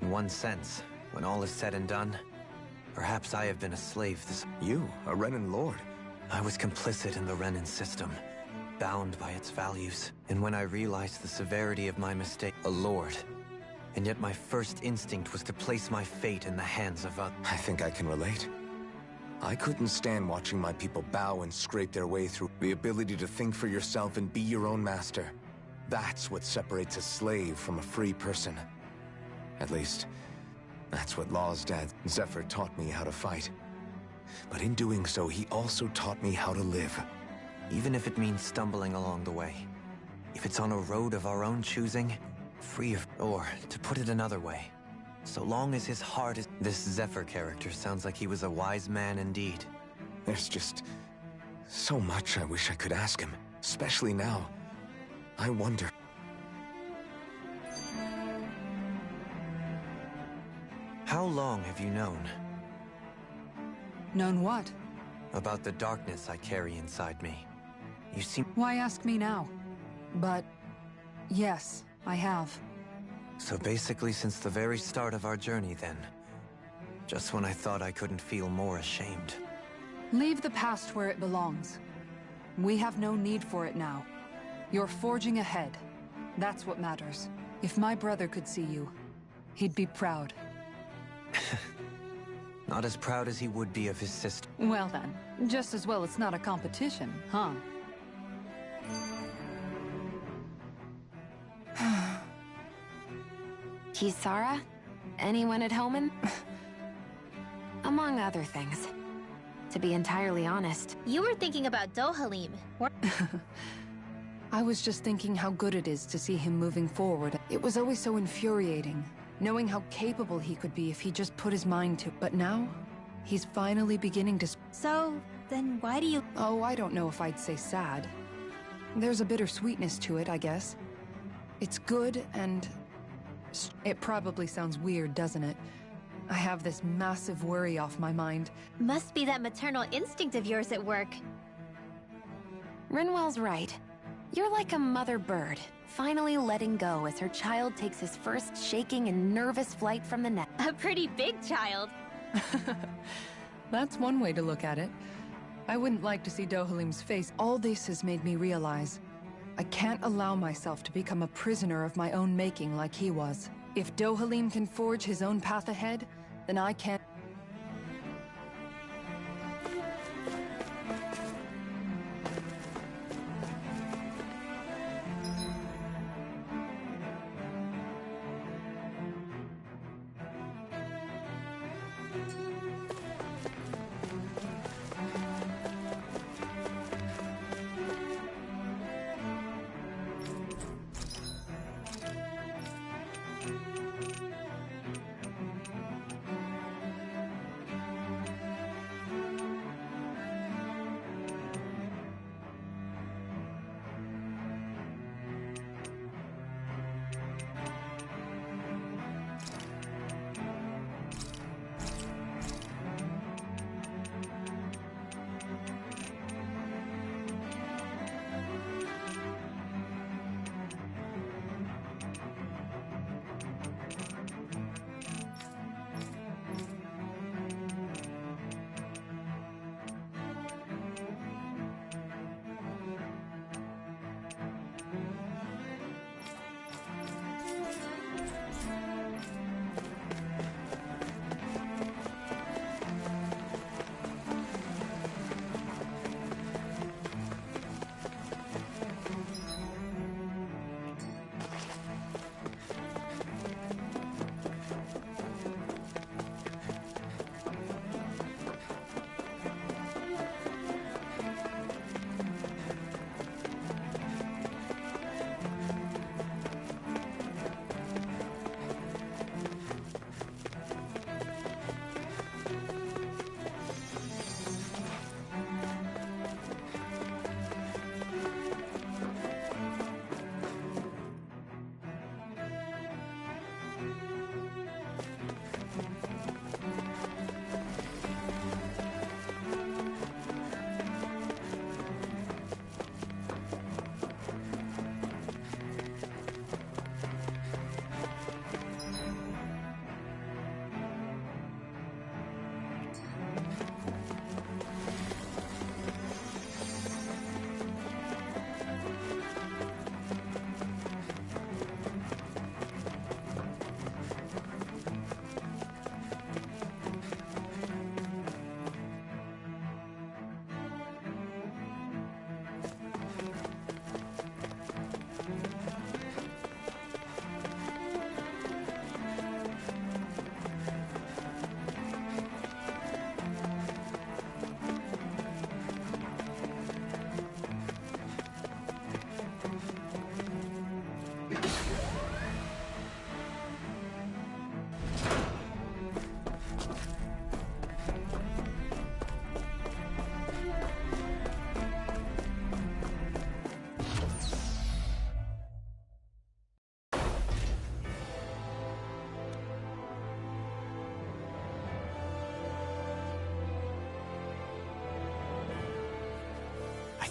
In one sense, when all is said and done, perhaps I have been a slave this... You, a Renan Lord? I was complicit in the Renan system, bound by its values. And when I realized the severity of my mistake, a Lord. And yet my first instinct was to place my fate in the hands of others. I think I can relate. I couldn't stand watching my people bow and scrape their way through. The ability to think for yourself and be your own master. That's what separates a slave from a free person. At least, that's what Law's dad, Zephyr, taught me how to fight. But in doing so, he also taught me how to live. Even if it means stumbling along the way. If it's on a road of our own choosing, free of... Or, to put it another way, so long as his heart is... This Zephyr character sounds like he was a wise man indeed. There's just so much I wish I could ask him, especially now. I wonder... How long have you known? Known what? About the darkness I carry inside me. You seem... Why ask me now? But... yes, I have. So basically since the very start of our journey, then. Just when I thought I couldn't feel more ashamed. Leave the past where it belongs. We have no need for it now. You're forging ahead. That's what matters. If my brother could see you, he'd be proud. Not as proud as he would be of his sister. Well then, just as well it's not a competition, huh? Kisara? Anyone at home? Among other things. To be entirely honest. You were thinking about Dohalim. I was just thinking how good it is to see him moving forward. It was always so infuriating, knowing how capable he could be if he just put his mind to. But now, he's finally beginning to... So, then why do you... Oh, I don't know if I'd say sad. There's a bittersweetness to it, I guess. It's good and... It probably sounds weird, doesn't it? I have this massive worry off my mind. Must be that maternal instinct of yours at work. Rinwell's right. You're like a mother bird, finally letting go as her child takes his first shaking and nervous flight from the nest. A pretty big child. That's one way to look at it. I wouldn't like to see Dohalim's face. All this has made me realize I can't allow myself to become a prisoner of my own making like he was. If Dohalim can forge his own path ahead, then I can't.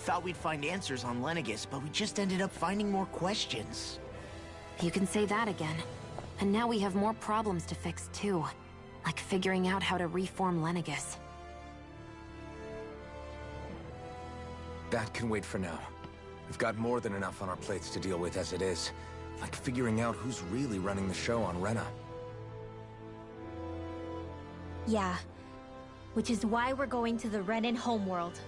thought we'd find answers on Lenegis, but we just ended up finding more questions. You can say that again. And now we have more problems to fix too. Like figuring out how to reform Lenegis. That can wait for now. We've got more than enough on our plates to deal with as it is. Like figuring out who's really running the show on Rena. Yeah. Which is why we're going to the Renan homeworld.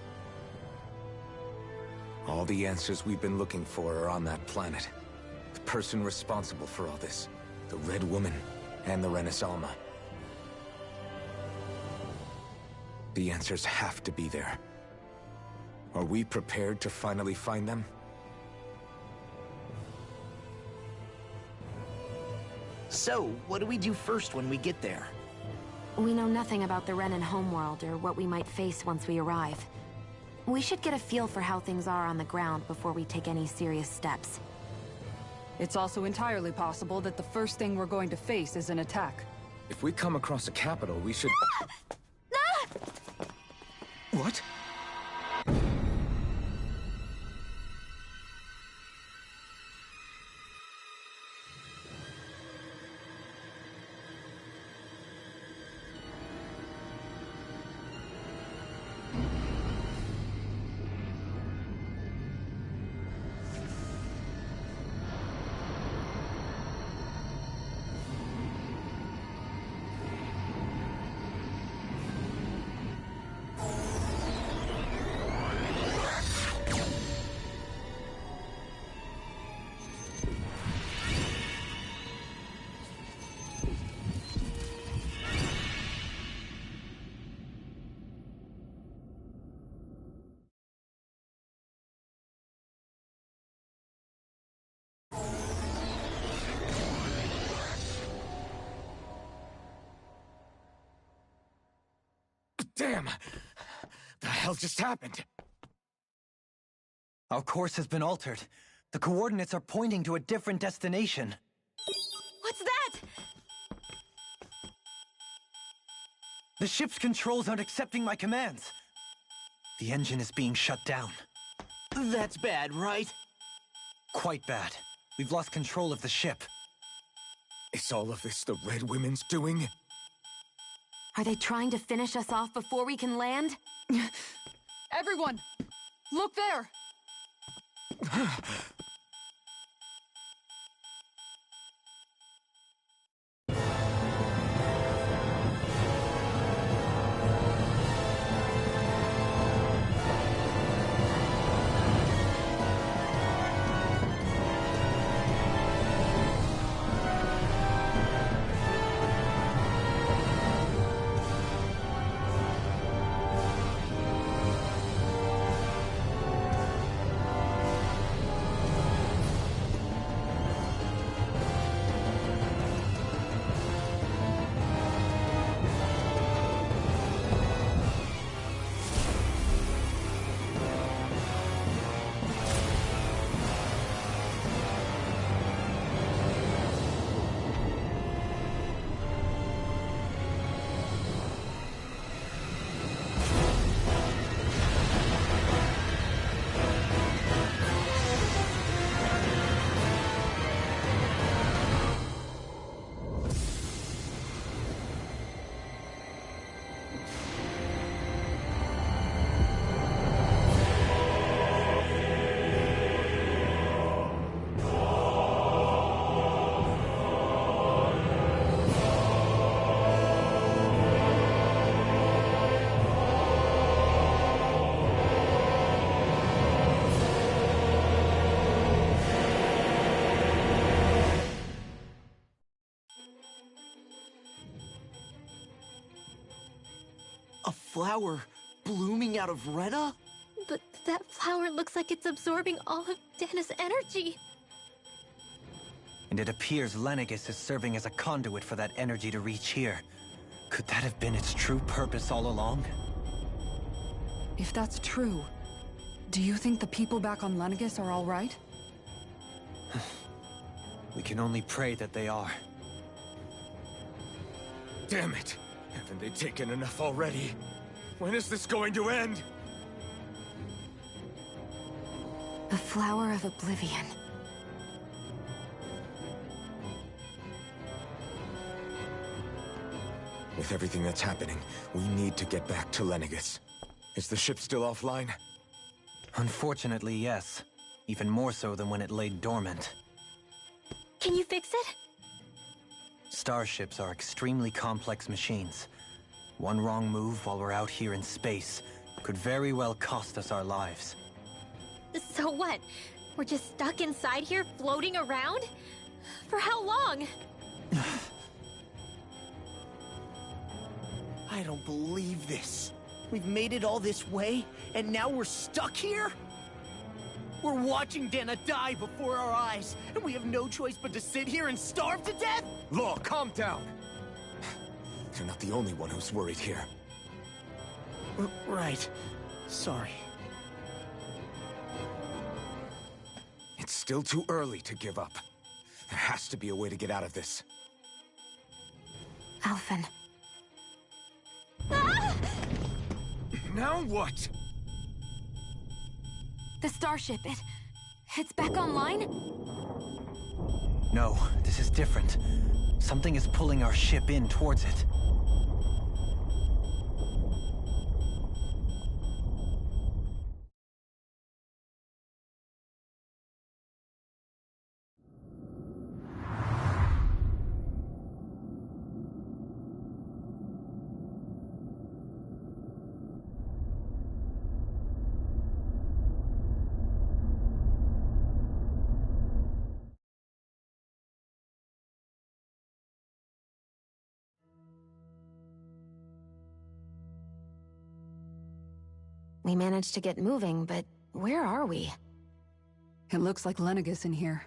All the answers we've been looking for are on that planet. The person responsible for all this. The Red Woman and the Renis Alma. The answers have to be there. Are we prepared to finally find them? So, what do we do first when we get there? We know nothing about the Renan homeworld or what we might face once we arrive. We should get a feel for how things are on the ground before we take any serious steps. It's also entirely possible that the first thing we're going to face is an attack. If we come across a capital, we should... What? Damn! The hell just happened? Our course has been altered. The coordinates are pointing to a different destination. What's that? The ship's controls aren't accepting my commands. The engine is being shut down. That's bad, right? Quite bad. We've lost control of the ship. Is all of this the Red Women's doing? Are they trying to finish us off before we can land? Everyone! Look there! A flower blooming out of Rena? But that flower looks like it's absorbing all of Dana's energy. And it appears Lenegis is serving as a conduit for that energy to reach here. Could that have been its true purpose all along? If that's true, do you think the people back on Lenegis are all right? We can only pray that they are. Damn it! Haven't they taken enough already? When is this going to end? Flower of Oblivion. With everything that's happening, we need to get back to Lenegis. Is the ship still offline? Unfortunately, yes. Even more so than when it lay dormant. Can you fix it? Starships are extremely complex machines. One wrong move while we're out here in space could very well cost us our lives. So what? We're just stuck inside here, floating around? For how long? I don't believe this. We've made it all this way, and now we're stuck here? We're watching Dana die before our eyes, and we have no choice but to sit here and starve to death? Law, calm down! You're not the only one who's worried here. Right. Sorry. It's still too early to give up. There has to be a way to get out of this. Alphen. Ah! Now what? The starship, it's back online? No, this is different. Something is pulling our ship in towards it. We managed to get moving, but where are we? It looks like Lenegis in here.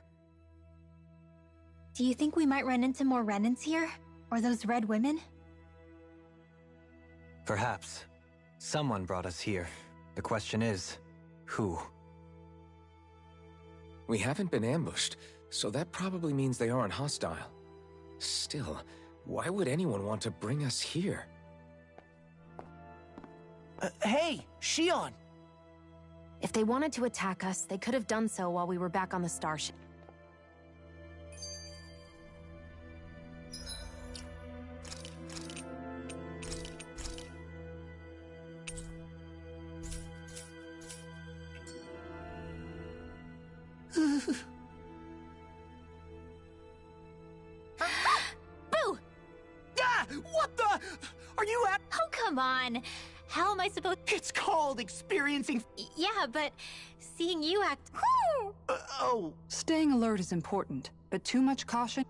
Do you think we might run into more Renans here? Or those red women? Perhaps. Someone brought us here. The question is, who? We haven't been ambushed, so that probably means they aren't hostile. Still, why would anyone want to bring us here? Hey, Shion! If they wanted to attack us, they could have done so while we were back on the starship. Boo! Ah! What the? Are you at? Oh, come on. How am I supposed— It's called experiencing— Yeah, but seeing you act— oh. Staying alert is important, but too much caution—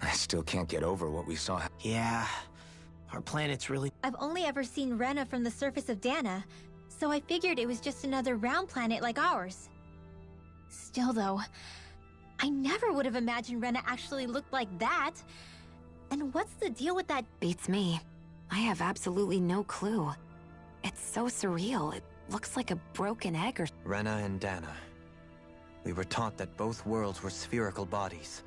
I still can't get over what we saw. Yeah, our planet's really— I've only ever seen Rena from the surface of Dana, so I figured it was just another round planet like ours. Still though, I never would have imagined Rena actually looked like that. And what's the deal with that— Beats me. I have absolutely no clue. It's so surreal. It looks like a broken egg or— Rena and Dana. We were taught that both worlds were spherical bodies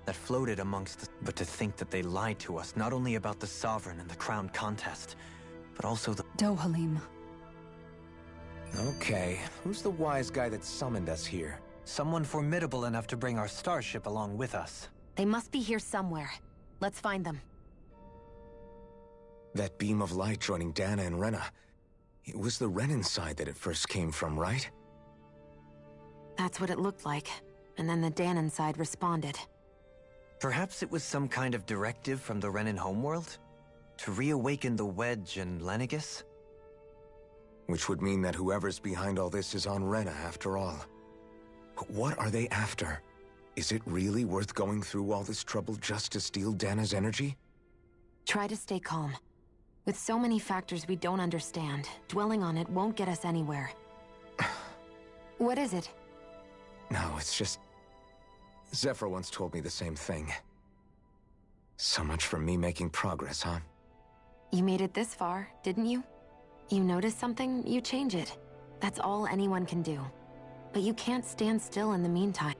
that floated amongst us. But to think that they lied to us, not only about the Sovereign and the Crown contest, but also the— Dohalim. Okay, who's the wise guy that summoned us here? Someone formidable enough to bring our starship along with us. They must be here somewhere. Let's find them. That beam of light joining Dana and Rena. It was the Renan side that it first came from, right? That's what it looked like. And then the Danon side responded. Perhaps it was some kind of directive from the Renan homeworld? To reawaken the Wedge and Lenegis? Which would mean that whoever's behind all this is on Rena after all. What are they after? Is it really worth going through all this trouble just to steal Dana's energy? Try to stay calm. With so many factors we don't understand, dwelling on it won't get us anywhere. What is it? No, it's just... Zephyr once told me the same thing. So much for me making progress, huh? You made it this far, didn't you? You notice something, you change it. That's all anyone can do. But you can't stand still in the meantime.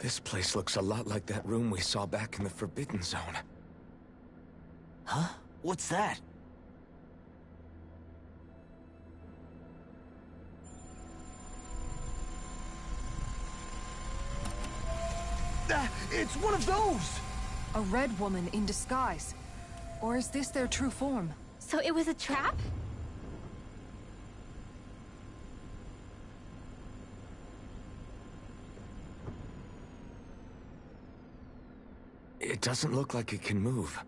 This place looks a lot like that room we saw back in the Forbidden Zone. Huh? What's that? It's one of those! A red woman in disguise. Or is this their true form? So it was a trap? It doesn't look like it can move.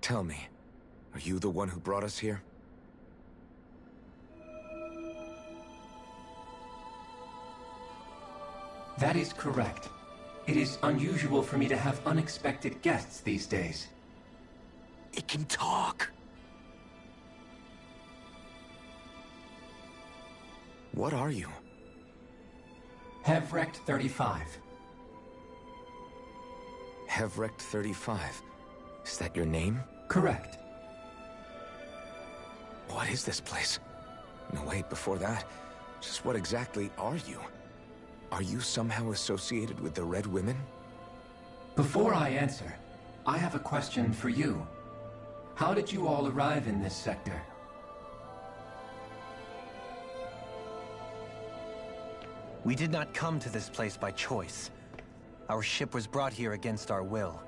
Tell me, are you the one who brought us here? That is correct. It is unusual for me to have unexpected guests these days. It can talk. What are you? Hevrecht 35. Hevrecht 35. Is that your name? Correct. What is this place? No, wait, before that, just what exactly are you? Are you somehow associated with the Red Women? Before I answer, I have a question for you. How did you all arrive in this sector? We did not come to this place by choice. Our ship was brought here against our will,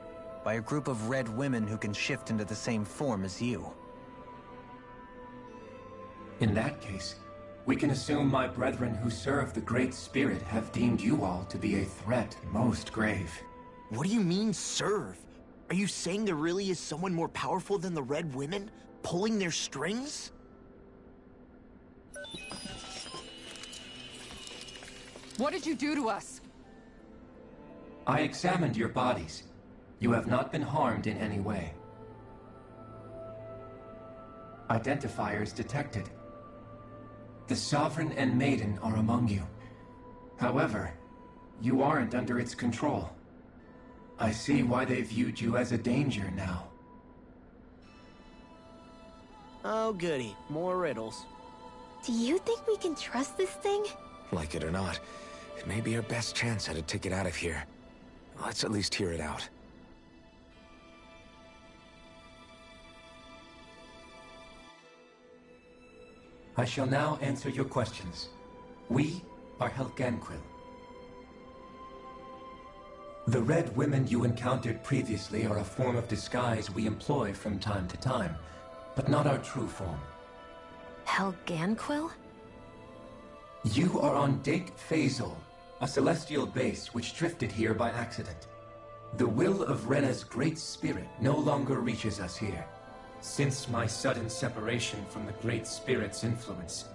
by a group of red women who can shift into the same form as you. In that case, we can assume my brethren who serve the Great Spirit have deemed you all to be a threat most grave. What do you mean, serve? Are you saying there really is someone more powerful than the Red Women, pulling their strings? What did you do to us? I examined your bodies. You have not been harmed in any way. Identifiers detected. The Sovereign and Maiden are among you. However, you aren't under its control. I see why they viewed you as a danger now. Oh goody, more riddles. Do you think we can trust this thing? Like it or not, it may be our best chance at a ticket out of here. Let's at least hear it out. I shall now answer your questions. We are Helganquil. The Red Women you encountered previously are a form of disguise we employ from time to time, but not our true form. Helganquil? You are on Dake Phasol, a celestial base which drifted here by accident. The will of Rena's Great Spirit no longer reaches us here. Since my sudden separation from the Great Spirit's influence,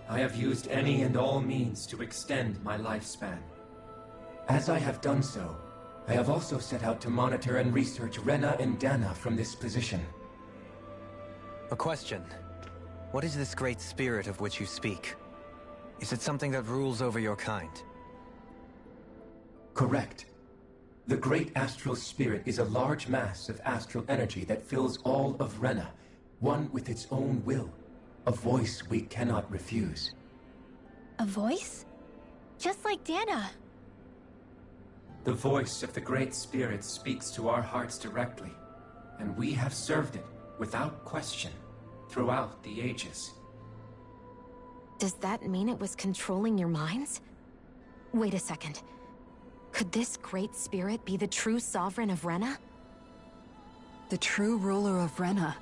I have used any and all means to extend my lifespan. As I have done so, I have also set out to monitor and research Rena and Dana from this position. A question. What is this Great Spirit of which you speak? Is it something that rules over your kind? Correct. The Great Astral Spirit is a large mass of astral energy that fills all of Rena, one with its own will, a voice we cannot refuse. A voice? Just like Dana. The voice of the Great Spirit speaks to our hearts directly, and we have served it, without question, throughout the ages. Does that mean it was controlling your minds? Wait a second. Could this Great Spirit be the true Sovereign of Rena? The true ruler of Rena.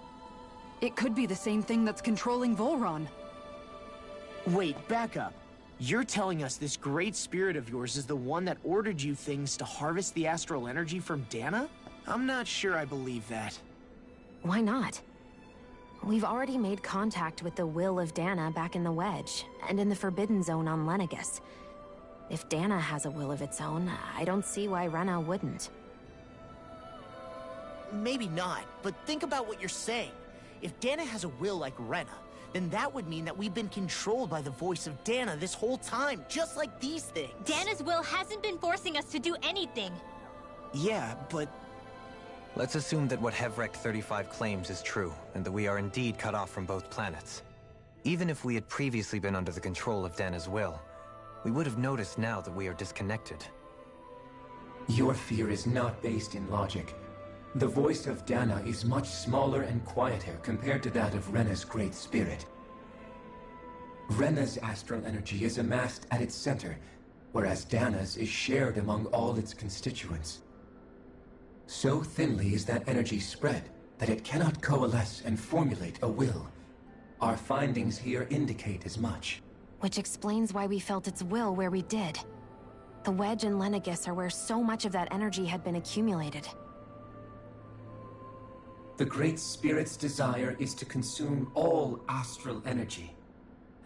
It could be the same thing that's controlling Volron. Wait, back up. You're telling us this Great Spirit of yours is the one that ordered you things to harvest the astral energy from Dana? I'm not sure I believe that. Why not? We've already made contact with the will of Dana back in the Wedge, and in the Forbidden Zone on Lenegus. If Dana has a will of its own, I don't see why Rena wouldn't. Maybe not, but think about what you're saying. If Dana has a will like Rena, then that would mean that we've been controlled by the voice of Dana this whole time, just like these things. Dana's will hasn't been forcing us to do anything. Yeah, but... Let's assume that what Hevrecht 35 claims is true, and that we are indeed cut off from both planets. Even if we had previously been under the control of Dana's will, we would have noticed now that we are disconnected. Your fear is not based in logic. The voice of Dana is much smaller and quieter compared to that of Rena's great spirit. Rena's astral energy is amassed at its center, whereas Dana's is shared among all its constituents. So thinly is that energy spread that it cannot coalesce and formulate a will. Our findings here indicate as much. Which explains why we felt its will where we did. The Wedge and Lenegis are where so much of that energy had been accumulated. The Great Spirit's desire is to consume all astral energy.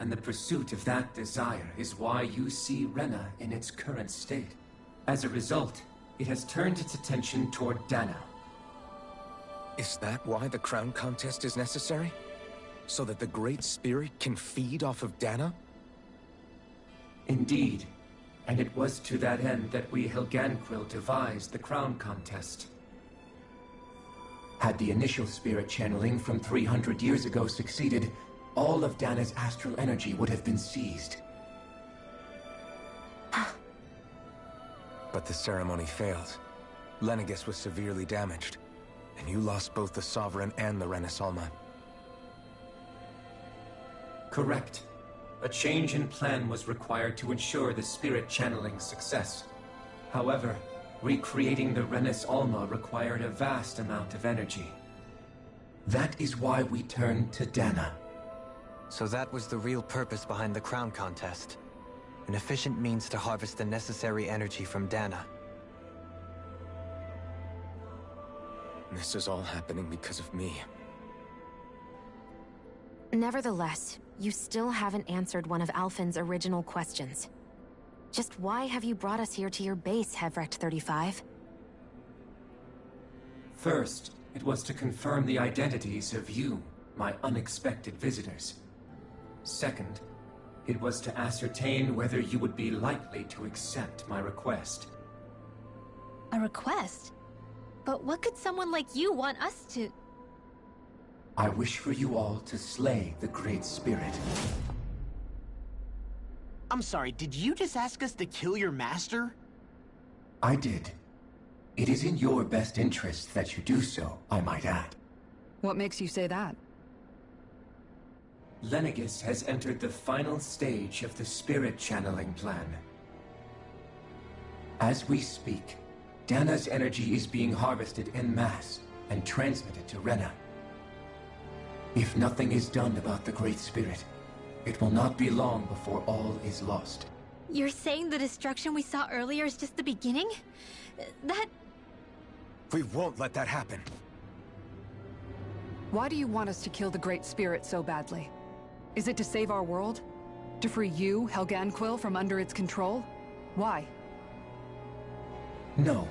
And the pursuit of that desire is why you see Rena in its current state. As a result, it has turned its attention toward Dana. Is that why the crown contest is necessary? So that the Great Spirit can feed off of Dana? Indeed. And it was to that end that we Helganquil devised the crown contest. Had the initial spirit channeling from 300 years ago succeeded, all of Dana's astral energy would have been seized. But the ceremony failed. Lenegis was severely damaged, and you lost both the Sovereign and the Renasalma. Correct. A change in plan was required to ensure the spirit channeling's success. However, recreating the Renasalma required a vast amount of energy. That is why we turned to Dana. So that was the real purpose behind the crown contest. An efficient means to harvest the necessary energy from Dana. This is all happening because of me. Nevertheless, you still haven't answered one of Alphen's original questions. Just why have you brought us here to your base, Hevrecht 35? First, it was to confirm the identities of you, my unexpected visitors. Second, it was to ascertain whether you would be likely to accept my request. A request? But what could someone like you want us to... I wish for you all to slay the Great Spirit. I'm sorry, did you just ask us to kill your master? I did. It is in your best interest that you do so, I might add. What makes you say that? Lenegis has entered the final stage of the spirit channeling plan. As we speak, Dana's energy is being harvested en masse and transmitted to Rena. If nothing is done about the Great Spirit, it will not be long before all is lost. You're saying the destruction we saw earlier is just the beginning? That... We won't let that happen. Why do you want us to kill the Great Spirit so badly? Is it to save our world? To free you, Helganquil, from under its control? Why? No.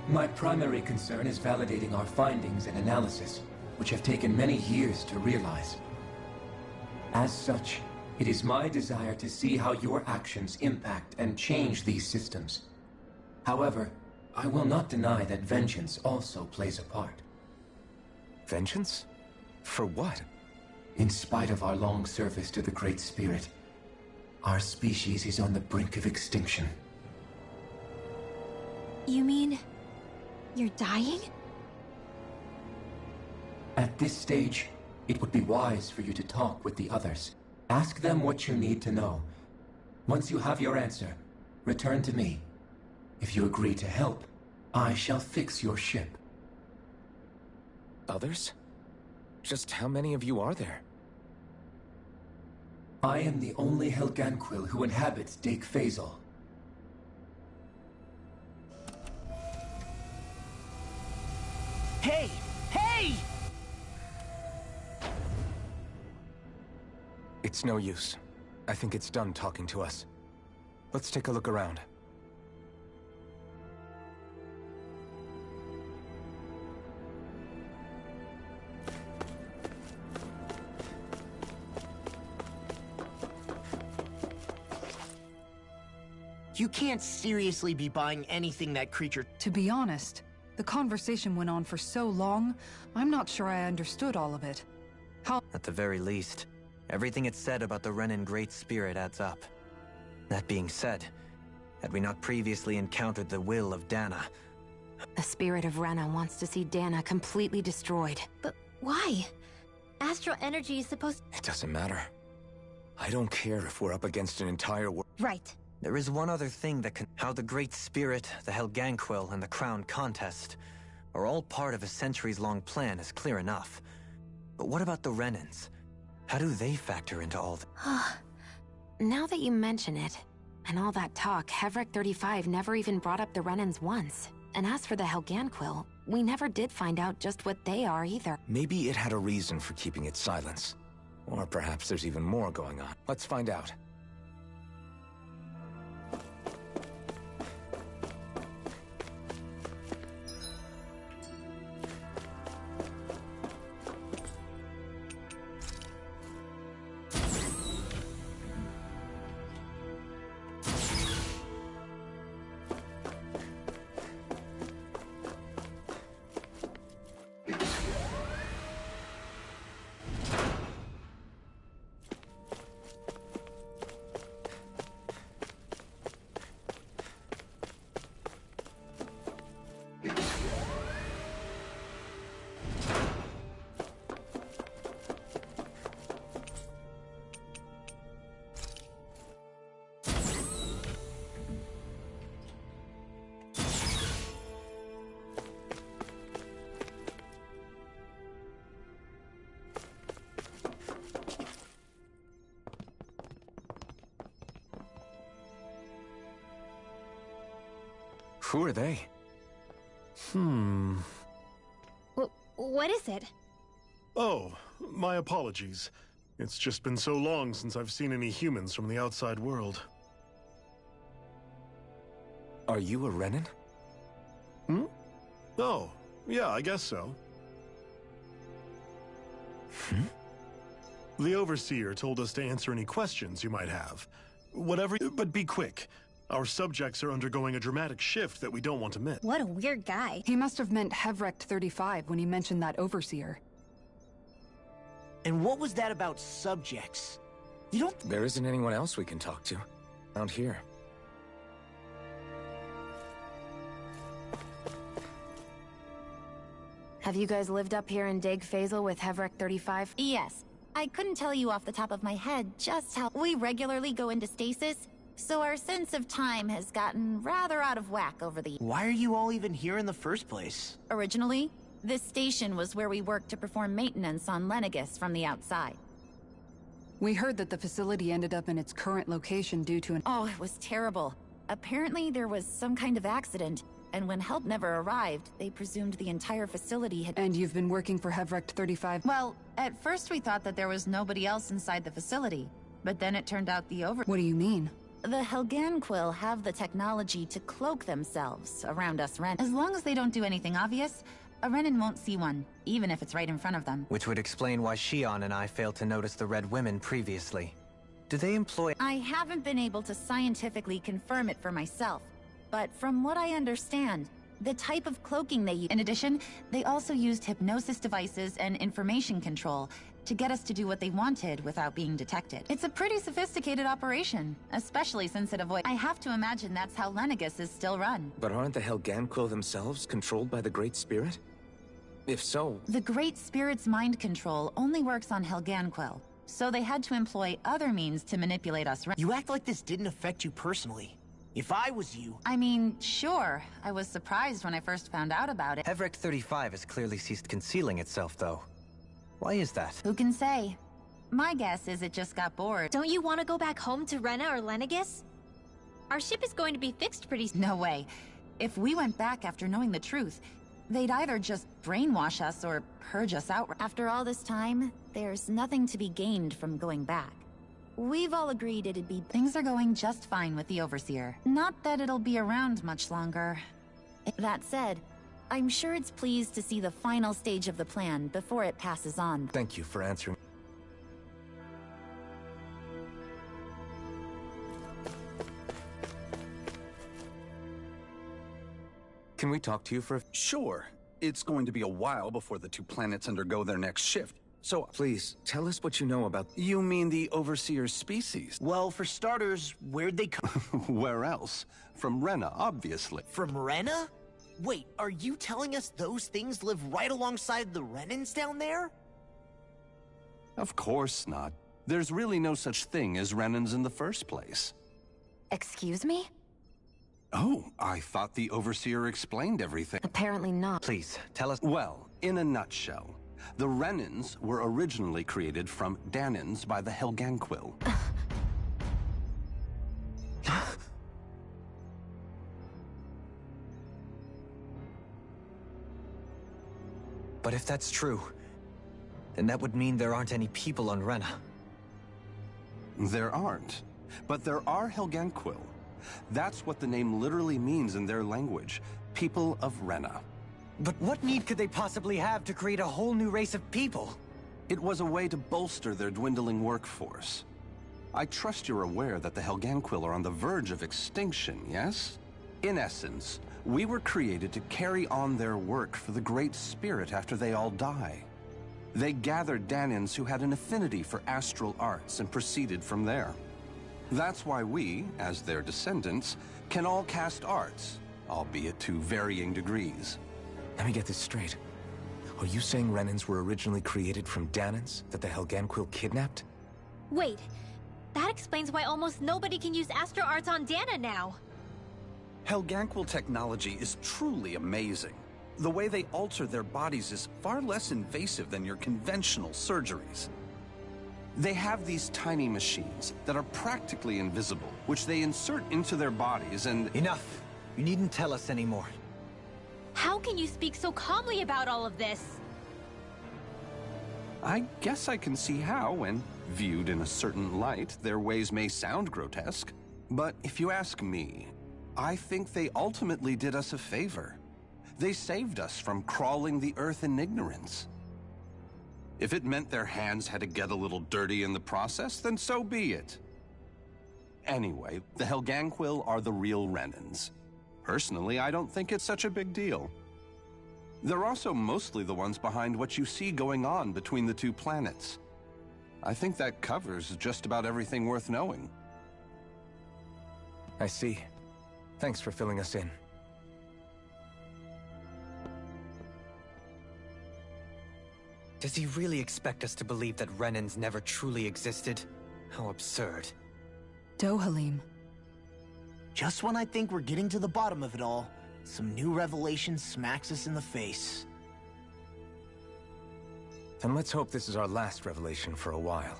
My primary concern is validating our findings and analysis, which have taken many years to realize. As such, it is my desire to see how your actions impact and change these systems. However, I will not deny that vengeance also plays a part. Vengeance? For what? In spite of our long service to the Great Spirit, our species is on the brink of extinction. You mean... you're dying? At this stage, it would be wise for you to talk with the others. Ask them what you need to know. Once you have your answer, return to me. If you agree to help, I shall fix your ship. Others? Just how many of you are there? I am the only Helganquil who inhabits Dake Faisal. Hey! Hey! It's no use. I think it's done talking to us. Let's take a look around. You can't seriously be buying anything that creature... To be honest, the conversation went on for so long, I'm not sure I understood all of it. How... At the very least, Everything it said about the Renan Great Spirit adds up. That being said, had we not previously encountered the will of Dana... The spirit of Rena wants to see Dana completely destroyed. But why? Astral energy is supposed... It doesn't matter. I don't care if we're up against an entire world. Right. There is one other thing that can... How the Great Spirit, the Helganquil, and the Crown Contest are all part of a centuries-long plan is clear enough. But what about the Renans? How do they factor into all this? Now that you mention it, and all that talk, Hevrik 35 never even brought up the Renans once. And as for the Helganquil, we never did find out just what they are either. Maybe it had a reason for keeping its silence. Or perhaps there's even more going on. Let's find out. Who are they? What is it? Oh, my apologies. It's just been so long since I've seen any humans from the outside world. Are you a Renan? Oh, yeah, I guess so. The Overseer told us to answer any questions you might have. Whatever, but be quick. Our subjects are undergoing a dramatic shift that we don't want to miss. What a weird guy. He must have meant Hevrik 35 when he mentioned that Overseer. And what was that about subjects? You don't... There isn't anyone else we can talk to. Out here. Have you guys lived up here in Deg Faisal with Hevrik 35? Yes. I couldn't tell you off the top of my head just how we regularly go into stasis, so our sense of time has gotten rather out of whack over the... Why are you all even here in the first place? Originally, this station was where we worked to perform maintenance on Lenegis from the outside. We heard that the facility ended up in its current location due to an... Oh, it was terrible. Apparently there was some kind of accident, and when help never arrived, they presumed the entire facility had... And you've been working for Hevrik 35? Well, at first we thought that there was nobody else inside the facility, but then it turned out What do you mean? The Helganquil have the technology to cloak themselves around us Renan. As long as they don't do anything obvious, a Renan won't see one, even if it's right in front of them. Which would explain why Shion and I failed to notice the Red Women previously. Do they employ... I haven't been able to scientifically confirm it for myself, but from what I understand, the type of cloaking they use... In addition, they also used hypnosis devices and information control to get us to do what they wanted without being detected. It's a pretty sophisticated operation, especially since it avoids... I have to imagine that's how Lenegis is still run. But aren't the Helganquil themselves controlled by the Great Spirit? If so... The Great Spirit's mind control only works on Helganquil, so they had to employ other means to manipulate us. You act like this didn't affect you personally. If I was you... I mean, sure. I was surprised when I first found out about it. Hevrik 35 has clearly ceased concealing itself, though. Why is that? Who can say? My guess is it just got bored. Don't you want to go back home to Rena or Lenegis? Our ship is going to be fixed pretty soon. No way. If we went back after knowing the truth, they'd either just brainwash us or purge us out. After all this time, there's nothing to be gained from going back. We've all agreed it'd be... Things are going just fine with the Overseer. Not that it'll be around much longer. That said, I'm sure it's pleased to see the final stage of the plan before it passes on. Thank you for answering. Can we talk to you for a... Sure. It's going to be a while before the two planets undergo their next shift, So, please, tell us what you know about... You mean the Overseer species? Well, for starters, where'd they come? Where else? From Rena, obviously. From Rena? Wait, are you telling us those things live right alongside the Renans down there? Of course not. There's really no such thing as Renans in the first place. Excuse me? Oh, I thought the Overseer explained everything. Apparently not. Please, tell us... Well, in a nutshell, the Renans were originally created from Dahnans by the Helganquil. But if that's true, then that would mean there aren't any people on Rena. There aren't. But there are Helganquil. That's what the name literally means in their language. People of Rena. But what need could they possibly have to create a whole new race of people? It was a way to bolster their dwindling workforce. I trust you're aware that the Helganquil are on the verge of extinction, yes? In essence, we were created to carry on their work for the Great Spirit after they all die. They gathered Dahnans who had an affinity for astral arts and proceeded from there. That's why we, as their descendants, can all cast arts, albeit to varying degrees. Let me get this straight. Are you saying Renans were originally created from Dahnans that the Helganquil kidnapped? Wait, that explains why almost nobody can use Astro Arts on Dana now. Helganquil technology is truly amazing. The way they alter their bodies is far less invasive than your conventional surgeries. They have these tiny machines that are practically invisible, which they insert into their bodies and... Enough! You needn't tell us anymore. How can you speak so calmly about all of this? I guess I can see how, when viewed in a certain light, their ways may sound grotesque. But if you ask me, I think they ultimately did us a favor. They saved us from crawling the earth in ignorance. If it meant their hands had to get a little dirty in the process, then so be it. Anyway, the Helganquil are the real Renans. Personally, I don't think it's such a big deal. They're also mostly the ones behind what you see going on between the two planets. I think that covers just about everything worth knowing. I see. Thanks for filling us in. Does he really expect us to believe that Renans never truly existed? How absurd. Dohalim. Just when I think we're getting to the bottom of it all, some new revelation smacks us in the face. Then let's hope this is our last revelation for a while.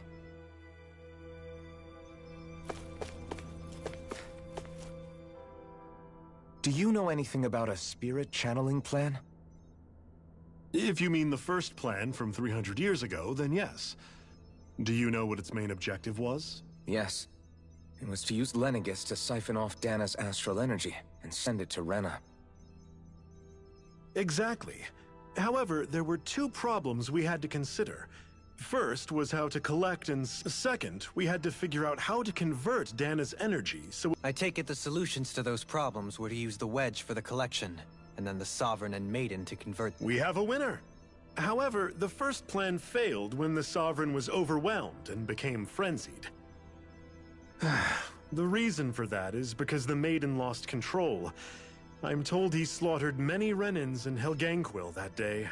Do you know anything about a spirit channeling plan? If you mean the first plan from 300 years ago, then yes. Do you know what its main objective was? Yes. It was to use Lenegis to siphon off Dana's astral energy and send it to Rena. Exactly. However, there were two problems we had to consider. First was how to collect, and second, we had to figure out how to convert Dana's energy, so... I take it the solutions to those problems were to use the wedge for the collection, and then the Sovereign and Maiden to convert... We have a winner! However, the first plan failed when the Sovereign was overwhelmed and became frenzied. The reason for that is because the Maiden lost control. I'm told he slaughtered many Renans and Helganquil that day.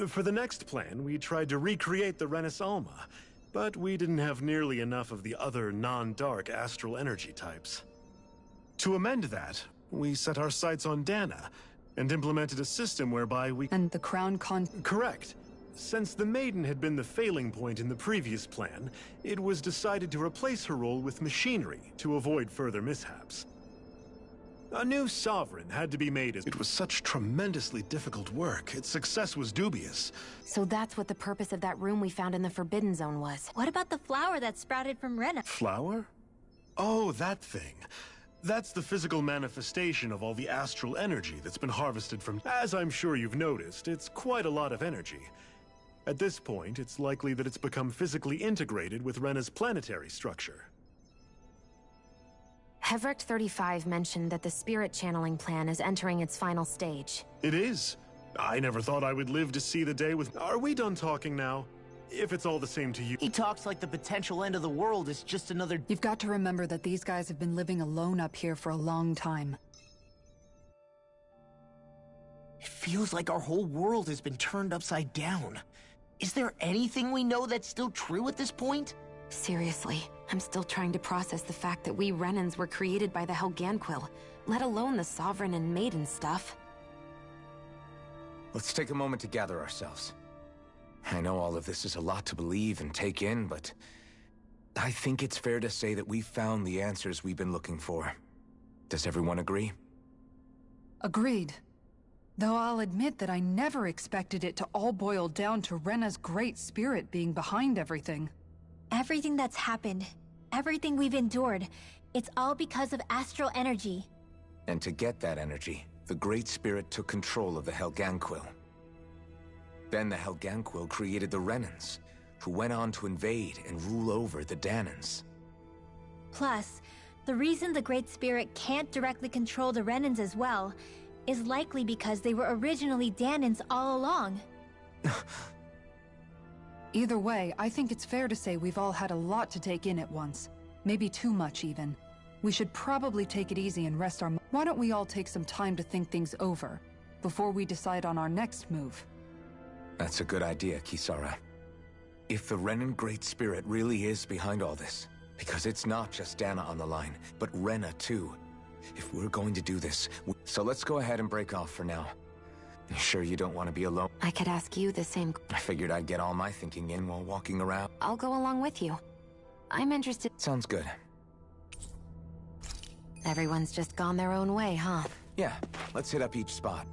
For the next plan, we tried to recreate the Renis Alma, but we didn't have nearly enough of the other non-dark astral energy types. To amend that, we set our sights on Dana, and implemented a system whereby we... And the Crown Correct. Since the Maiden had been the failing point in the previous plan, it was decided to replace her role with machinery to avoid further mishaps. A new Sovereign had to be made as... It was such tremendously difficult work. Its success was dubious. So that's what the purpose of that room we found in the Forbidden Zone was. What about the flower that sprouted from Rena? Flower? Oh, that thing. That's the physical manifestation of all the astral energy that's been harvested from... As I'm sure you've noticed, it's quite a lot of energy. At this point, it's likely that it's become physically integrated with Rena's planetary structure. Hevrecht 35 mentioned that the spirit channeling plan is entering its final stage. It is. I never thought I would live to see the day with... Are we done talking now? If it's all the same to you... He talks like the potential end of the world is just another... You've got to remember that these guys have been living alone up here for a long time. It feels like our whole world has been turned upside down. Is there anything we know that's still true at this point? Seriously, I'm still trying to process the fact that we Renans were created by the Helganquil, let alone the Sovereign and Maiden stuff. Let's take a moment to gather ourselves. I know all of this is a lot to believe and take in, but I think it's fair to say that we've found the answers we've been looking for. Does everyone agree? Agreed. Though I'll admit that I never expected it to all boil down to Rena's great spirit being behind everything. Everything that's happened, everything we've endured, it's all because of astral energy. And to get that energy, the Great Spirit took control of the Helganquil. Then the Helganquil created the Renans, who went on to invade and rule over the Dahnans. Plus, the reason the Great Spirit can't directly control the Renans as well is likely because they were originally Dahnans all along. Either way, I think it's fair to say we've all had a lot to take in at once. Maybe too much, even. We should probably take it easy and rest our... Why don't we all take some time to think things over, before we decide on our next move? That's a good idea, Kisara. If the Renan Great Spirit really is behind all this, because it's not just Dana on the line, but Rena too. If we're going to do this... So let's go ahead and break off for now. You sure you don't want to be alone? I could ask you the same... I figured I'd get all my thinking in while walking around. I'll go along with you. I'm interested... Sounds good. Everyone's just gone their own way, huh? Yeah, let's hit up each spot.